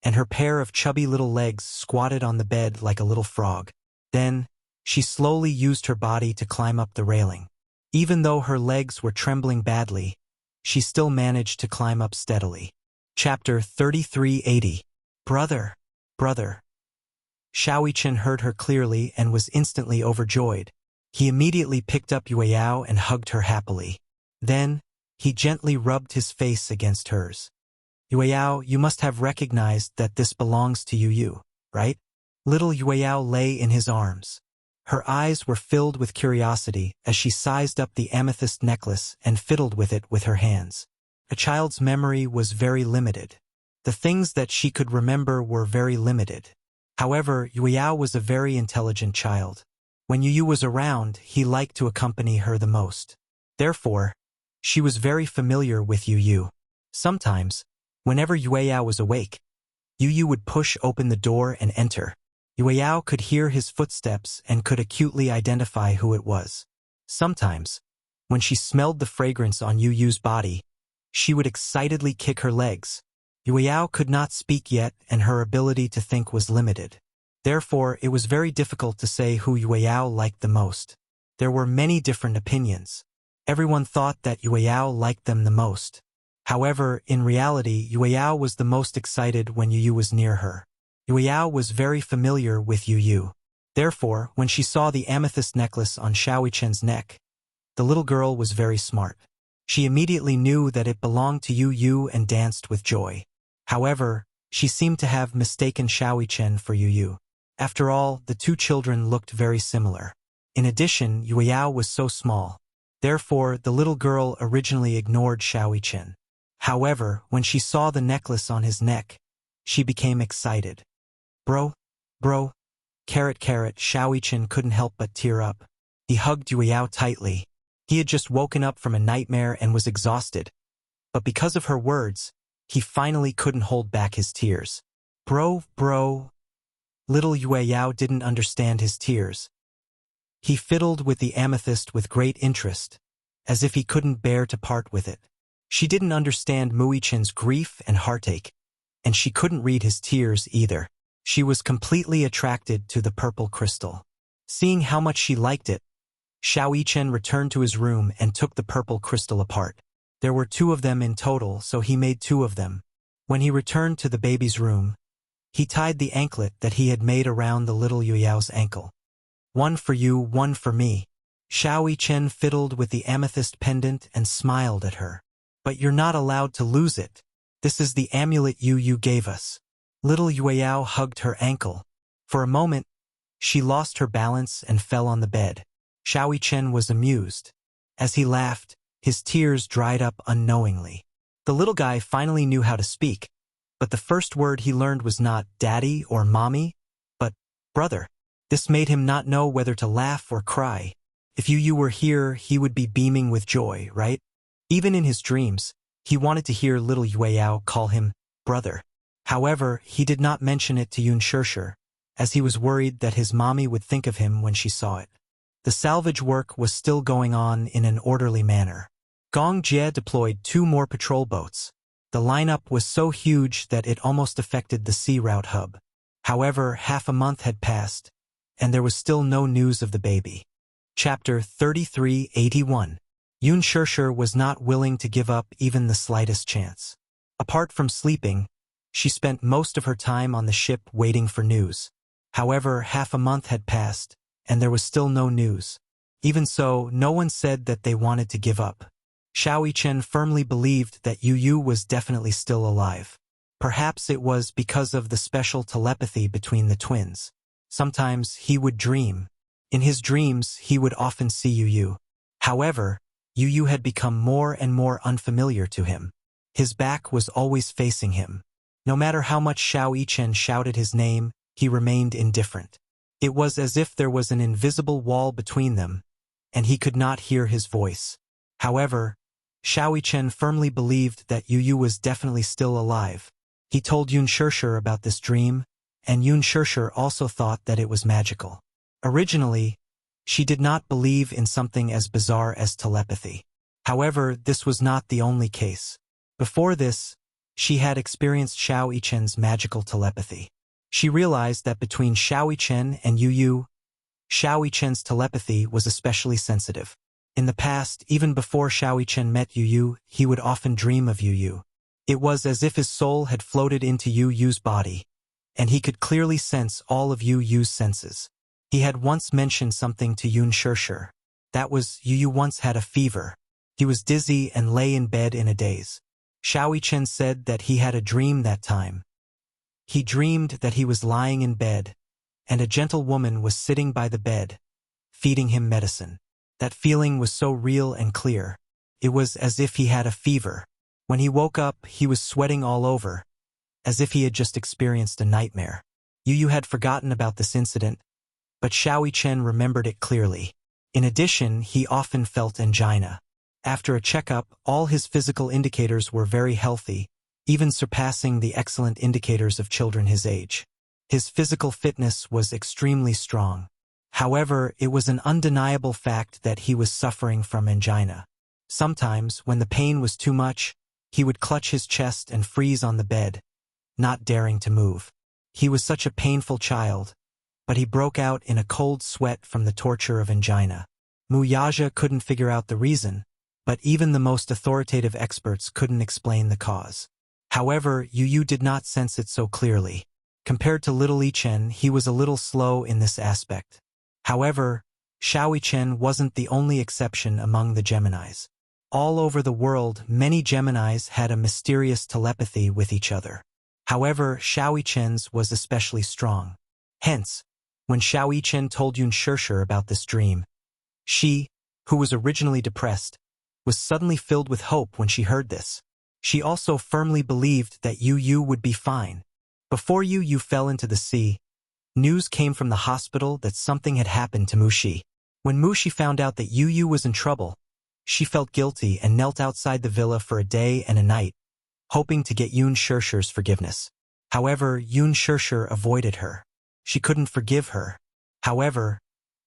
and her pair of chubby little legs squatted on the bed like a little frog. Then, she slowly used her body to climb up the railing. Even though her legs were trembling badly, she still managed to climb up steadily. Chapter 3380. Brother. Xiaoichen heard her clearly and was instantly overjoyed. He immediately picked up Yueyao and hugged her happily. Then, he gently rubbed his face against hers. Yueyao, you must have recognized that this belongs to you, right? Little Yueyao lay in his arms. Her eyes were filled with curiosity as she sized up the amethyst necklace and fiddled with it with her hands. A child's memory was very limited. The things that she could remember were very limited. However, Yueyao was a very intelligent child. When Yu was around, he liked to accompany her the most. Therefore, she was very familiar with Yu. Sometimes, whenever Yueyao was awake, Yu would push open the door and enter. Yueyao could hear his footsteps and could acutely identify who it was. Sometimes, when she smelled the fragrance on Yu's body, she would excitedly kick her legs. Yueyao could not speak yet and her ability to think was limited. Therefore, it was very difficult to say who Yueyao liked the most. There were many different opinions. Everyone thought that Yueyao liked them the most. However, in reality, Yueyao was the most excited when Yu was near her. Yueyao was very familiar with Yu. Therefore, when she saw the amethyst necklace on Xiaoichen's neck, the little girl was very smart. She immediately knew that it belonged to Yu and danced with joy. However, she seemed to have mistaken Xiaoichen for Yu. After all, the two children looked very similar. In addition, Yueyao was so small. Therefore, the little girl originally ignored Xiaoichen. However, when she saw the necklace on his neck, she became excited. Bro, Xiaoichen couldn't help but tear up. He hugged Yueyao tightly. He had just woken up from a nightmare and was exhausted. But because of her words, he finally couldn't hold back his tears. Bro. Little Yueyao didn't understand his tears. He fiddled with the amethyst with great interest, as if he couldn't bear to part with it. She didn't understand Muichen's grief and heartache, and she couldn't read his tears either. She was completely attracted to the purple crystal. Seeing how much she liked it, Xiaoichen returned to his room and took the purple crystal apart. There were 2 of them in total, so he made 2 of them. When he returned to the baby's room, he tied the anklet that he had made around the little Yuyao's ankle. 1 for you, 1 for me. Xiaoichen fiddled with the amethyst pendant and smiled at her. But you're not allowed to lose it. This is the amulet Yu gave us. Little Yueyao hugged her ankle. For a moment, she lost her balance and fell on the bed. Xiaoichen was amused. As he laughed, his tears dried up unknowingly. The little guy finally knew how to speak, but the first word he learned was not daddy or mommy, but brother. This made him not know whether to laugh or cry. If Yu were here, he would be beaming with joy, right? Even in his dreams, he wanted to hear little Yueyao call him brother. However, he did not mention it to Yun Shishir, as he was worried that his mommy would think of him when she saw it. The salvage work was still going on in an orderly manner. Gong Jie deployed 2 more patrol boats. The lineup was so huge that it almost affected the sea route hub. However, half a month had passed, and there was still no news of the baby. Chapter 3381. Yun Shishir was not willing to give up even the slightest chance. Apart from sleeping, She spent most of her time on the ship waiting for news. However, half a month had passed, and there was still no news. Even so, no one said that they wanted to give up. Xiao Yichen firmly believed that Yu Yu was definitely still alive. Perhaps it was because of the special telepathy between the twins. Sometimes he would dream. In his dreams, he would often see Yu Yu. However, Yu Yu had become more and more unfamiliar to him. His back was always facing him. No matter how much Xiao Yichen shouted his name, he remained indifferent. It was as if there was an invisible wall between them, and he could not hear his voice. However, Xiao Yichen firmly believed that Yu Yu was definitely still alive. He told Yun Shishir about this dream, and Yun Shishir also thought that it was magical. Originally, she did not believe in something as bizarre as telepathy. However, this was not the only case. Before this, she had experienced Xiao Yichen's magical telepathy. She realized that between Xiao Yichen and Yu Yu, Xiao Yichen's telepathy was especially sensitive. In the past, even before Xiao Yichen met Yu Yu, he would often dream of Yu Yu. It was as if his soul had floated into Yu Yu's body, and he could clearly sense all of Yu Yu's senses. He had once mentioned something to Yun Shishir. That was, Yu Yu once had a fever. He was dizzy and lay in bed in a daze. Xiao Yichen said that he had a dream that time. He dreamed that he was lying in bed, and a gentle woman was sitting by the bed, feeding him medicine. That feeling was so real and clear. It was as if he had a fever. When he woke up, he was sweating all over, as if he had just experienced a nightmare. Yu Yu had forgotten about this incident, but Xiao Yichen remembered it clearly. In addition, he often felt angina. After a checkup, all his physical indicators were very healthy, even surpassing the excellent indicators of children his age. His physical fitness was extremely strong. However, it was an undeniable fact that he was suffering from angina. Sometimes, when the pain was too much, he would clutch his chest and freeze on the bed, not daring to move. He was such a painful child, but he broke out in a cold sweat from the torture of angina. Mu Yaja couldn't figure out the reason, but even the most authoritative experts couldn't explain the cause. However, Yu Yu did not sense it so clearly. Compared to little Yichen, he was a little slow in this aspect. However, Xiao Yichen wasn't the only exception among the Geminis. All over the world, many Geminis had a mysterious telepathy with each other. However, Xiao Yichen's was especially strong. Hence, when Xiao Yichen told Yun Shishir about this dream, she, who was originally depressed, was suddenly filled with hope when she heard this. She also firmly believed that Yu Yu would be fine. Before Yu Yu fell into the sea, news came from the hospital that something had happened to Mushi. When Mushi found out that Yu Yu was in trouble, she felt guilty and knelt outside the villa for a day and a night, hoping to get Yun Shishir's forgiveness. However, Yun Shishir avoided her. She couldn't forgive her. However,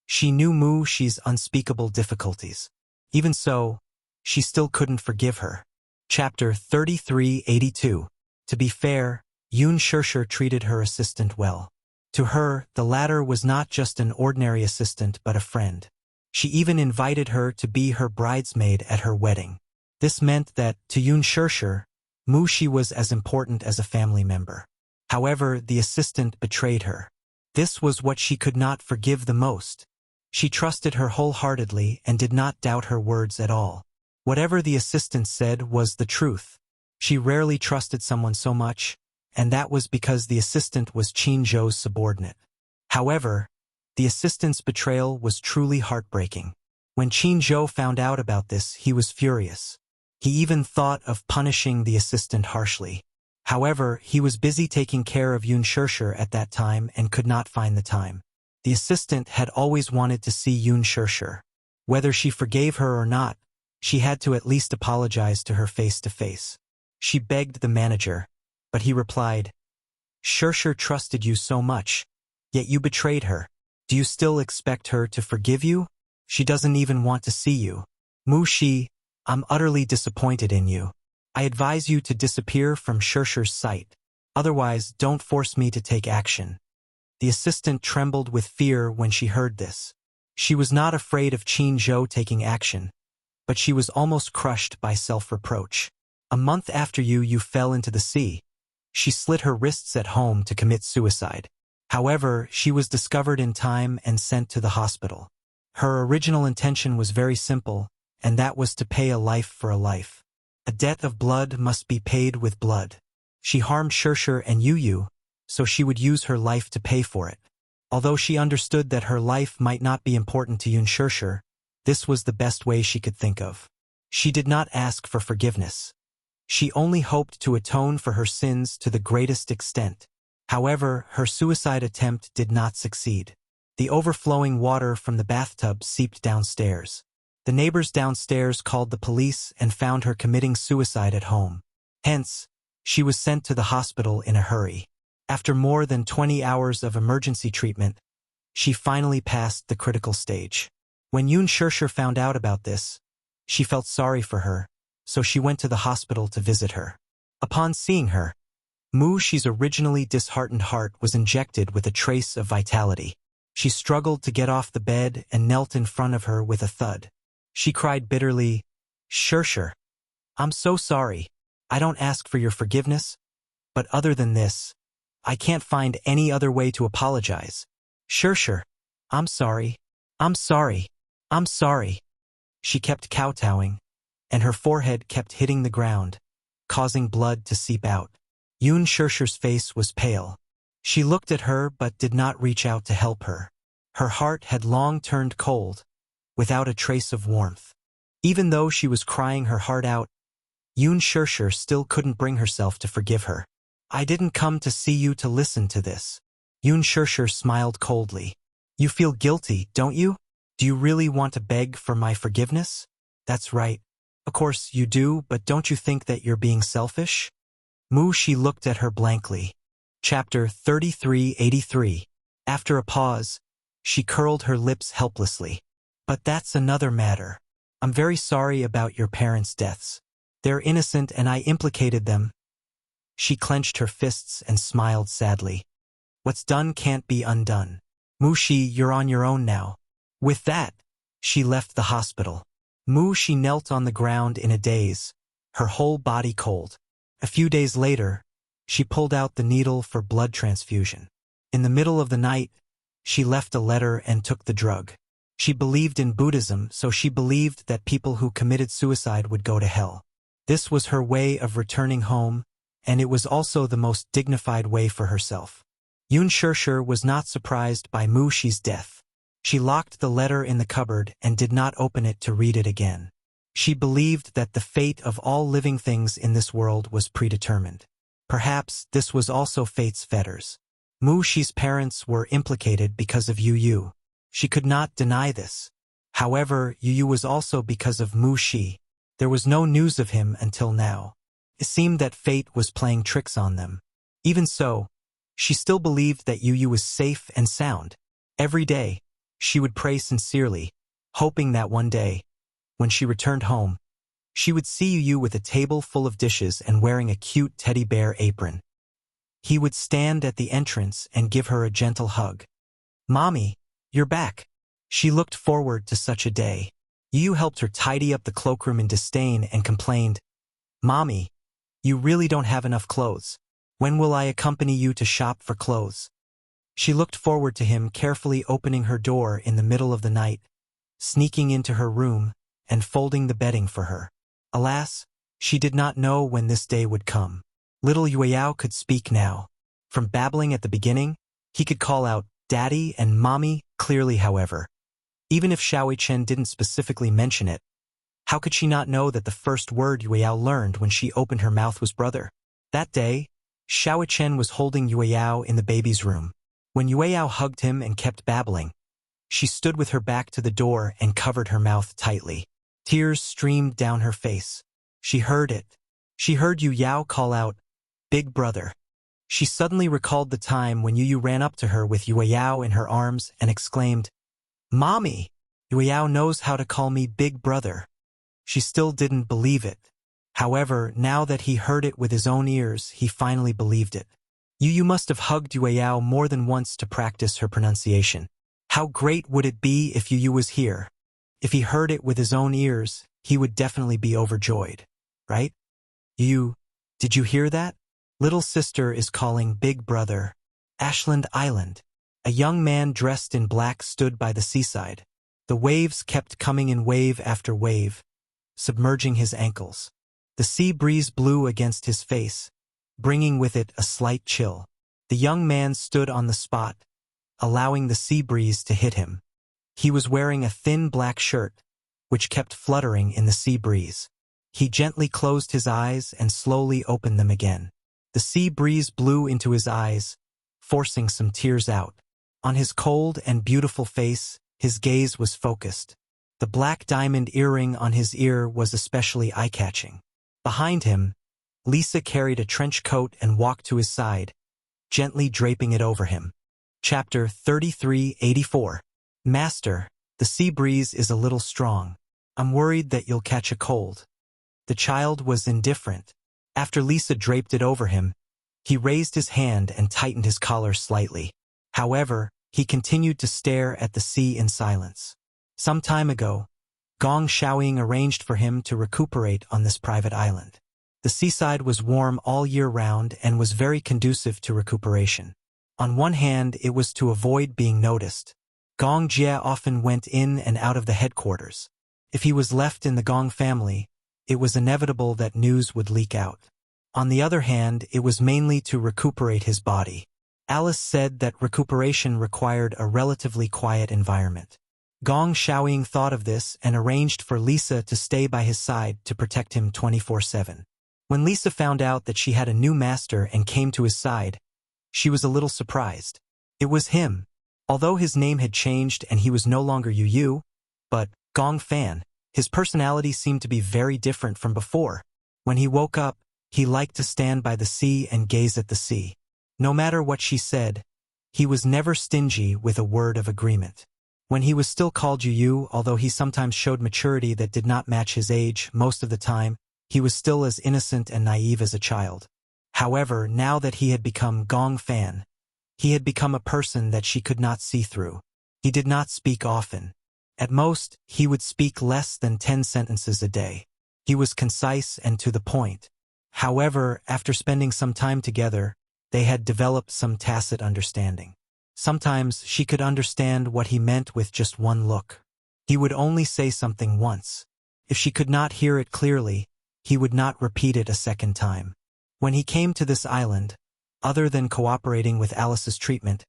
she knew Mushi's unspeakable difficulties. Even so, she still couldn't forgive her. Chapter 3382. To be fair, Yun Shishir treated her assistant well. To her, the latter was not just an ordinary assistant but a friend. She even invited her to be her bridesmaid at her wedding. This meant that, to Yun Shishir, Mushi was as important as a family member. However, the assistant betrayed her. This was what she could not forgive the most. She trusted her wholeheartedly and did not doubt her words at all. Whatever the assistant said was the truth. She rarely trusted someone so much, and that was because the assistant was Qin Zhou's subordinate. However, the assistant's betrayal was truly heartbreaking. When Qin Zhou found out about this, he was furious. He even thought of punishing the assistant harshly. However, he was busy taking care of Yun Shishir at that time and could not find the time. The assistant had always wanted to see Yun Shishir. Whether she forgave her or not, she had to at least apologize to her face to face. She begged the manager, but he replied, "Shishir trusted you so much, yet you betrayed her. Do you still expect her to forgive you? She doesn't even want to see you. Mushi, I'm utterly disappointed in you. I advise you to disappear from Shishir's sight. Otherwise, don't force me to take action." The assistant trembled with fear when she heard this. She was not afraid of Qin Zhou taking action, but she was almost crushed by self-reproach. A month after you fell into the sea. She slit her wrists at home to commit suicide. However, she was discovered in time and sent to the hospital. Her original intention was very simple, and that was to pay a life for a life. A debt of blood must be paid with blood. She harmed Shirshir and Yu, so she would use her life to pay for it. Although she understood that her life might not be important to Yun Shirshir, this was the best way she could think of. She did not ask for forgiveness. She only hoped to atone for her sins to the greatest extent. However, her suicide attempt did not succeed. The overflowing water from the bathtub seeped downstairs. The neighbors downstairs called the police and found her committing suicide at home. Hence, she was sent to the hospital in a hurry. After more than 20 hours of emergency treatment, she finally passed the critical stage. When Yun Shirshir found out about this, she felt sorry for her, so she went to the hospital to visit her. Upon seeing her, Mu Shi's originally disheartened heart was injected with a trace of vitality. She struggled to get off the bed and knelt in front of her with a thud. She cried bitterly, "Shirshir, I'm so sorry. I don't ask for your forgiveness, but other than this, I can't find any other way to apologize. Shirshir, I'm sorry. I'm sorry. I'm sorry." She kept kowtowing, and her forehead kept hitting the ground, causing blood to seep out. Yun Shirshir's face was pale. She looked at her but did not reach out to help her. Her heart had long turned cold, without a trace of warmth. Even though she was crying her heart out, Yun Shirshir still couldn't bring herself to forgive her. "I didn't come to see you to listen to this." Yun Shirshir smiled coldly. "You feel guilty, don't you? Do you really want to beg for my forgiveness?" "That's right. Of course you do, but don't you think that you're being selfish?" Mu Shi looked at her blankly. Chapter 3383. After a pause, she curled her lips helplessly. "But that's another matter. I'm very sorry about your parents' deaths. They're innocent and I implicated them." She clenched her fists and smiled sadly. "What's done can't be undone. Mu Shi, you're on your own now." With that, she left the hospital. Mu Shi knelt on the ground in a daze, her whole body cold. A few days later, she pulled out the needle for blood transfusion. In the middle of the night, she left a letter and took the drug. She believed in Buddhism, so she believed that people who committed suicide would go to hell. This was her way of returning home, and it was also the most dignified way for herself. Yun Shirshir was not surprised by Mu Shi's death. She locked the letter in the cupboard and did not open it to read it again. She believed that the fate of all living things in this world was predetermined. Perhaps this was also fate's fetters. Mu Shi's parents were implicated because of Yu. She could not deny this. However, Yu was also because of Mu Shi. There was no news of him until now. It seemed that fate was playing tricks on them. Even so, she still believed that Yu was safe and sound. Every day, she would pray sincerely, hoping that one day, when she returned home, she would see Yu with a table full of dishes and wearing a cute teddy bear apron. He would stand at the entrance and give her a gentle hug. "Mommy, you're back." She looked forward to such a day. Yu helped her tidy up the cloakroom in disdain and complained, "Mommy, you really don't have enough clothes. When will I accompany you to shop for clothes?" She looked forward to him carefully opening her door in the middle of the night, sneaking into her room, and folding the bedding for her. Alas, she did not know when this day would come. Little Yueyao could speak now. From babbling at the beginning, he could call out "Daddy" and "Mommy" clearly. However, even if Xiaowei Chen didn't specifically mention it, how could she not know that the first word Yueyao learned when she opened her mouth was brother? That day, Xiaowei Chen was holding Yueyao in the baby's room. When Yueyao hugged him and kept babbling, she stood with her back to the door and covered her mouth tightly. Tears streamed down her face. She heard it. She heard Yueyao call out, "Big brother." She suddenly recalled the time when Yu ran up to her with Yueyao in her arms and exclaimed, "Mommy, Yueyao knows how to call me big brother." She still didn't believe it. However, now that he heard it with his own ears, he finally believed it. Yu must have hugged Yueyao more than once to practice her pronunciation. How great would it be if Yu was here? If he heard it with his own ears, he would definitely be overjoyed, right? "Yu, did you hear that?" Little sister is calling big brother. Ashland Island. A young man dressed in black stood by the seaside. The waves kept coming in wave after wave, submerging his ankles. The sea breeze blew against his face, bringing with it a slight chill. The young man stood on the spot, allowing the sea breeze to hit him. He was wearing a thin black shirt, which kept fluttering in the sea breeze. He gently closed his eyes and slowly opened them again. The sea breeze blew into his eyes, forcing some tears out. On his cold and beautiful face, his gaze was focused. The black diamond earring on his ear was especially eye-catching. Behind him, Lisa carried a trench coat and walked to his side, gently draping it over him. Chapter 3384. Master, the sea breeze is a little strong. I'm worried that you'll catch a cold. The child was indifferent. After Lisa draped it over him, he raised his hand and tightened his collar slightly. However, he continued to stare at the sea in silence. Some time ago, Gong Xiaoying arranged for him to recuperate on this private island. The seaside was warm all year round and was very conducive to recuperation. On one hand, it was to avoid being noticed. Gong Jie often went in and out of the headquarters. If he was left in the Gong family, it was inevitable that news would leak out. On the other hand, it was mainly to recuperate his body. Alice said that recuperation required a relatively quiet environment. Gong Xiaoying thought of this and arranged for Lisa to stay by his side to protect him 24/7. When Lisa found out that she had a new master and came to his side, she was a little surprised. It was him. Although his name had changed and he was no longer Yu, but Gong Fan, his personality seemed to be very different from before. When he woke up, he liked to stand by the sea and gaze at the sea. No matter what she said, he was never stingy with a word of agreement. When he was still called Yu, although he sometimes showed maturity that did not match his age, most of the time, he was still as innocent and naive as a child. However, now that he had become Gong Fan, he had become a person that she could not see through. He did not speak often. At most, he would speak less than 10 sentences a day. He was concise and to the point. However, after spending some time together, they had developed some tacit understanding. Sometimes she could understand what he meant with just one look. He would only say something once. If she could not hear it clearly, he would not repeat it a second time. When he came to this island, other than cooperating with Alice's treatment,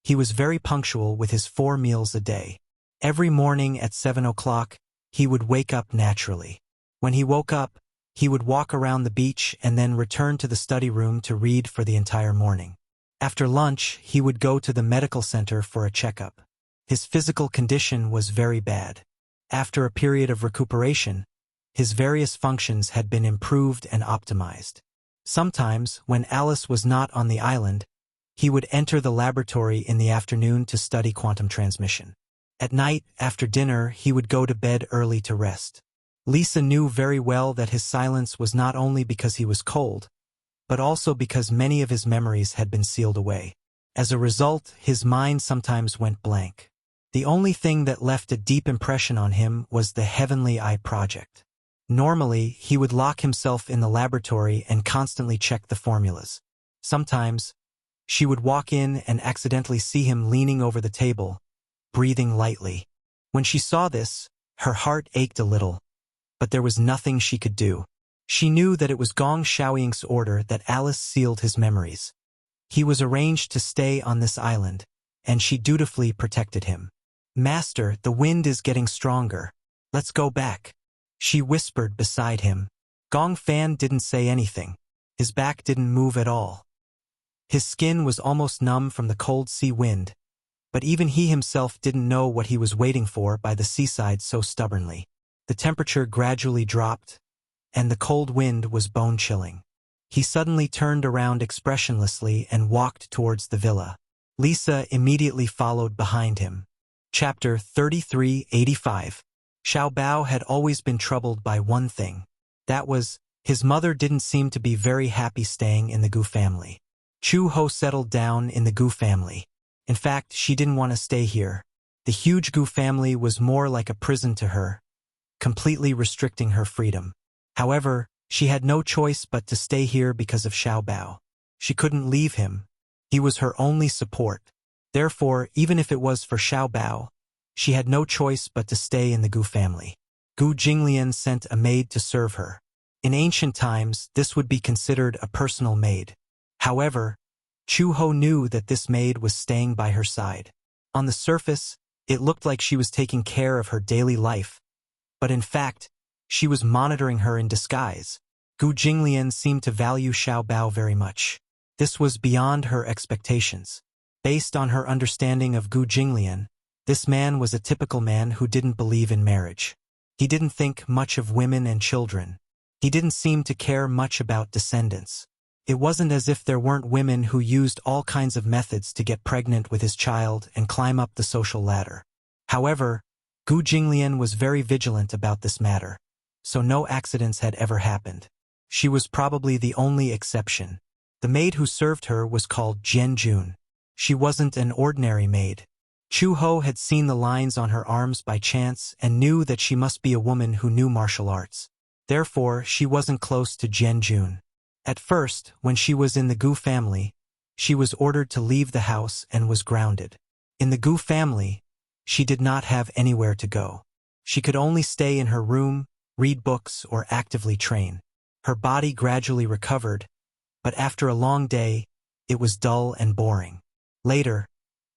he was very punctual with his 4 meals a day. Every morning at 7 o'clock, he would wake up naturally. When he woke up, he would walk around the beach and then return to the study room to read for the entire morning. After lunch, he would go to the medical center for a checkup. His physical condition was very bad. After a period of recuperation, his various functions had been improved and optimized. Sometimes, when Alice was not on the island, he would enter the laboratory in the afternoon to study quantum transmission. At night, after dinner, he would go to bed early to rest. Lisa knew very well that his silence was not only because he was cold, but also because many of his memories had been sealed away. As a result, his mind sometimes went blank. The only thing that left a deep impression on him was the Heavenly Eye project. Normally, he would lock himself in the laboratory and constantly check the formulas. Sometimes, she would walk in and accidentally see him leaning over the table, breathing lightly. When she saw this, her heart ached a little, but there was nothing she could do. She knew that it was Gong Xiaoying's order that Alice sealed his memories. He was arranged to stay on this island, and she dutifully protected him. "Master, the wind is getting stronger. Let's go back," she whispered beside him. Gong Fan didn't say anything. His back didn't move at all. His skin was almost numb from the cold sea wind, but even he himself didn't know what he was waiting for by the seaside so stubbornly. The temperature gradually dropped, and the cold wind was bone-chilling. He suddenly turned around expressionlessly and walked towards the villa. Lisa immediately followed behind him. Chapter 3385. Xiao Bao had always been troubled by one thing. That was, his mother didn't seem to be very happy staying in the Gu family. Chu Ho settled down in the Gu family. In fact, she didn't want to stay here. The huge Gu family was more like a prison to her, completely restricting her freedom. However, she had no choice but to stay here because of Xiao Bao. She couldn't leave him. He was her only support. Therefore, even if it was for Xiao Bao, she had no choice but to stay in the Gu family. Gu Jinglian sent a maid to serve her. In ancient times, this would be considered a personal maid. However, Chu Ho knew that this maid was staying by her side. On the surface, it looked like she was taking care of her daily life, but in fact, she was monitoring her in disguise. Gu Jinglian seemed to value Xiao Bao very much. This was beyond her expectations. Based on her understanding of Gu Jinglian, this man was a typical man who didn't believe in marriage. He didn't think much of women and children. He didn't seem to care much about descendants. It wasn't as if there weren't women who used all kinds of methods to get pregnant with his child and climb up the social ladder. However, Gu Jinglian was very vigilant about this matter, so no accidents had ever happened. She was probably the only exception. The maid who served her was called Jian Jun. She wasn't an ordinary maid. Chu Ho had seen the lines on her arms by chance and knew that she must be a woman who knew martial arts. Therefore, she wasn't close to Jian Jun. At first, when she was in the Gu family, she was ordered to leave the house and was grounded. In the Gu family, she did not have anywhere to go. She could only stay in her room, read books, or actively train. Her body gradually recovered, but after a long day, it was dull and boring. Later,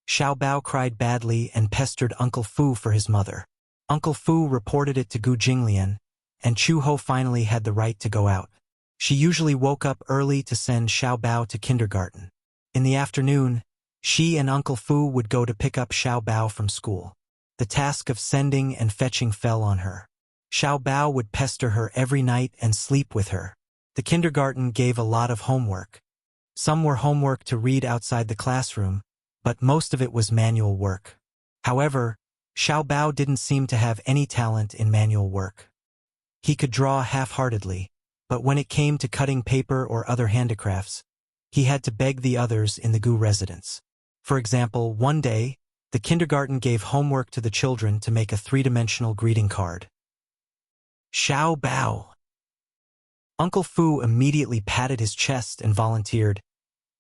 Xiao Bao cried badly and pestered Uncle Fu for his mother. Uncle Fu reported it to Gu Jinglian, and Chu Ho finally had the right to go out. She usually woke up early to send Xiao Bao to kindergarten. In the afternoon, she and Uncle Fu would go to pick up Xiao Bao from school. The task of sending and fetching fell on her. Xiao Bao would pester her every night and sleep with her. The kindergarten gave a lot of homework. Some were homework to read outside the classroom, but most of it was manual work. However, Xiao Bao didn't seem to have any talent in manual work. He could draw half-heartedly, but when it came to cutting paper or other handicrafts, he had to beg the others in the Gu residence. For example, one day, the kindergarten gave homework to the children to make a three-dimensional greeting card. Xiao Bao. Uncle Fu immediately patted his chest and volunteered,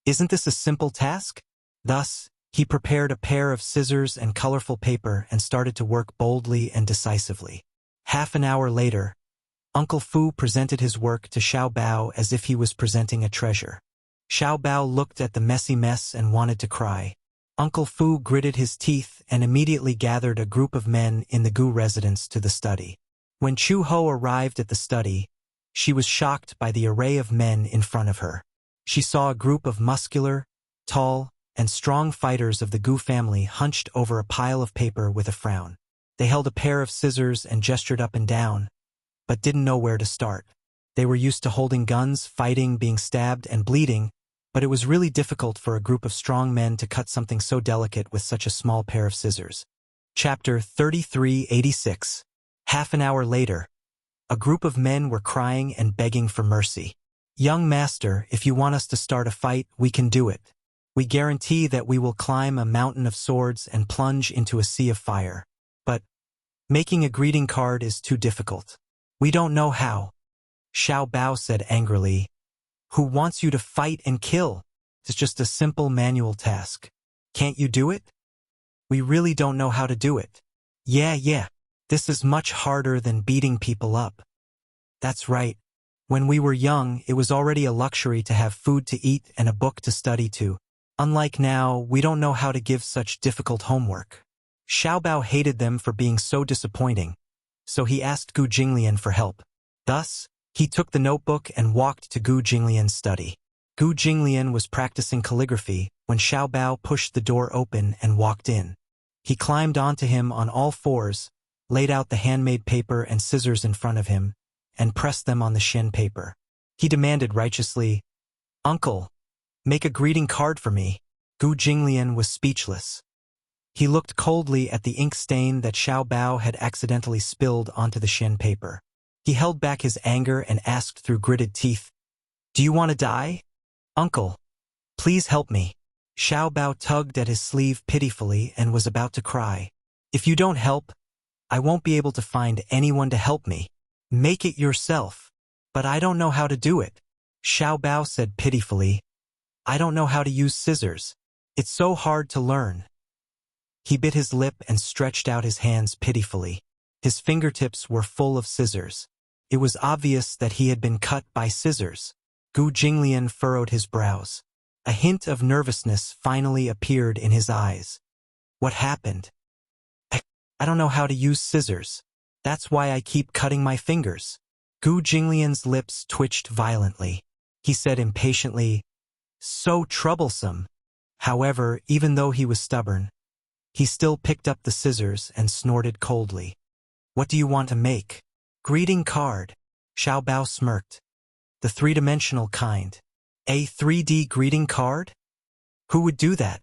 "Isn't this a simple task?" Thus, he prepared a pair of scissors and colorful paper and started to work boldly and decisively. Half an hour later, Uncle Fu presented his work to Xiao Bao as if he was presenting a treasure. Xiao Bao looked at the messy mess and wanted to cry. Uncle Fu gritted his teeth and immediately gathered a group of men in the Gu residence to the study. When Chu Ho arrived at the study, she was shocked by the array of men in front of her. She saw a group of muscular, tall, and strong fighters of the Gu family hunched over a pile of paper with a frown. They held a pair of scissors and gestured up and down, but didn't know where to start. They were used to holding guns, fighting, being stabbed, and bleeding, but it was really difficult for a group of strong men to cut something so delicate with such a small pair of scissors. Chapter 3386. Half an hour later, a group of men were crying and begging for mercy. "Young master, if you want us to start a fight, we can do it. We guarantee that we will climb a mountain of swords and plunge into a sea of fire. But making a greeting card is too difficult. We don't know how." Xiao Bao said angrily, "Who wants you to fight and kill? It's just a simple manual task. Can't you do it?" "We really don't know how to do it." Yeah. This is much harder than beating people up." "That's right. When we were young, it was already a luxury to have food to eat and a book to study to. Unlike now, we don't know how to give such difficult homework." Xiao Bao hated them for being so disappointing, so he asked Gu Jinglian for help. Thus, he took the notebook and walked to Gu Jinglian's study. Gu Jinglian was practicing calligraphy when Xiao Bao pushed the door open and walked in. He climbed onto him on all fours, laid out the handmade paper and scissors in front of him, and pressed them on the shin paper. He demanded righteously, "Uncle, make a greeting card for me." Gu Jinglian was speechless. He looked coldly at the ink stain that Xiao Bao had accidentally spilled onto the shin paper. He held back his anger and asked through gritted teeth, "Do you want to die? Uncle, please help me." Xiao Bao tugged at his sleeve pitifully and was about to cry. "If you don't help, I won't be able to find anyone to help me. Make it yourself." "But I don't know how to do it," Xiao Bao said pitifully. I don't know how to use scissors. It's so hard to learn. He bit his lip and stretched out his hands pitifully. His fingertips were full of scissors. It was obvious that he had been cut by scissors. Gu Jinglian furrowed his brows. A hint of nervousness finally appeared in his eyes. What happened? I don't know how to use scissors. That's why I keep cutting my fingers. Gu Jinglian's lips twitched violently. He said impatiently, so troublesome. However, even though he was stubborn, he still picked up the scissors and snorted coldly. What do you want to make? Greeting card. Xiao Bao smirked. The three-dimensional kind. A 3D greeting card? Who would do that?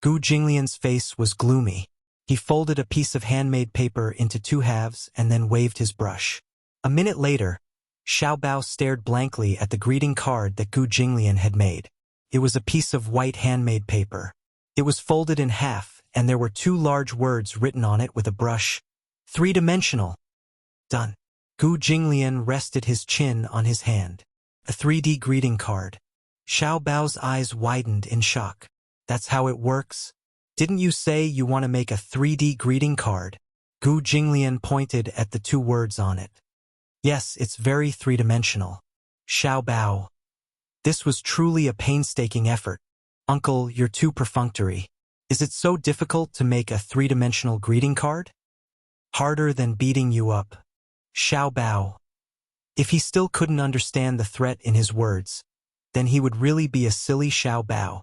Gu Jinglian's face was gloomy. He folded a piece of handmade paper into two halves and then waved his brush. A minute later, Xiao Bao stared blankly at the greeting card that Gu Jinglian had made. It was a piece of white handmade paper. It was folded in half, and there were two large words written on it with a brush. Three-dimensional. Done. Gu Jinglian rested his chin on his hand. A 3D greeting card. Xiao Bao's eyes widened in shock. That's how it works? Didn't you say you want to make a 3D greeting card? Gu Jinglian pointed at the two words on it. Yes, it's very three-dimensional. Xiao Bao. This was truly a painstaking effort. Uncle, you're too perfunctory. Is it so difficult to make a three-dimensional greeting card? Harder than beating you up. Xiao Bao. If he still couldn't understand the threat in his words, then he would really be a silly Xiao Bao.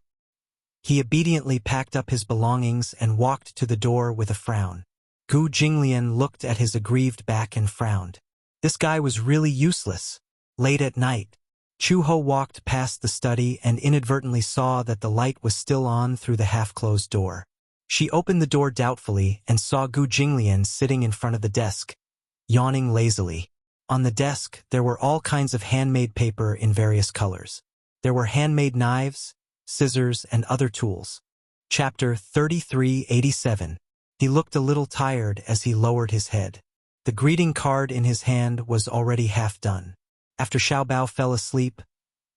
He obediently packed up his belongings and walked to the door with a frown. Gu Jinglian looked at his aggrieved back and frowned. This guy was really useless. Late at night, Chu Ho walked past the study and inadvertently saw that the light was still on through the half-closed door. She opened the door doubtfully and saw Gu Jinglian sitting in front of the desk, yawning lazily. On the desk, there were all kinds of handmade paper in various colors. There were handmade knives, scissors, and other tools. Chapter 3387. He looked a little tired as he lowered his head. The greeting card in his hand was already half done. After Xiao Bao fell asleep,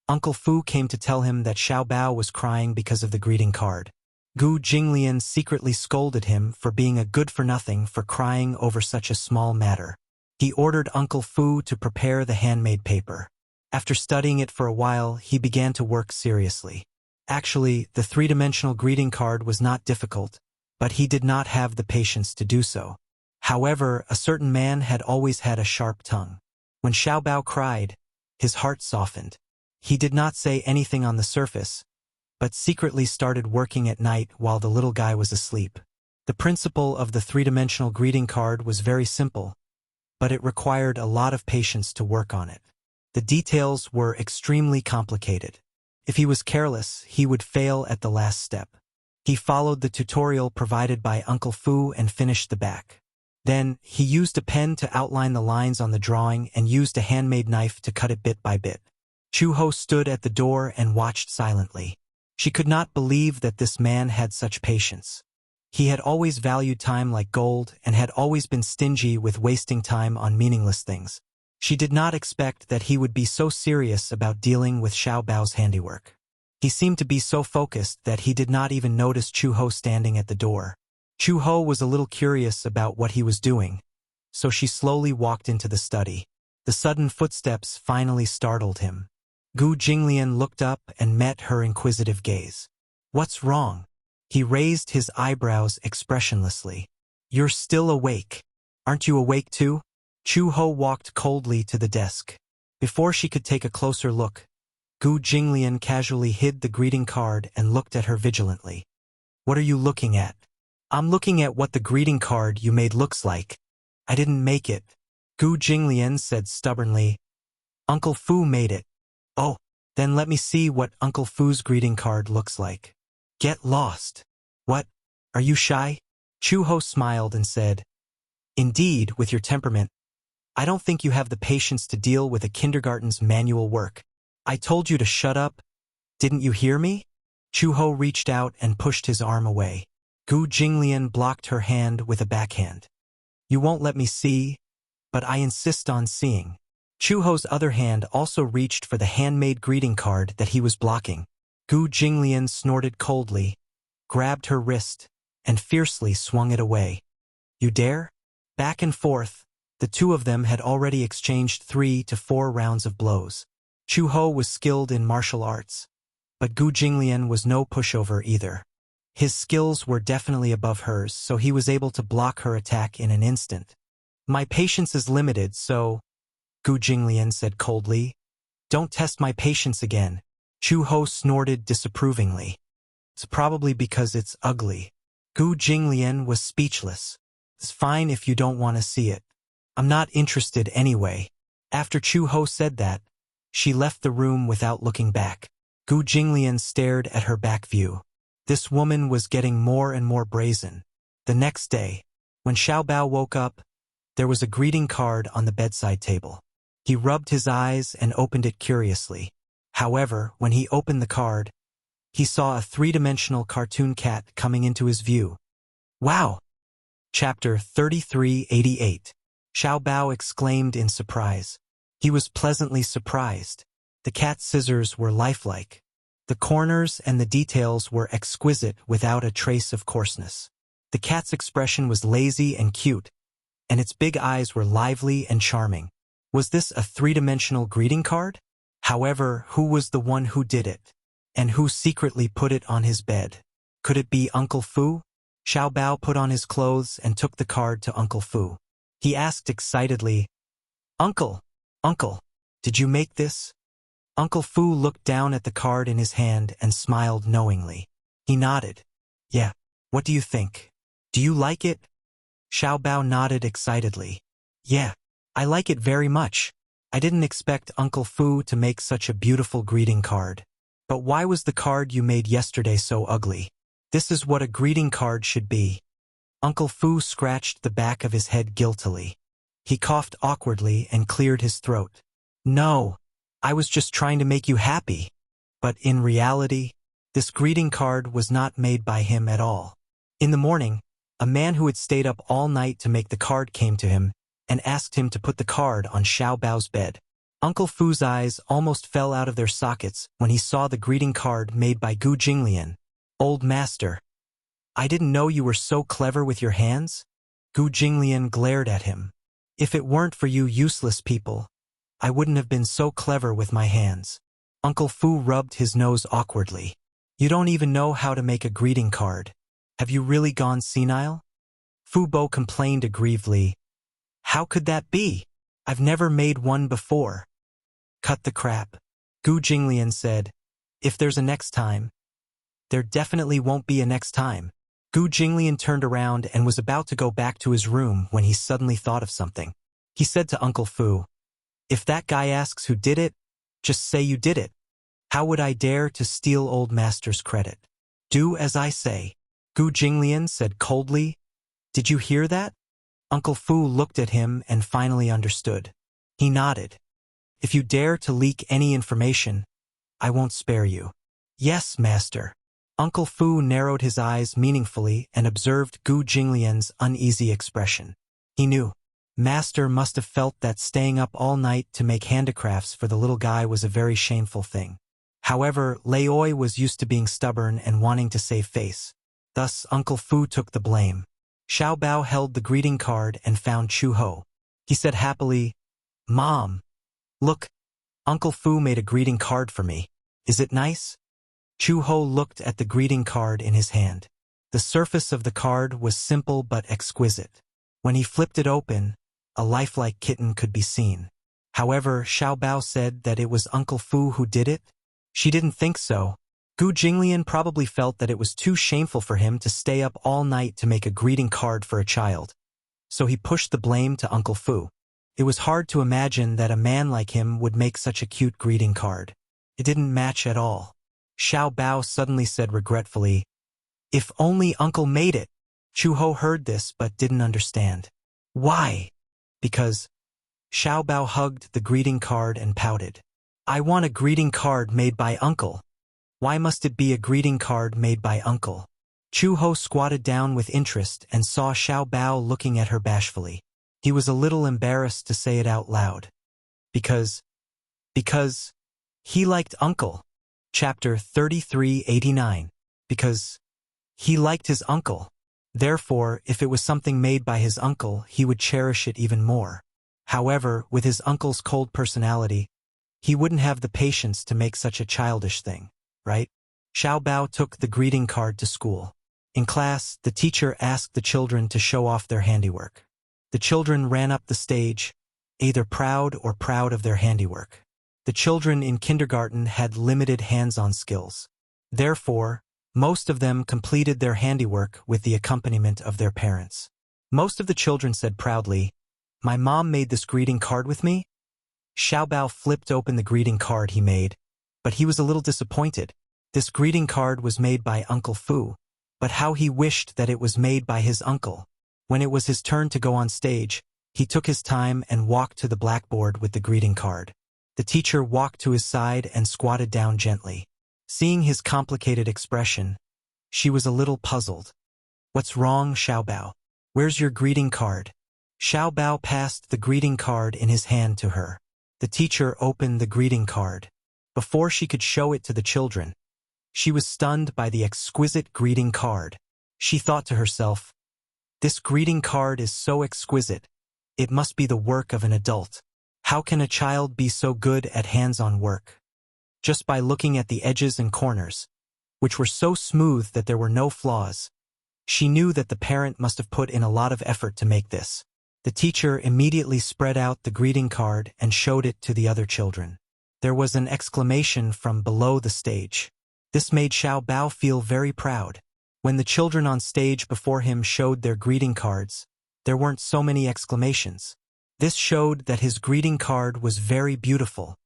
Uncle Fu came to tell him that Xiao Bao was crying because of the greeting card. Gu Jinglian secretly scolded him for being a good-for-nothing for crying over such a small matter. He ordered Uncle Fu to prepare the handmade paper. After studying it for a while, he began to work seriously. Actually, the three-dimensional greeting card was not difficult, but he did not have the patience to do so. However, a certain man had always had a sharp tongue. When Xiao Bao cried, his heart softened. He did not say anything on the surface, but secretly started working at night while the little guy was asleep. The principle of the three-dimensional greeting card was very simple, but it required a lot of patience to work on it. The details were extremely complicated. If he was careless, he would fail at the last step. He followed the tutorial provided by Uncle Fu and finished the back. Then, he used a pen to outline the lines on the drawing and used a handmade knife to cut it bit by bit. Chu Ho stood at the door and watched silently. She could not believe that this man had such patience. He had always valued time like gold and had always been stingy with wasting time on meaningless things. She did not expect that he would be so serious about dealing with Xiao Bao's handiwork. He seemed to be so focused that he did not even notice Chu Ho standing at the door. Chu Ho was a little curious about what he was doing, so she slowly walked into the study. The sudden footsteps finally startled him. Gu Jinglian looked up and met her inquisitive gaze. What's wrong? He raised his eyebrows expressionlessly. You're still awake. Aren't you awake too? Chu Ho walked coldly to the desk. Before she could take a closer look, Gu Jinglian casually hid the greeting card and looked at her vigilantly. What are you looking at? I'm looking at what the greeting card you made looks like. I didn't make it. Gu Jinglian said stubbornly. Uncle Fu made it. Oh, then let me see what Uncle Fu's greeting card looks like. Get lost. What? Are you shy? Chu Ho smiled and said, Indeed, with your temperament, I don't think you have the patience to deal with a kindergarten's manual work. I told you to shut up. Didn't you hear me? Chu Ho reached out and pushed his arm away. Gu Jinglian blocked her hand with a backhand. You won't let me see, but I insist on seeing. Chu Ho's other hand also reached for the handmade greeting card that he was blocking. Gu Jinglian snorted coldly, grabbed her wrist, and fiercely swung it away. You dare? Back and forth, the two of them had already exchanged 3 to 4 rounds of blows. Chu Ho was skilled in martial arts, but Gu Jinglian was no pushover either. His skills were definitely above hers, so he was able to block her attack in an instant. My patience is limited, so, Gu Jinglian said coldly. Don't test my patience again. Chu Ho snorted disapprovingly. It's probably because it's ugly. Gu Jinglian was speechless. It's fine if you don't want to see it. I'm not interested anyway. After Chu Ho said that, she left the room without looking back. Gu Jinglian stared at her back view. This woman was getting more and more brazen. The next day, when Xiao Bao woke up, there was a greeting card on the bedside table. He rubbed his eyes and opened it curiously. However, when he opened the card, he saw a 3-dimensional cartoon cat coming into his view. Wow! Chapter 3388. Xiao Bao exclaimed in surprise. He was pleasantly surprised. The cat's scissors were lifelike. The corners and the details were exquisite without a trace of coarseness. The cat's expression was lazy and cute, and its big eyes were lively and charming. Was this a 3-dimensional greeting card? However, who was the one who did it? And who secretly put it on his bed? Could it be Uncle Fu? Xiao Bao put on his clothes and took the card to Uncle Fu. He asked excitedly, Uncle, did you make this? Uncle Fu looked down at the card in his hand and smiled knowingly. He nodded. Yeah, what do you think? Do you like it? Xiao Bao nodded excitedly. Yeah, I like it very much. I didn't expect Uncle Fu to make such a beautiful greeting card. But why was the card you made yesterday so ugly? This is what a greeting card should be. Uncle Fu scratched the back of his head guiltily. He coughed awkwardly and cleared his throat. No, I was just trying to make you happy. But in reality, this greeting card was not made by him at all. In the morning, a man who had stayed up all night to make the card came to him and asked him to put the card on Xiao Bao's bed. Uncle Fu's eyes almost fell out of their sockets when he saw the greeting card made by Gu Jinglian. Old master, I didn't know you were so clever with your hands. Gu Jinglian glared at him. If it weren't for you useless people, I wouldn't have been so clever with my hands. Uncle Fu rubbed his nose awkwardly. You don't even know how to make a greeting card. Have you really gone senile? Fu Bo complained aggrievedly. How could that be? I've never made one before. Cut the crap. Gu Jinglian said. If there's a next time. There definitely won't be a next time. Gu Jinglian turned around and was about to go back to his room when he suddenly thought of something. He said to Uncle Fu, if that guy asks who did it, just say you did it. How would I dare to steal old master's credit? Do as I say. Gu Jinglian said coldly. Did you hear that? Uncle Fu looked at him and finally understood. He nodded. If you dare to leak any information, I won't spare you. Yes, master. Uncle Fu narrowed his eyes meaningfully and observed Gu Jinglian's uneasy expression. He knew. Master must have felt that staying up all night to make handicrafts for the little guy was a very shameful thing. However, Laoi was used to being stubborn and wanting to save face. Thus, Uncle Fu took the blame. Xiao Bao held the greeting card and found Chu Ho. He said happily, Mom, look, Uncle Fu made a greeting card for me. Is it nice? Chu Ho looked at the greeting card in his hand. The surface of the card was simple but exquisite. When he flipped it open, a lifelike kitten could be seen. However, Xiao Bao said that it was Uncle Fu who did it. She didn't think so. Gu Jinglian probably felt that it was too shameful for him to stay up all night to make a greeting card for a child. So he pushed the blame to Uncle Fu. It was hard to imagine that a man like him would make such a cute greeting card. It didn't match at all. Xiao Bao suddenly said regretfully, if only Uncle made it. Chu Ho heard this but didn't understand. Why? Because Xiao Bao hugged the greeting card and pouted. I want a greeting card made by Uncle. Why must it be a greeting card made by Uncle? Chu Ho squatted down with interest and saw Xiao Bao looking at her bashfully. He was a little embarrassed to say it out loud. Because he liked Uncle. Chapter 3389. Because he liked his uncle. Therefore, if it was something made by his uncle, he would cherish it even more. However, with his uncle's cold personality, he wouldn't have the patience to make such a childish thing, right? Xiao Bao took the greeting card to school. In class, the teacher asked the children to show off their handiwork. The children ran up the stage, either proud of their handiwork. The children in kindergarten had limited hands-on skills. Therefore, most of them completed their handiwork with the accompaniment of their parents. Most of the children said proudly, "My mom made this greeting card with me." Xiao Bao flipped open the greeting card he made, but he was a little disappointed. This greeting card was made by Uncle Fu, but how he wished that it was made by his uncle. When it was his turn to go on stage, he took his time and walked to the blackboard with the greeting card. The teacher walked to his side and squatted down gently. Seeing his complicated expression, she was a little puzzled. "What's wrong, Xiao Bao? Where's your greeting card?" Xiao Bao passed the greeting card in his hand to her. The teacher opened the greeting card. Before she could show it to the children, she was stunned by the exquisite greeting card. She thought to herself, "This greeting card is so exquisite. It must be the work of an adult. How can a child be so good at hands-on work?" Just by looking at the edges and corners, which were so smooth that there were no flaws, she knew that the parent must have put in a lot of effort to make this. The teacher immediately spread out the greeting card and showed it to the other children. There was an exclamation from below the stage. This made Xiao Bao feel very proud. When the children on stage before him showed their greeting cards, there weren't so many exclamations. This showed that his greeting card was very beautiful.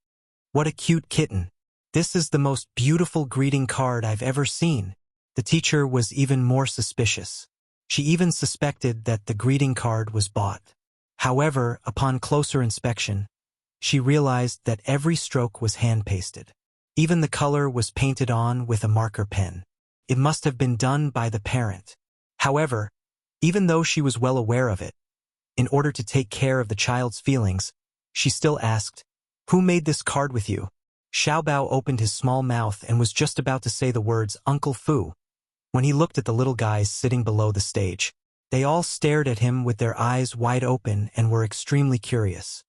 "What a cute kitten. This is the most beautiful greeting card I've ever seen." The teacher was even more suspicious. She even suspected that the greeting card was bought. However, upon closer inspection, she realized that every stroke was hand-pasted. Even the color was painted on with a marker pen. It must have been done by the parent. However, even though she was well aware of it, in order to take care of the child's feelings, she still asked, "Who made this card with you?" Xiao Bao opened his small mouth and was just about to say the words "Uncle Fu," when he looked at the little guys sitting below the stage. They all stared at him with their eyes wide open and were extremely curious.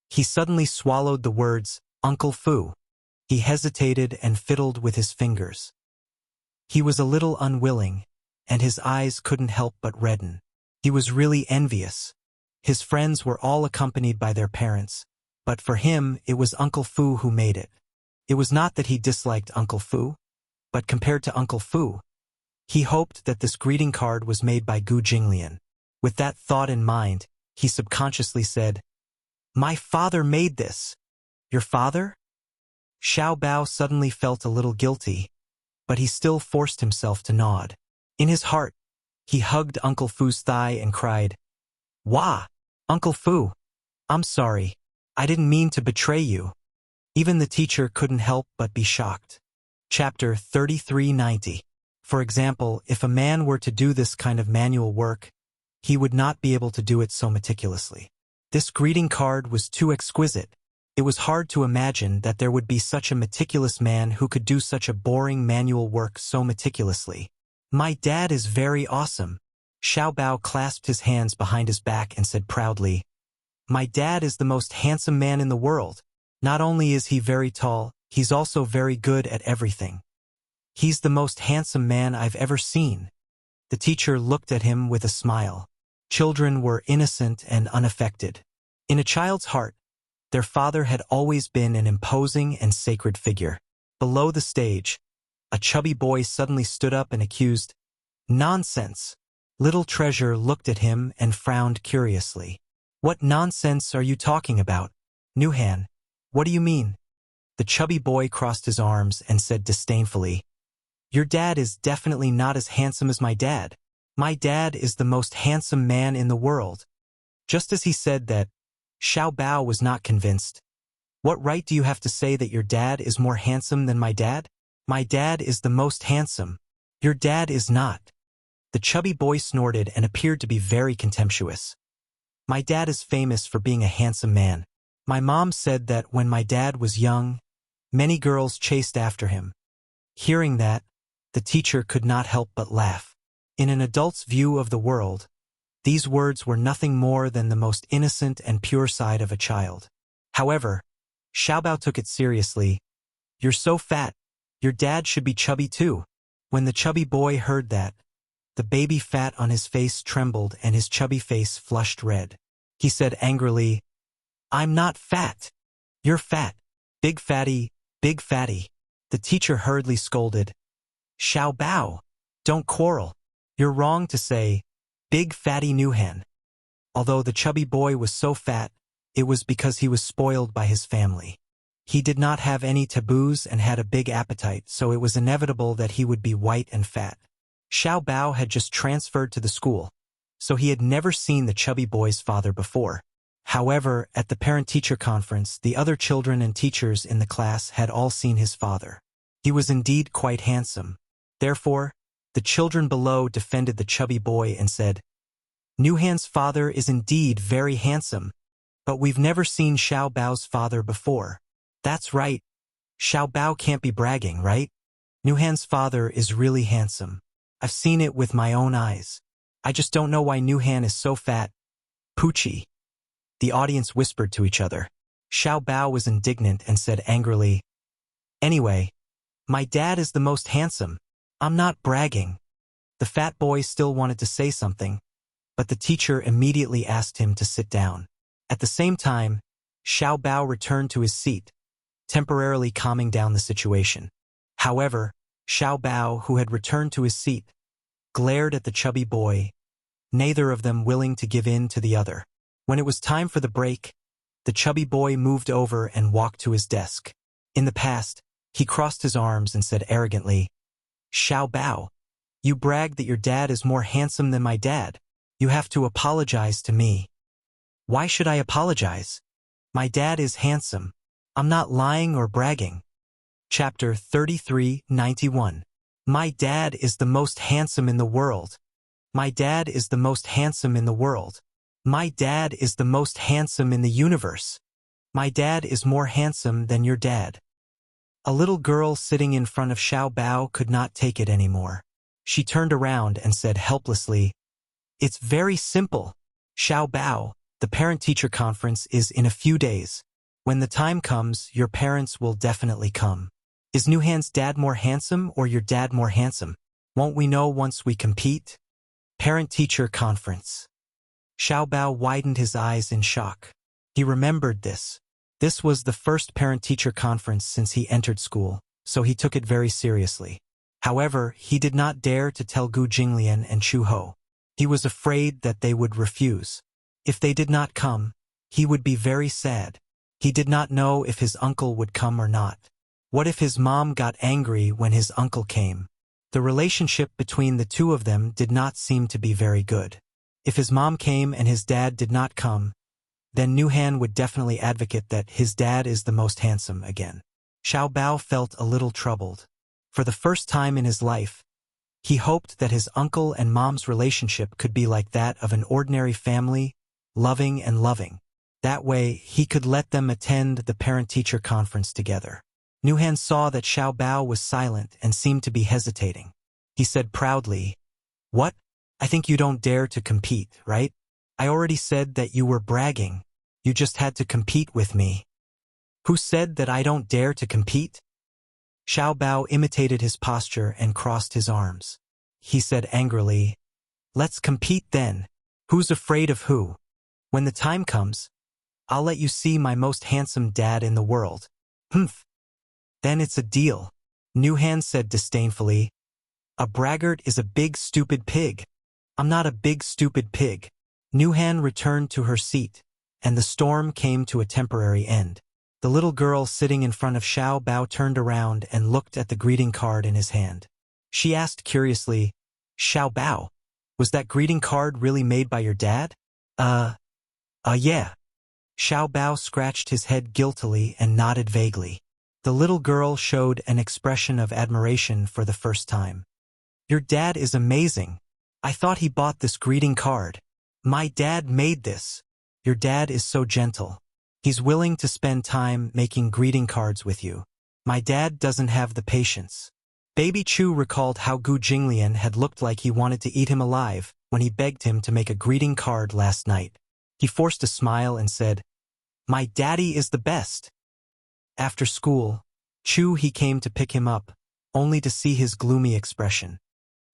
He suddenly swallowed the words, "Uncle Fu." He hesitated and fiddled with his fingers. He was a little unwilling, and his eyes couldn't help but redden. He was really envious. His friends were all accompanied by their parents, but for him it was Uncle Fu who made it. It was not that he disliked Uncle Fu, but compared to Uncle Fu, he hoped that this greeting card was made by Gu Jinglian. With that thought in mind, he subconsciously said, "My father made this." "Your father?" Xiao Bao suddenly felt a little guilty, but he still forced himself to nod. In his heart, he hugged Uncle Fu's thigh and cried, "Wah! Uncle Fu, I'm sorry. I didn't mean to betray you." Even the teacher couldn't help but be shocked. Chapter 3390. For example, if a man were to do this kind of manual work, he would not be able to do it so meticulously. This greeting card was too exquisite. It was hard to imagine that there would be such a meticulous man who could do such a boring manual work so meticulously. "My dad is very awesome." Xiao Bao clasped his hands behind his back and said proudly, "My dad is the most handsome man in the world. Not only is he very tall, he's also very good at everything. He's the most handsome man I've ever seen." The teacher looked at him with a smile. Children were innocent and unaffected. In a child's heart, their father had always been an imposing and sacred figure. Below the stage, a chubby boy suddenly stood up and accused, "Nonsense." Little Treasure looked at him and frowned curiously. "What nonsense are you talking about? Nuhan, what do you mean?" The chubby boy crossed his arms and said disdainfully, "Your dad is definitely not as handsome as my dad. My dad is the most handsome man in the world." Just as he said that, Xiao Bao was not convinced. "What right do you have to say that your dad is more handsome than my dad? My dad is the most handsome. Your dad is not." The chubby boy snorted and appeared to be very contemptuous. "My dad is famous for being a handsome man. My mom said that when my dad was young, many girls chased after him. Hearing that, the teacher could not help but laugh. In an adult's view of the world, these words were nothing more than the most innocent and pure side of a child. However, Xiaobao took it seriously. "You're so fat. Your dad should be chubby too." When the chubby boy heard that, the baby fat on his face trembled and his chubby face flushed red. He said angrily, "I'm not fat. You're fat. Big fatty, big fatty." The teacher hurriedly scolded, "Xiaobao, don't quarrel. You're wrong to say, big fatty Nuhan." Although the chubby boy was so fat, it was because he was spoiled by his family. He did not have any taboos and had a big appetite, so it was inevitable that he would be white and fat. Xiaobao had just transferred to the school, so he had never seen the chubby boy's father before. However, at the parent-teacher conference, the other children and teachers in the class had all seen his father. He was indeed quite handsome. Therefore, the children below defended the chubby boy and said, "Nuhan's father is indeed very handsome, but we've never seen Xiaobao's father before." "That's right. Xiaobao can't be bragging, right? Nuhan's father is really handsome. I've seen it with my own eyes. I just don't know why Nuhan is so fat." "Poochie." The audience whispered to each other. Xiaobao was indignant and said angrily, "Anyway, my dad is the most handsome. I'm not bragging." The fat boy still wanted to say something, but the teacher immediately asked him to sit down. At the same time, Xiaobao returned to his seat, temporarily calming down the situation. However, Xiaobao, who had returned to his seat, glared at the chubby boy, neither of them willing to give in to the other. When it was time for the break, the chubby boy moved over and walked to his desk. In the past, he crossed his arms and said arrogantly, "Xiaobao, you bragged that your dad is more handsome than my dad. You have to apologize to me." "Why should I apologize? My dad is handsome. I'm not lying or bragging." Chapter 33:91. My dad is the most handsome in the world. My dad is the most handsome in the world. My dad is the most handsome in the universe. My dad is more handsome than your dad. A little girl sitting in front of Xiaobao could not take it anymore. She turned around and said helplessly, "It's very simple. Xiaobao, the parent-teacher conference is in a few days. When the time comes, your parents will definitely come. Is Nuhan's dad more handsome or your dad more handsome? Won't we know once we compete?" Parent-teacher conference. Xiaobao widened his eyes in shock. He remembered this. This was the first parent-teacher conference since he entered school, so he took it very seriously. However, he did not dare to tell Gu Jinglian and Chu Ho. He was afraid that they would refuse. If they did not come, he would be very sad. He did not know if his uncle would come or not. What if his mom got angry when his uncle came? The relationship between the two of them did not seem to be very good. If his mom came and his dad did not come, then Nuhan would definitely advocate that his dad is the most handsome again. Xiaobao felt a little troubled. For the first time in his life, he hoped that his uncle and mom's relationship could be like that of an ordinary family, loving and loving. That way, he could let them attend the parent-teacher conference together. Nuhan saw that Xiaobao was silent and seemed to be hesitating. He said proudly, "What? I think you don't dare to compete, right? I already said that you were bragging. You just had to compete with me." "Who said that I don't dare to compete?" Xiaobao imitated his posture and crossed his arms. He said angrily, "Let's compete then. Who's afraid of who? When the time comes, I'll let you see my most handsome dad in the world." "Humph. Then it's a deal," Nuhan said disdainfully. "A braggart is a big stupid pig. I'm not a big stupid pig." Nuhan returned to her seat, and the storm came to a temporary end. The little girl sitting in front of Xiaobao turned around and looked at the greeting card in his hand. She asked curiously, "Xiaobao, was that greeting card really made by your dad?" Yeah." Xiaobao scratched his head guiltily and nodded vaguely. The little girl showed an expression of admiration for the first time. "Your dad is amazing. I thought he bought this greeting card. My dad made this. Your dad is so gentle. He's willing to spend time making greeting cards with you. My dad doesn't have the patience." Baby Chu recalled how Gu Jinglian had looked like he wanted to eat him alive when he begged him to make a greeting card last night. He forced a smile and said, "My daddy is the best." After school, he came to pick him up, only to see his gloomy expression.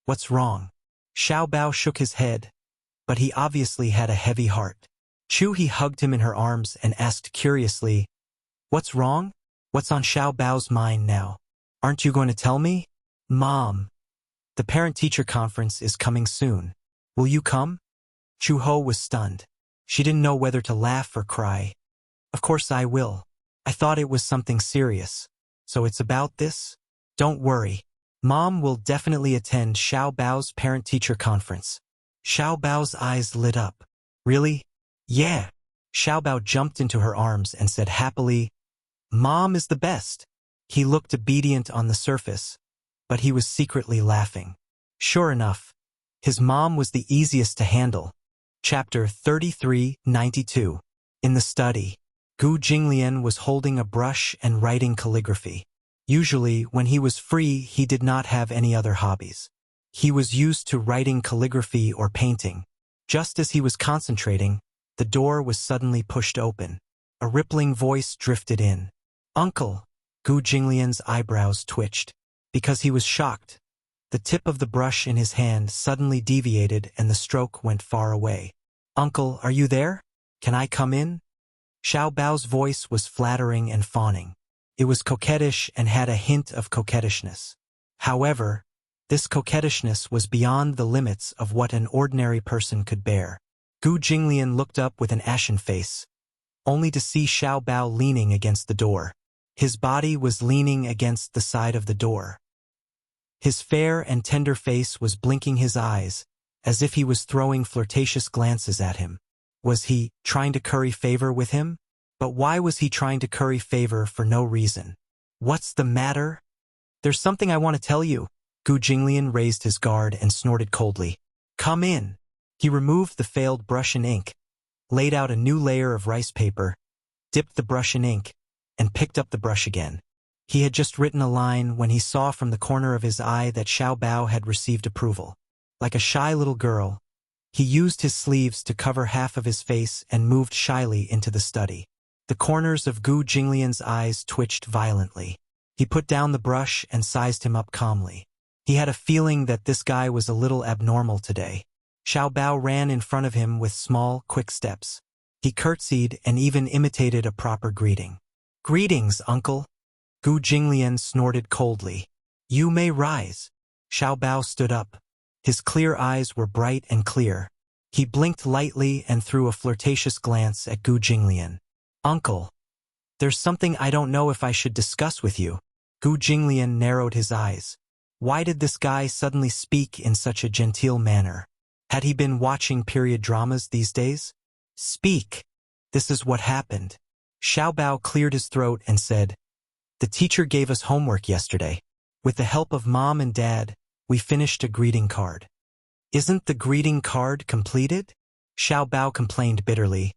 "What's wrong?" Xiao Bao shook his head, but he obviously had a heavy heart. He hugged him in her arms and asked curiously, "What's wrong? What's on Xiao Bao's mind now? Aren't you going to tell me?" "Mom, the parent-teacher conference is coming soon. Will you come?" Chu Ho was stunned. She didn't know whether to laugh or cry. "Of course I will. I thought it was something serious. So it's about this? Don't worry. Mom will definitely attend Xiao Bao's parent-teacher conference." Xiao Bao's eyes lit up. "Really?" "Yeah." Xiao Bao jumped into her arms and said happily, "Mom is the best." He looked obedient on the surface, but he was secretly laughing. Sure enough, his mom was the easiest to handle. Chapter 33-92. In the study, Gu Jinglian was holding a brush and writing calligraphy. Usually, when he was free, he did not have any other hobbies. He was used to writing calligraphy or painting. Just as he was concentrating, the door was suddenly pushed open. A rippling voice drifted in. "Uncle!" Gu Jinglian's eyebrows twitched. Because he was shocked, the tip of the brush in his hand suddenly deviated and the stroke went far away. "Uncle, are you there? Can I come in?" Xiao Bao's voice was flattering and fawning. It was coquettish and had a hint of coquettishness. However, this coquettishness was beyond the limits of what an ordinary person could bear. Gu Jinglian looked up with an ashen face, only to see Xiao Bao leaning against the door. His body was leaning against the side of the door. His fair and tender face was blinking his eyes, as if he was throwing flirtatious glances at him. Was he trying to curry favor with him? But why was he trying to curry favor for no reason? "What's the matter?" "There's something I want to tell you." Gu Jinglian raised his guard and snorted coldly. "Come in." He removed the failed brush and ink, laid out a new layer of rice paper, dipped the brush in ink, and picked up the brush again. He had just written a line when he saw from the corner of his eye that Xiao Bao had received approval. Like a shy little girl, he used his sleeves to cover half of his face and moved shyly into the study. The corners of Gu Jinglian's eyes twitched violently. He put down the brush and sized him up calmly. He had a feeling that this guy was a little abnormal today. Xiao Bao ran in front of him with small, quick steps. He curtsied and even imitated a proper greeting. "Greetings, uncle." Gu Jinglian snorted coldly. "You may rise." Xiao Bao stood up. His clear eyes were bright and clear. He blinked lightly and threw a flirtatious glance at Gu Jinglian. "Uncle, there's something I don't know if I should discuss with you." Gu Jinglian narrowed his eyes. Why did this guy suddenly speak in such a genteel manner? Had he been watching period dramas these days? "Speak. This is what happened." Xiao Bao cleared his throat and said, "The teacher gave us homework yesterday. With the help of Mom and Dad, we finished a greeting card." "Isn't the greeting card completed?" Xiao Bao complained bitterly.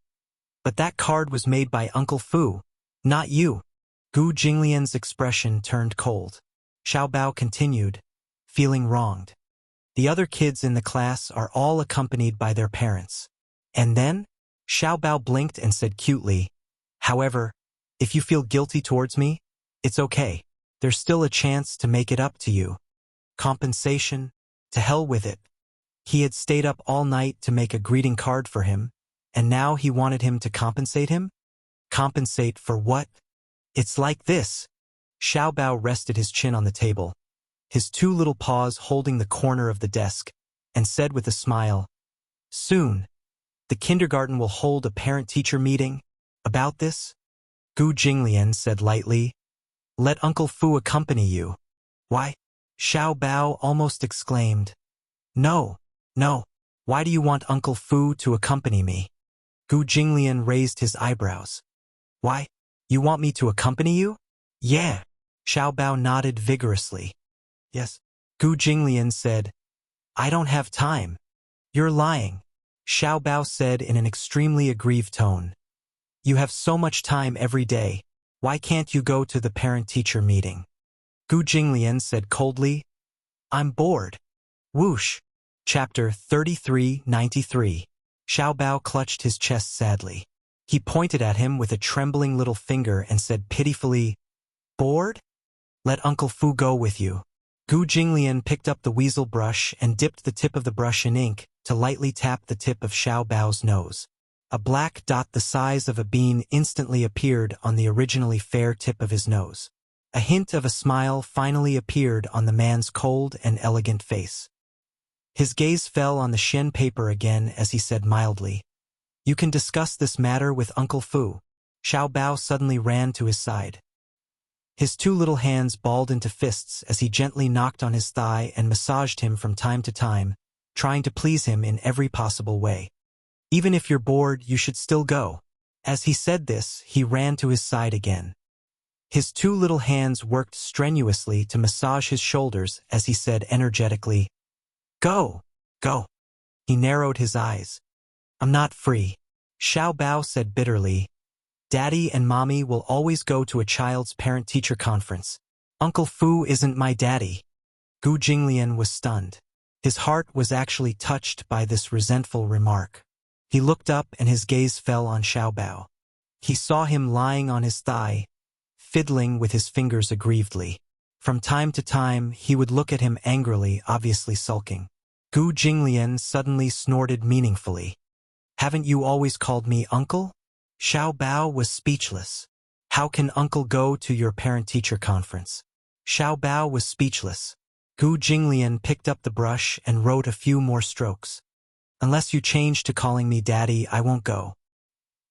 "But that card was made by Uncle Fu, not you." Gu Jinglian's expression turned cold. Xiao Bao continued, feeling wronged. "The other kids in the class are all accompanied by their parents." "And then?" Xiao Bao blinked and said cutely, "However, if you feel guilty towards me, it's okay. There's still a chance to make it up to you." Compensation? To hell with it. He had stayed up all night to make a greeting card for him, and now he wanted him to compensate him? Compensate for what? "It's like this." Xiao Bao rested his chin on the table, his two little paws holding the corner of the desk, and said with a smile, "Soon, the kindergarten will hold a parent-teacher meeting. About this?" Gu Jinglian said lightly, "Let Uncle Fu accompany you." "Why?" Xiao Bao almost exclaimed. No. Why do you want Uncle Fu to accompany me?" Gu Jinglian raised his eyebrows. "Why? You want me to accompany you?" "Yeah." Xiao Bao nodded vigorously. "Yes." Gu Jinglian said, "I don't have time." "You're lying," Xiao Bao said in an extremely aggrieved tone. "You have so much time every day. Why can't you go to the parent-teacher meeting?" Gu Jinglian said coldly. I'm bored. Whoosh. Chapter 3393. Xiao Bao clutched his chest sadly. He pointed at him with a trembling little finger and said pitifully, Bored? Let Uncle Fu go with you. Gu Jinglian picked up the weasel brush and dipped the tip of the brush in ink to lightly tap the tip of Xiao Bao's nose. A black dot the size of a bean instantly appeared on the originally fair tip of his nose. A hint of a smile finally appeared on the man's cold and elegant face. His gaze fell on the Shen paper again as he said mildly, You can discuss this matter with Uncle Fu. Xiao Bao suddenly ran to his side. His two little hands balled into fists as he gently knocked on his thigh and massaged him from time to time, trying to please him in every possible way. Even if you're bored, you should still go. As he said this, he ran to his side again. His two little hands worked strenuously to massage his shoulders as he said energetically, Go, go. He narrowed his eyes. I'm not free. Xiao Bao said bitterly, Daddy and Mommy will always go to a child's parent-teacher conference. Uncle Fu isn't my daddy. Gu Jinglian was stunned. His heart was actually touched by this resentful remark. He looked up and his gaze fell on Xiao Bao. He saw him lying on his thigh, fiddling with his fingers aggrievedly. From time to time, he would look at him angrily, obviously sulking. Gu Jinglian suddenly snorted meaningfully. Haven't you always called me uncle? Xiao Bao was speechless. How can uncle go to your parent-teacher conference? Xiao Bao was speechless. Gu Jinglian picked up the brush and wrote a few more strokes. Unless you change to calling me daddy, I won't go.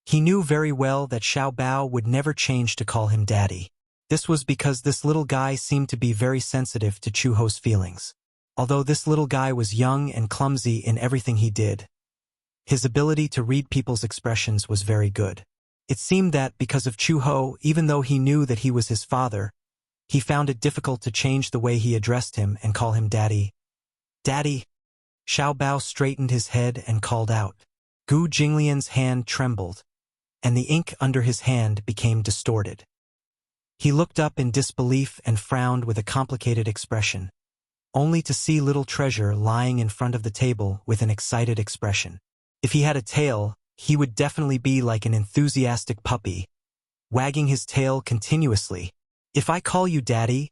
He knew very well that Xiao Bao would never change to call him daddy. This was because this little guy seemed to be very sensitive to Chu Ho's feelings. Although this little guy was young and clumsy in everything he did, his ability to read people's expressions was very good. It seemed that because of Chu Ho, even though he knew that he was his father, he found it difficult to change the way he addressed him and call him daddy. Daddy! Xiao Bao straightened his head and called out. Gu Jinglian's hand trembled, and the ink under his hand became distorted. He looked up in disbelief and frowned with a complicated expression, only to see little Treasure lying in front of the table with an excited expression. If he had a tail, he would definitely be like an enthusiastic puppy, wagging his tail continuously. If I call you daddy,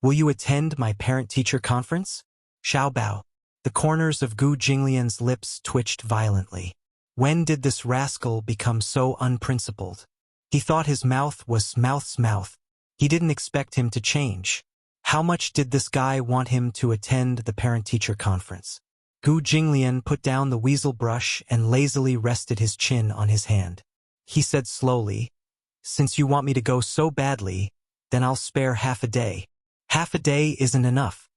will you attend my parent-teacher conference? Xiao Bao. The corners of Gu Jinglian's lips twitched violently. When did this rascal become so unprincipled? He thought his mouth was mouth's mouth. He didn't expect him to change. How much did this guy want him to attend the parent-teacher conference? Gu Jinglian put down the weasel brush and lazily rested his chin on his hand. He said slowly, Since you want me to go so badly, then I'll spare half a day. Half a day isn't enough.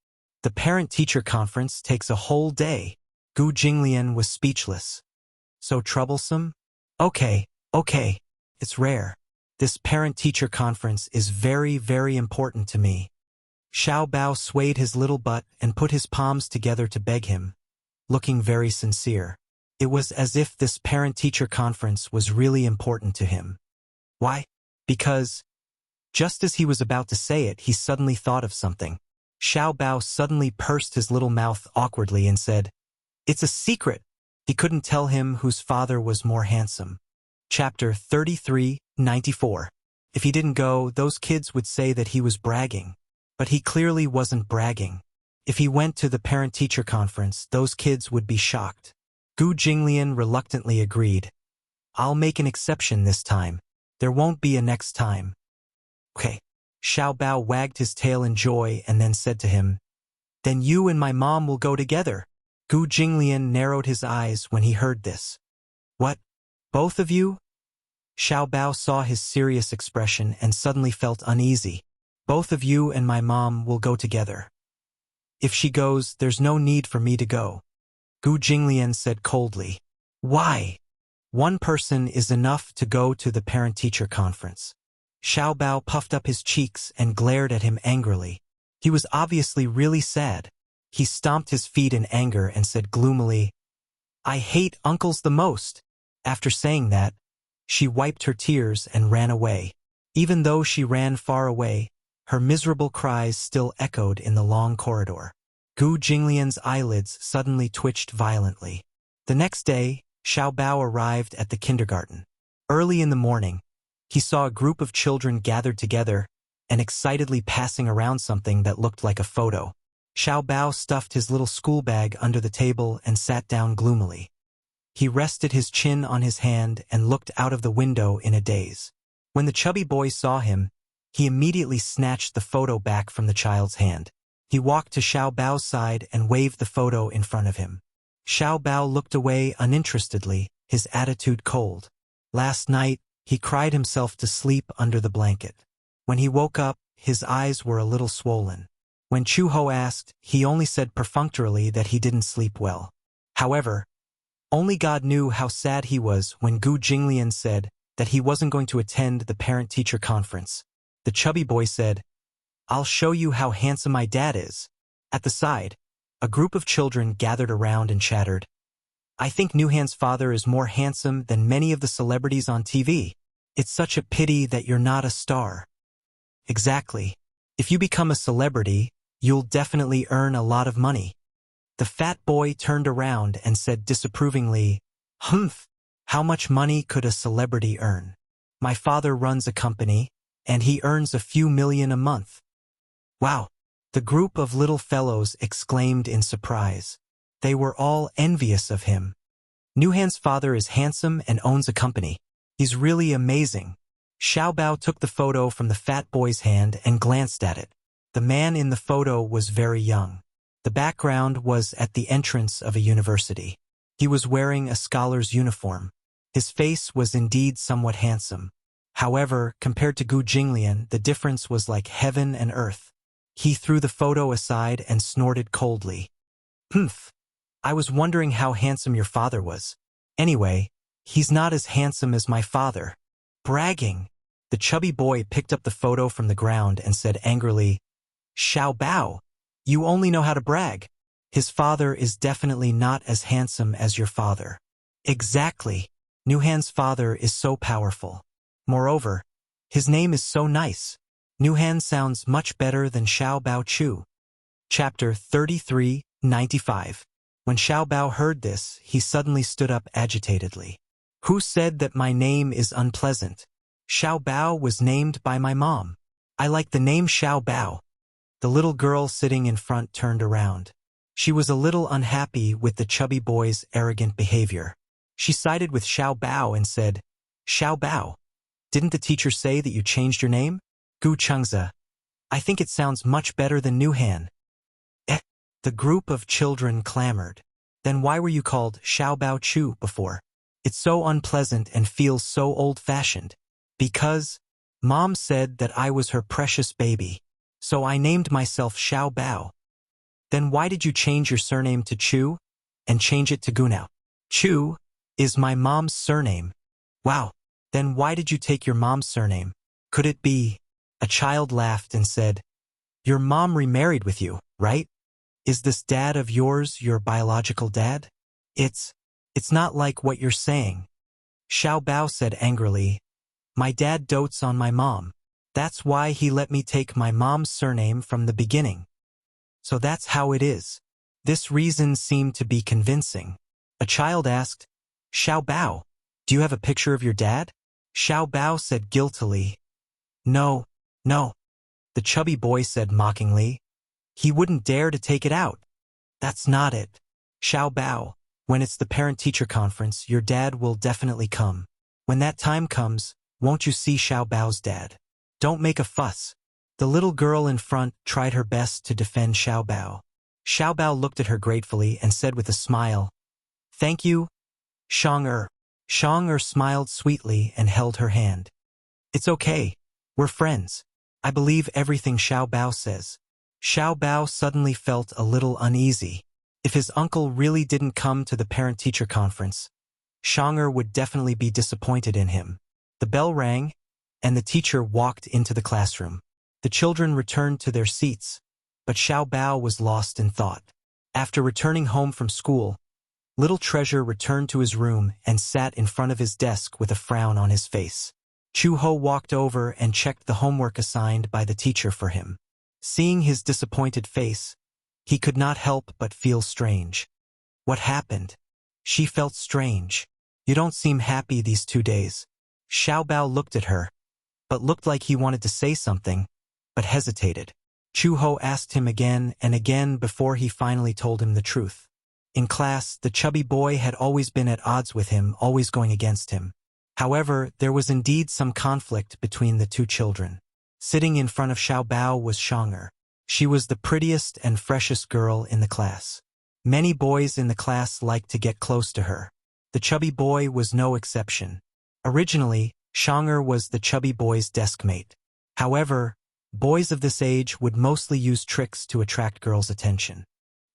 The parent-teacher conference takes a whole day. Gu Jinglian was speechless. So troublesome? Okay. It's rare. This parent-teacher conference is very, very important to me. Xiao Bao swayed his little butt and put his palms together to beg him, looking very sincere. It was as if this parent-teacher conference was really important to him. Why? Because, just as he was about to say it, he suddenly thought of something. Xiao Bao suddenly pursed his little mouth awkwardly and said, It's a secret. He couldn't tell him whose father was more handsome. Chapter 3394. If he didn't go, those kids would say that he was bragging. But he clearly wasn't bragging. If he went to the parent-teacher conference, those kids would be shocked. Gu Jinglian reluctantly agreed. I'll make an exception this time. There won't be a next time. Okay. Xiao Bao wagged his tail in joy and then said to him, Then you and my mom will go together. Gu Jinglian narrowed his eyes when he heard this. What? Both of you? Xiao Bao saw his serious expression and suddenly felt uneasy. Both of you and my mom will go together. If she goes, there's no need for me to go. Gu Jinglian said coldly. Why? One person is enough to go to the parent-teacher conference. Xiao Bao puffed up his cheeks and glared at him angrily. He was obviously really sad. He stomped his feet in anger and said gloomily, I hate uncles the most. After saying that, she wiped her tears and ran away. Even though she ran far away, Her miserable cries still echoed in the long corridor. Gu Jinglian's eyelids suddenly twitched violently. The next day, Xiao Bao arrived at the kindergarten. Early in the morning, he saw a group of children gathered together and excitedly passing around something that looked like a photo. Xiao Bao stuffed his little school bag under the table and sat down gloomily. He rested his chin on his hand and looked out of the window in a daze. When the chubby boy saw him, he immediately snatched the photo back from the child's hand. He walked to Xiao Bao's side and waved the photo in front of him. Xiao Bao looked away uninterestedly, his attitude cold. Last night, he cried himself to sleep under the blanket. When he woke up, his eyes were a little swollen. When Chu Ho asked, he only said perfunctorily that he didn't sleep well. However, only God knew how sad he was when Gu Jinglian said that he wasn't going to attend the parent-teacher conference. The chubby boy said, "I'll show you how handsome my dad is." At the side, a group of children gathered around and chattered. "I think Nuhan's father is more handsome than many of the celebrities on TV. It's such a pity that you're not a star." Exactly. If you become a celebrity, you'll definitely earn a lot of money. The fat boy turned around and said disapprovingly, "Humph, how much money could a celebrity earn? My father runs a company, and he earns a few million a month." "Wow!" the group of little fellows exclaimed in surprise. They were all envious of him. Nuhan's father is handsome and owns a company. He's really amazing. Xiao Bao took the photo from the fat boy's hand and glanced at it. The man in the photo was very young. The background was at the entrance of a university. He was wearing a scholar's uniform. His face was indeed somewhat handsome. However, compared to Gu Jinglian, the difference was like heaven and earth. He threw the photo aside and snorted coldly. "Humph. I was wondering how handsome your father was. Anyway, he's not as handsome as my father." Bragging. The chubby boy picked up the photo from the ground and said angrily, "Xiao Bao, you only know how to brag. His father is definitely not as handsome as your father." Exactly. Nuhan's father is so powerful. Moreover, his name is so nice. Nuhan sounds much better than Xiao Bao Chu. Chapter 33:95. When Xiao Bao heard this, he suddenly stood up agitatedly. "Who said that my name is unpleasant? Xiao Bao was named by my mom. I like the name Xiao Bao." The little girl sitting in front turned around. She was a little unhappy with the chubby boy's arrogant behavior. She sided with Xiao Bao and said, "Xiao Bao, didn't the teacher say that you changed your name?" "Gu Chengza. I think it sounds much better than Nuhan." "Eh." The group of children clamored. "Then why were you called Xiao Bao Chu before? It's so unpleasant and feels so old-fashioned." "Because Mom said that I was her precious baby, so I named myself Xiao Bao." "Then why did you change your surname to Chu and change it to Gu now?" "Chu is my mom's surname." "Wow. Then why did you take your mom's surname? Could it be?" A child laughed and said, "Your mom remarried with you, right? Is this dad of yours your biological dad?" It's not like what you're saying." Xiao Bao said angrily, "My dad dotes on my mom. That's why he let me take my mom's surname from the beginning. So that's how it is." This reason seemed to be convincing. A child asked, "Xiao Bao, do you have a picture of your dad?" Xiao Bao said guiltily, No. The chubby boy said mockingly, "He wouldn't dare to take it out." "That's not it. Xiao Bao, when it's the parent-teacher conference, your dad will definitely come. When that time comes, won't you see Xiao Bao's dad? Don't make a fuss." The little girl in front tried her best to defend Xiao Bao. Xiao Bao looked at her gratefully and said with a smile, "Thank you, Shang-er." Shang-er smiled sweetly and held her hand. "It's okay. We're friends. I believe everything Xiao Bao says." Xiao Bao suddenly felt a little uneasy. If his uncle really didn't come to the parent-teacher conference, Shang-er would definitely be disappointed in him. The bell rang, and the teacher walked into the classroom. The children returned to their seats, but Xiao Bao was lost in thought. After returning home from school, Little Treasure returned to his room and sat in front of his desk with a frown on his face. Chu-ho walked over and checked the homework assigned by the teacher for him. Seeing his disappointed face, he could not help but feel strange. What happened? She felt strange. You don't seem happy these 2 days. Xiao Bao looked at her, but looked like he wanted to say something, but hesitated. Chu-ho asked him again and again before he finally told him the truth. In class, the chubby boy had always been at odds with him, always going against him. However, there was indeed some conflict between the two children. Sitting in front of Xiao Bao was Shang'er. She was the prettiest and freshest girl in the class. Many boys in the class liked to get close to her. The chubby boy was no exception. Originally, Shang'er was the chubby boy's desk mate. However, boys of this age would mostly use tricks to attract girls' attention.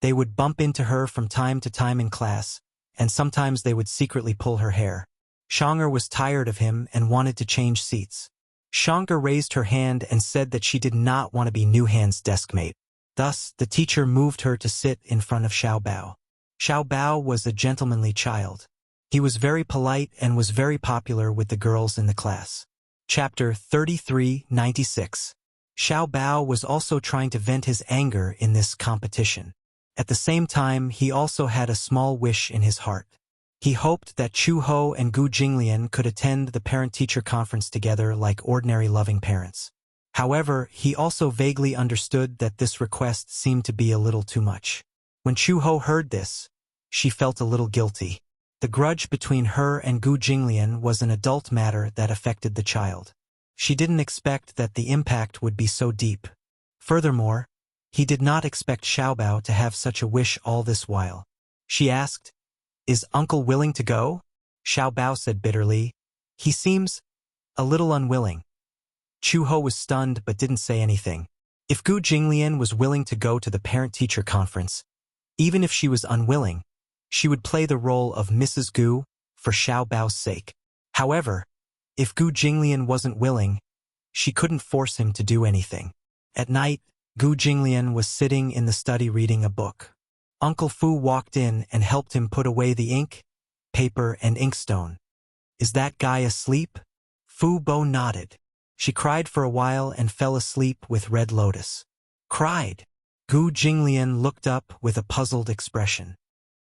They would bump into her from time to time in class, and sometimes they would secretly pull her hair. Shang'er was tired of him and wanted to change seats. Shang'er raised her hand and said that she did not want to be Nuhan's desk mate. Thus, the teacher moved her to sit in front of Xiao Bao. Xiao Bao was a gentlemanly child. He was very polite and was very popular with the girls in the class. Chapter 33-96. Xiao Bao was also trying to vent his anger in this competition. At the same time, he also had a small wish in his heart. He hoped that Chu-ho and Gu Jinglian could attend the parent-teacher conference together like ordinary loving parents. However, he also vaguely understood that this request seemed to be a little too much. When Chu-ho heard this, she felt a little guilty. The grudge between her and Gu Jinglian was an adult matter that affected the child. She didn't expect that the impact would be so deep. Furthermore, he did not expect Xiao Bao to have such a wish all this while. She asked, "Is uncle willing to go?" Xiao Bao said bitterly, "He seems a little unwilling." Chu-ho was stunned but didn't say anything. If Gu Jinglian was willing to go to the parent-teacher conference, even if she was unwilling, she would play the role of Mrs. Gu for Xiao Bao's sake. However, if Gu Jinglian wasn't willing, she couldn't force him to do anything. At night, Gu Jinglian was sitting in the study reading a book. Uncle Fu walked in and helped him put away the ink, paper, and inkstone. "Is that guy asleep?" Fu Bo nodded. She cried for a while and fell asleep with Red Lotus. Cried. Gu Jinglian looked up with a puzzled expression.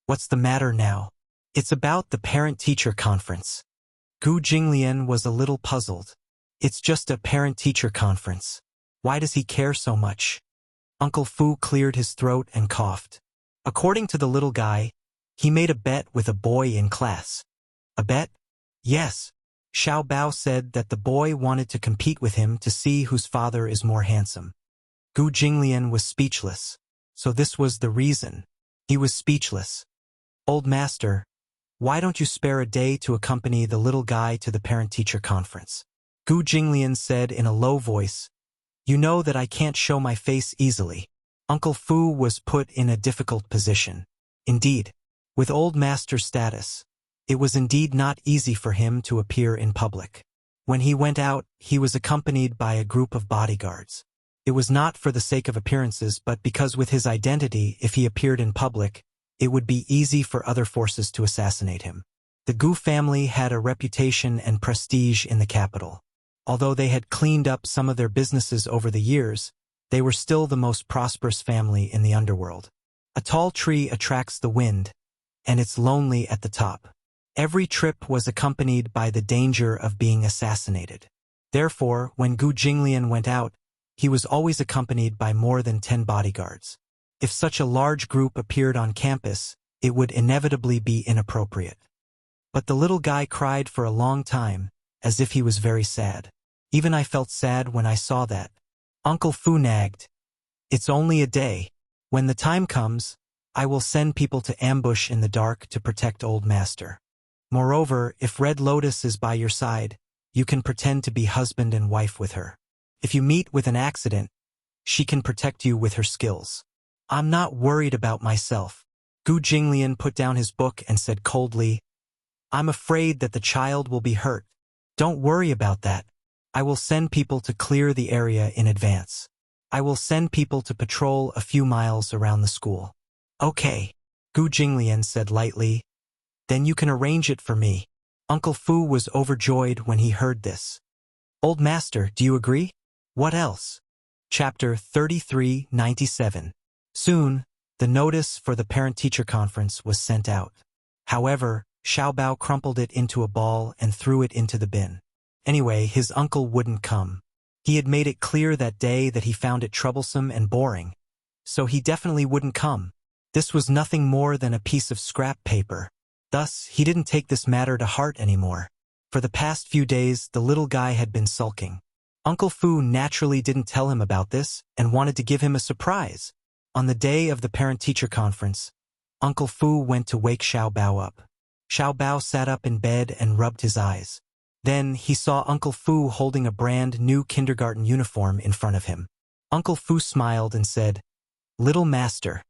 "What's the matter now?" "It's about the parent-teacher conference." Gu Jinglian was a little puzzled. "It's just a parent-teacher conference. Why does he care so much?" Uncle Fu cleared his throat and coughed. According to the little guy, he made a bet with a boy in class. "A bet?" "Yes." Xiao Bao said that the boy wanted to compete with him to see whose father is more handsome. Gu Jinglian was speechless. So this was the reason. He was speechless. "Old master, why don't you spare a day to accompany the little guy to the parent-teacher conference?" Gu Jinglian said in a low voice, "You know that I can't show my face easily." Uncle Fu was put in a difficult position. Indeed, with old master status, it was indeed not easy for him to appear in public. When he went out, he was accompanied by a group of bodyguards. It was not for the sake of appearances but because with his identity, if he appeared in public, it would be easy for other forces to assassinate him. The Gu family had a reputation and prestige in the capital. Although they had cleaned up some of their businesses over the years, they were still the most prosperous family in the underworld. A tall tree attracts the wind, and it's lonely at the top. Every trip was accompanied by the danger of being assassinated. Therefore, when Gu Jinglian went out, he was always accompanied by more than 10 bodyguards. If such a large group appeared on campus, it would inevitably be inappropriate. But the little guy cried for a long time, as if he was very sad. Even I felt sad when I saw that. Uncle Fu nagged, "It's only a day. When the time comes, I will send people to ambush in the dark to protect old master. Moreover, if Red Lotus is by your side, you can pretend to be husband and wife with her. If you meet with an accident, she can protect you with her skills. I'm not worried about myself." Gu Jinglian put down his book and said coldly, "I'm afraid that the child will be hurt. Don't worry about that. I will send people to clear the area in advance. I will send people to patrol a few miles around the school." "Okay," Gu Jinglian said lightly. "Then you can arrange it for me." Uncle Fu was overjoyed when he heard this. Old master, do you agree? What else? Chapter 3397. Soon, the notice for the parent-teacher conference was sent out. However, Xiaobao crumpled it into a ball and threw it into the bin. Anyway, his uncle wouldn't come. He had made it clear that day that he found it troublesome and boring, so he definitely wouldn't come. This was nothing more than a piece of scrap paper. Thus, he didn't take this matter to heart anymore. For the past few days, the little guy had been sulking. Uncle Fu naturally didn't tell him about this and wanted to give him a surprise. On the day of the parent-teacher conference, Uncle Fu went to wake Xiaobao up. Xiaobao sat up in bed and rubbed his eyes. Then he saw Uncle Fu holding a brand new kindergarten uniform in front of him. Uncle Fu smiled and said, "Little master,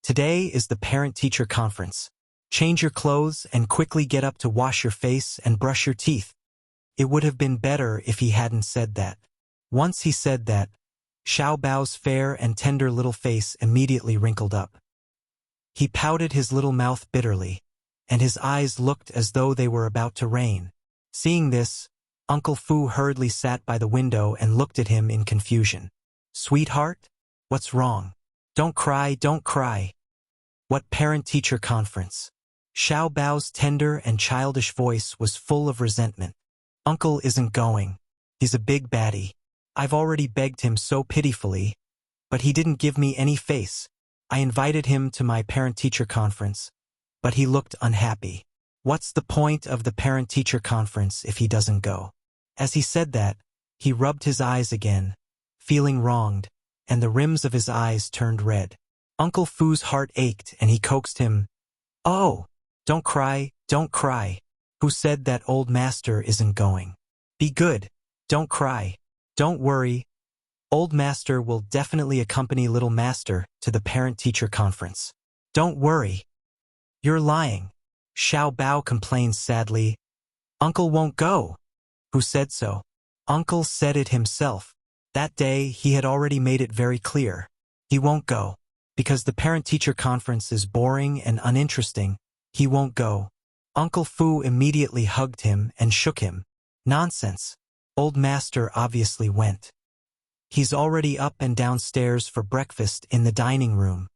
today is the parent-teacher conference. Change your clothes and quickly get up to wash your face and brush your teeth." It would have been better if he hadn't said that. Once he said that, Xiaobao's fair and tender little face immediately wrinkled up. He pouted his little mouth bitterly, and his eyes looked as though they were about to rain. Seeing this, Uncle Fu hurriedly sat by the window and looked at him in confusion. "Sweetheart? What's wrong? Don't cry, don't cry." "What parent-teacher conference?" Xiaobao's tender and childish voice was full of resentment. "Uncle isn't going. He's a big baddie. I've already begged him so pitifully, but he didn't give me any face. I invited him to my parent-teacher conference, but he looked unhappy. What's the point of the parent-teacher conference if he doesn't go?" As he said that, he rubbed his eyes again, feeling wronged, and the rims of his eyes turned red. Uncle Fu's heart ached and he coaxed him, "Oh, don't cry, don't cry. Who said that old master isn't going? Be good, don't cry, don't worry. Old master will definitely accompany little master to the parent-teacher conference. Don't worry." "You're lying," Xiaobao complained sadly. "Uncle won't go." "Who said so?" "Uncle said it himself. That day he had already made it very clear. He won't go. Because the parent-teacher conference is boring and uninteresting, he won't go." Uncle Fu immediately hugged him and shook him. "Nonsense. Old master obviously went. He's already up and downstairs for breakfast in the dining room."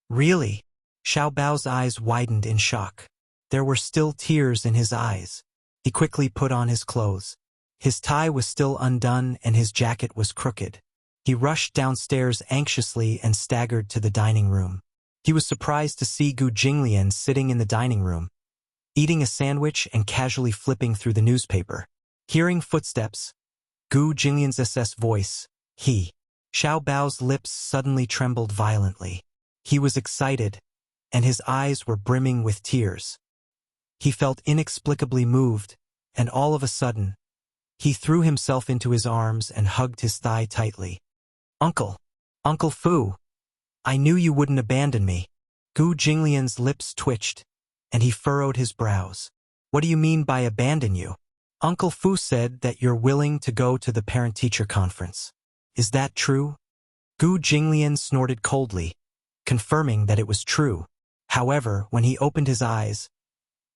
"Really?" Xiaobao's eyes widened in shock. There were still tears in his eyes. He quickly put on his clothes. His tie was still undone and his jacket was crooked. He rushed downstairs anxiously and staggered to the dining room. He was surprised to see Gu Jinglian sitting in the dining room, eating a sandwich and casually flipping through the newspaper. Hearing footsteps, Gu Jinglian's voice, Xiaobao's lips suddenly trembled violently. He was excited, and his eyes were brimming with tears. He felt inexplicably moved, and all of a sudden, he threw himself into his arms and hugged his thigh tightly. Uncle Fu, I knew you wouldn't abandon me." Gu Jinglian's lips twitched, and he furrowed his brows. "What do you mean by abandon you?" "Uncle Fu said that you're willing to go to the parent-teacher conference. Is that true?" Gu Jinglian snorted coldly, confirming that it was true. However, when he opened his eyes,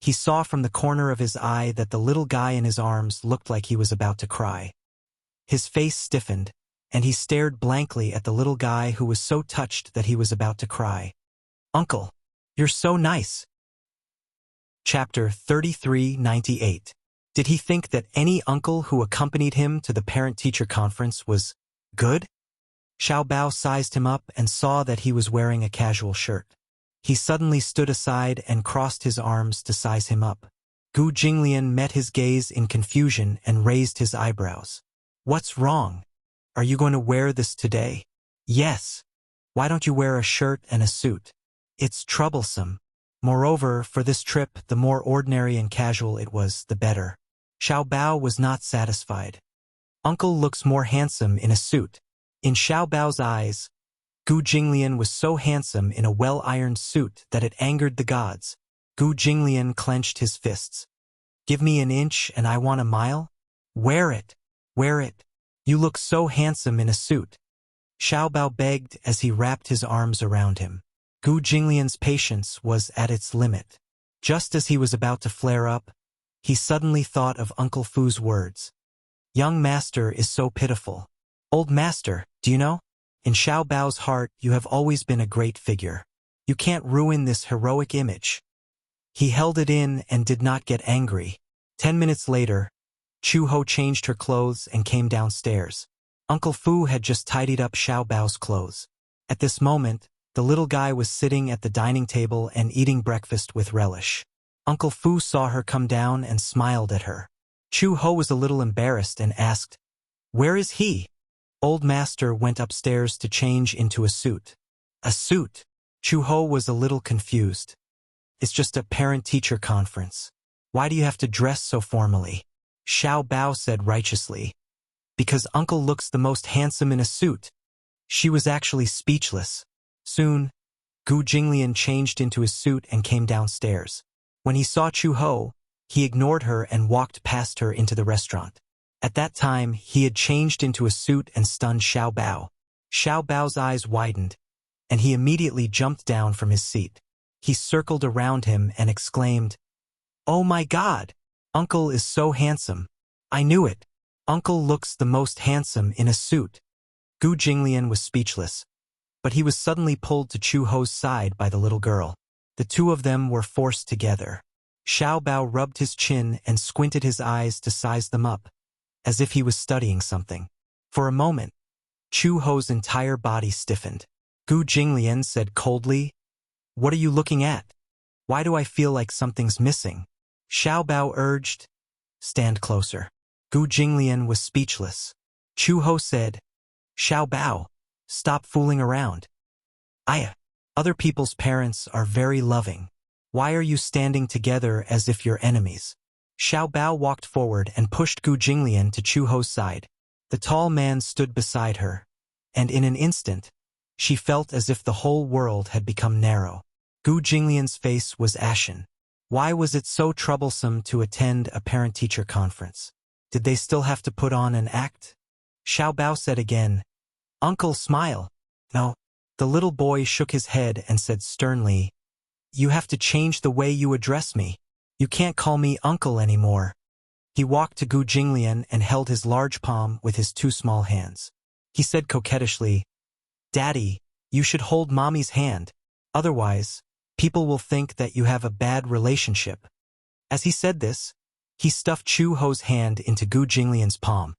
he saw from the corner of his eye that the little guy in his arms looked like he was about to cry. His face stiffened, and he stared blankly at the little guy who was so touched that he was about to cry. "Uncle, you're so nice." Chapter 3398. Did he think that any uncle who accompanied him to the parent-teacher conference was good? Xiaobao sized him up and saw that he was wearing a casual shirt. He suddenly stood aside and crossed his arms to size him up. Gu Jinglian met his gaze in confusion and raised his eyebrows. "What's wrong? Are you going to wear this today?" "Yes. Why don't you wear a shirt and a suit? It's troublesome. Moreover, for this trip, the more ordinary and casual it was, the better." Xiaobao was not satisfied. "Uncle looks more handsome in a suit." In Xiaobao's eyes, Gu Jinglian was so handsome in a well-ironed suit that it angered the gods. Gu Jinglian clenched his fists. "Give me an inch and I want a mile? Wear it. Wear it. You look so handsome in a suit." Xiaobao begged as he wrapped his arms around him. Gu Jinglian's patience was at its limit. Just as he was about to flare up, he suddenly thought of Uncle Fu's words. Young master is so pitiful. Old master, do you know? In Xiao Bao's heart, you have always been a great figure. You can't ruin this heroic image. He held it in and did not get angry. 10 minutes later, Chu Ho changed her clothes and came downstairs. Uncle Fu had just tidied up Xiao Bao's clothes. At this moment, the little guy was sitting at the dining table and eating breakfast with relish. Uncle Fu saw her come down and smiled at her. Chu Ho was a little embarrassed and asked, "Where is he?" Old master went upstairs to change into a suit. A suit? Chu Ho was a little confused. It's just a parent-teacher conference. Why do you have to dress so formally? Xiao Bao said righteously. Because uncle looks the most handsome in a suit. She was actually speechless. Soon, Gu Jinglian changed into his suit and came downstairs. When he saw Chu Ho, he ignored her and walked past her into the restaurant. At that time, he had changed into a suit and stunned Xiao Bao. Xiao Bao's eyes widened, and he immediately jumped down from his seat. He circled around him and exclaimed, "Oh my God! Uncle is so handsome. I knew it. Uncle looks the most handsome in a suit." Gu Jinglian was speechless, but he was suddenly pulled to Chu Ho's side by the little girl. The two of them were forced together. Xiao Bao rubbed his chin and squinted his eyes to size them up, as if he was studying something. For a moment, Chu Ho's entire body stiffened. Gu Jinglian said coldly, "What are you looking at? Why do I feel like something's missing?" Xiao Bao urged, "Stand closer." Gu Jinglian was speechless. Chu Ho said, "Xiao Bao, stop fooling around. Other people's parents are very loving. Why are you standing together as if you're enemies?" Xiao Bao walked forward and pushed Gu Jinglian to Chu Ho's side. The tall man stood beside her, and in an instant, she felt as if the whole world had become narrow. Gu Jinglian's face was ashen. Why was it so troublesome to attend a parent-teacher conference? Did they still have to put on an act? Xiao Bao said again, "Uncle, smile." No. The little boy shook his head and said sternly, "You have to change the way you address me. You can't call me uncle anymore." He walked to Gu Jinglian and held his large palm with his two small hands. He said coquettishly, "Daddy, you should hold mommy's hand. Otherwise, people will think that you have a bad relationship." As he said this, he stuffed Chu Ho's hand into Gu Jinglian's palm.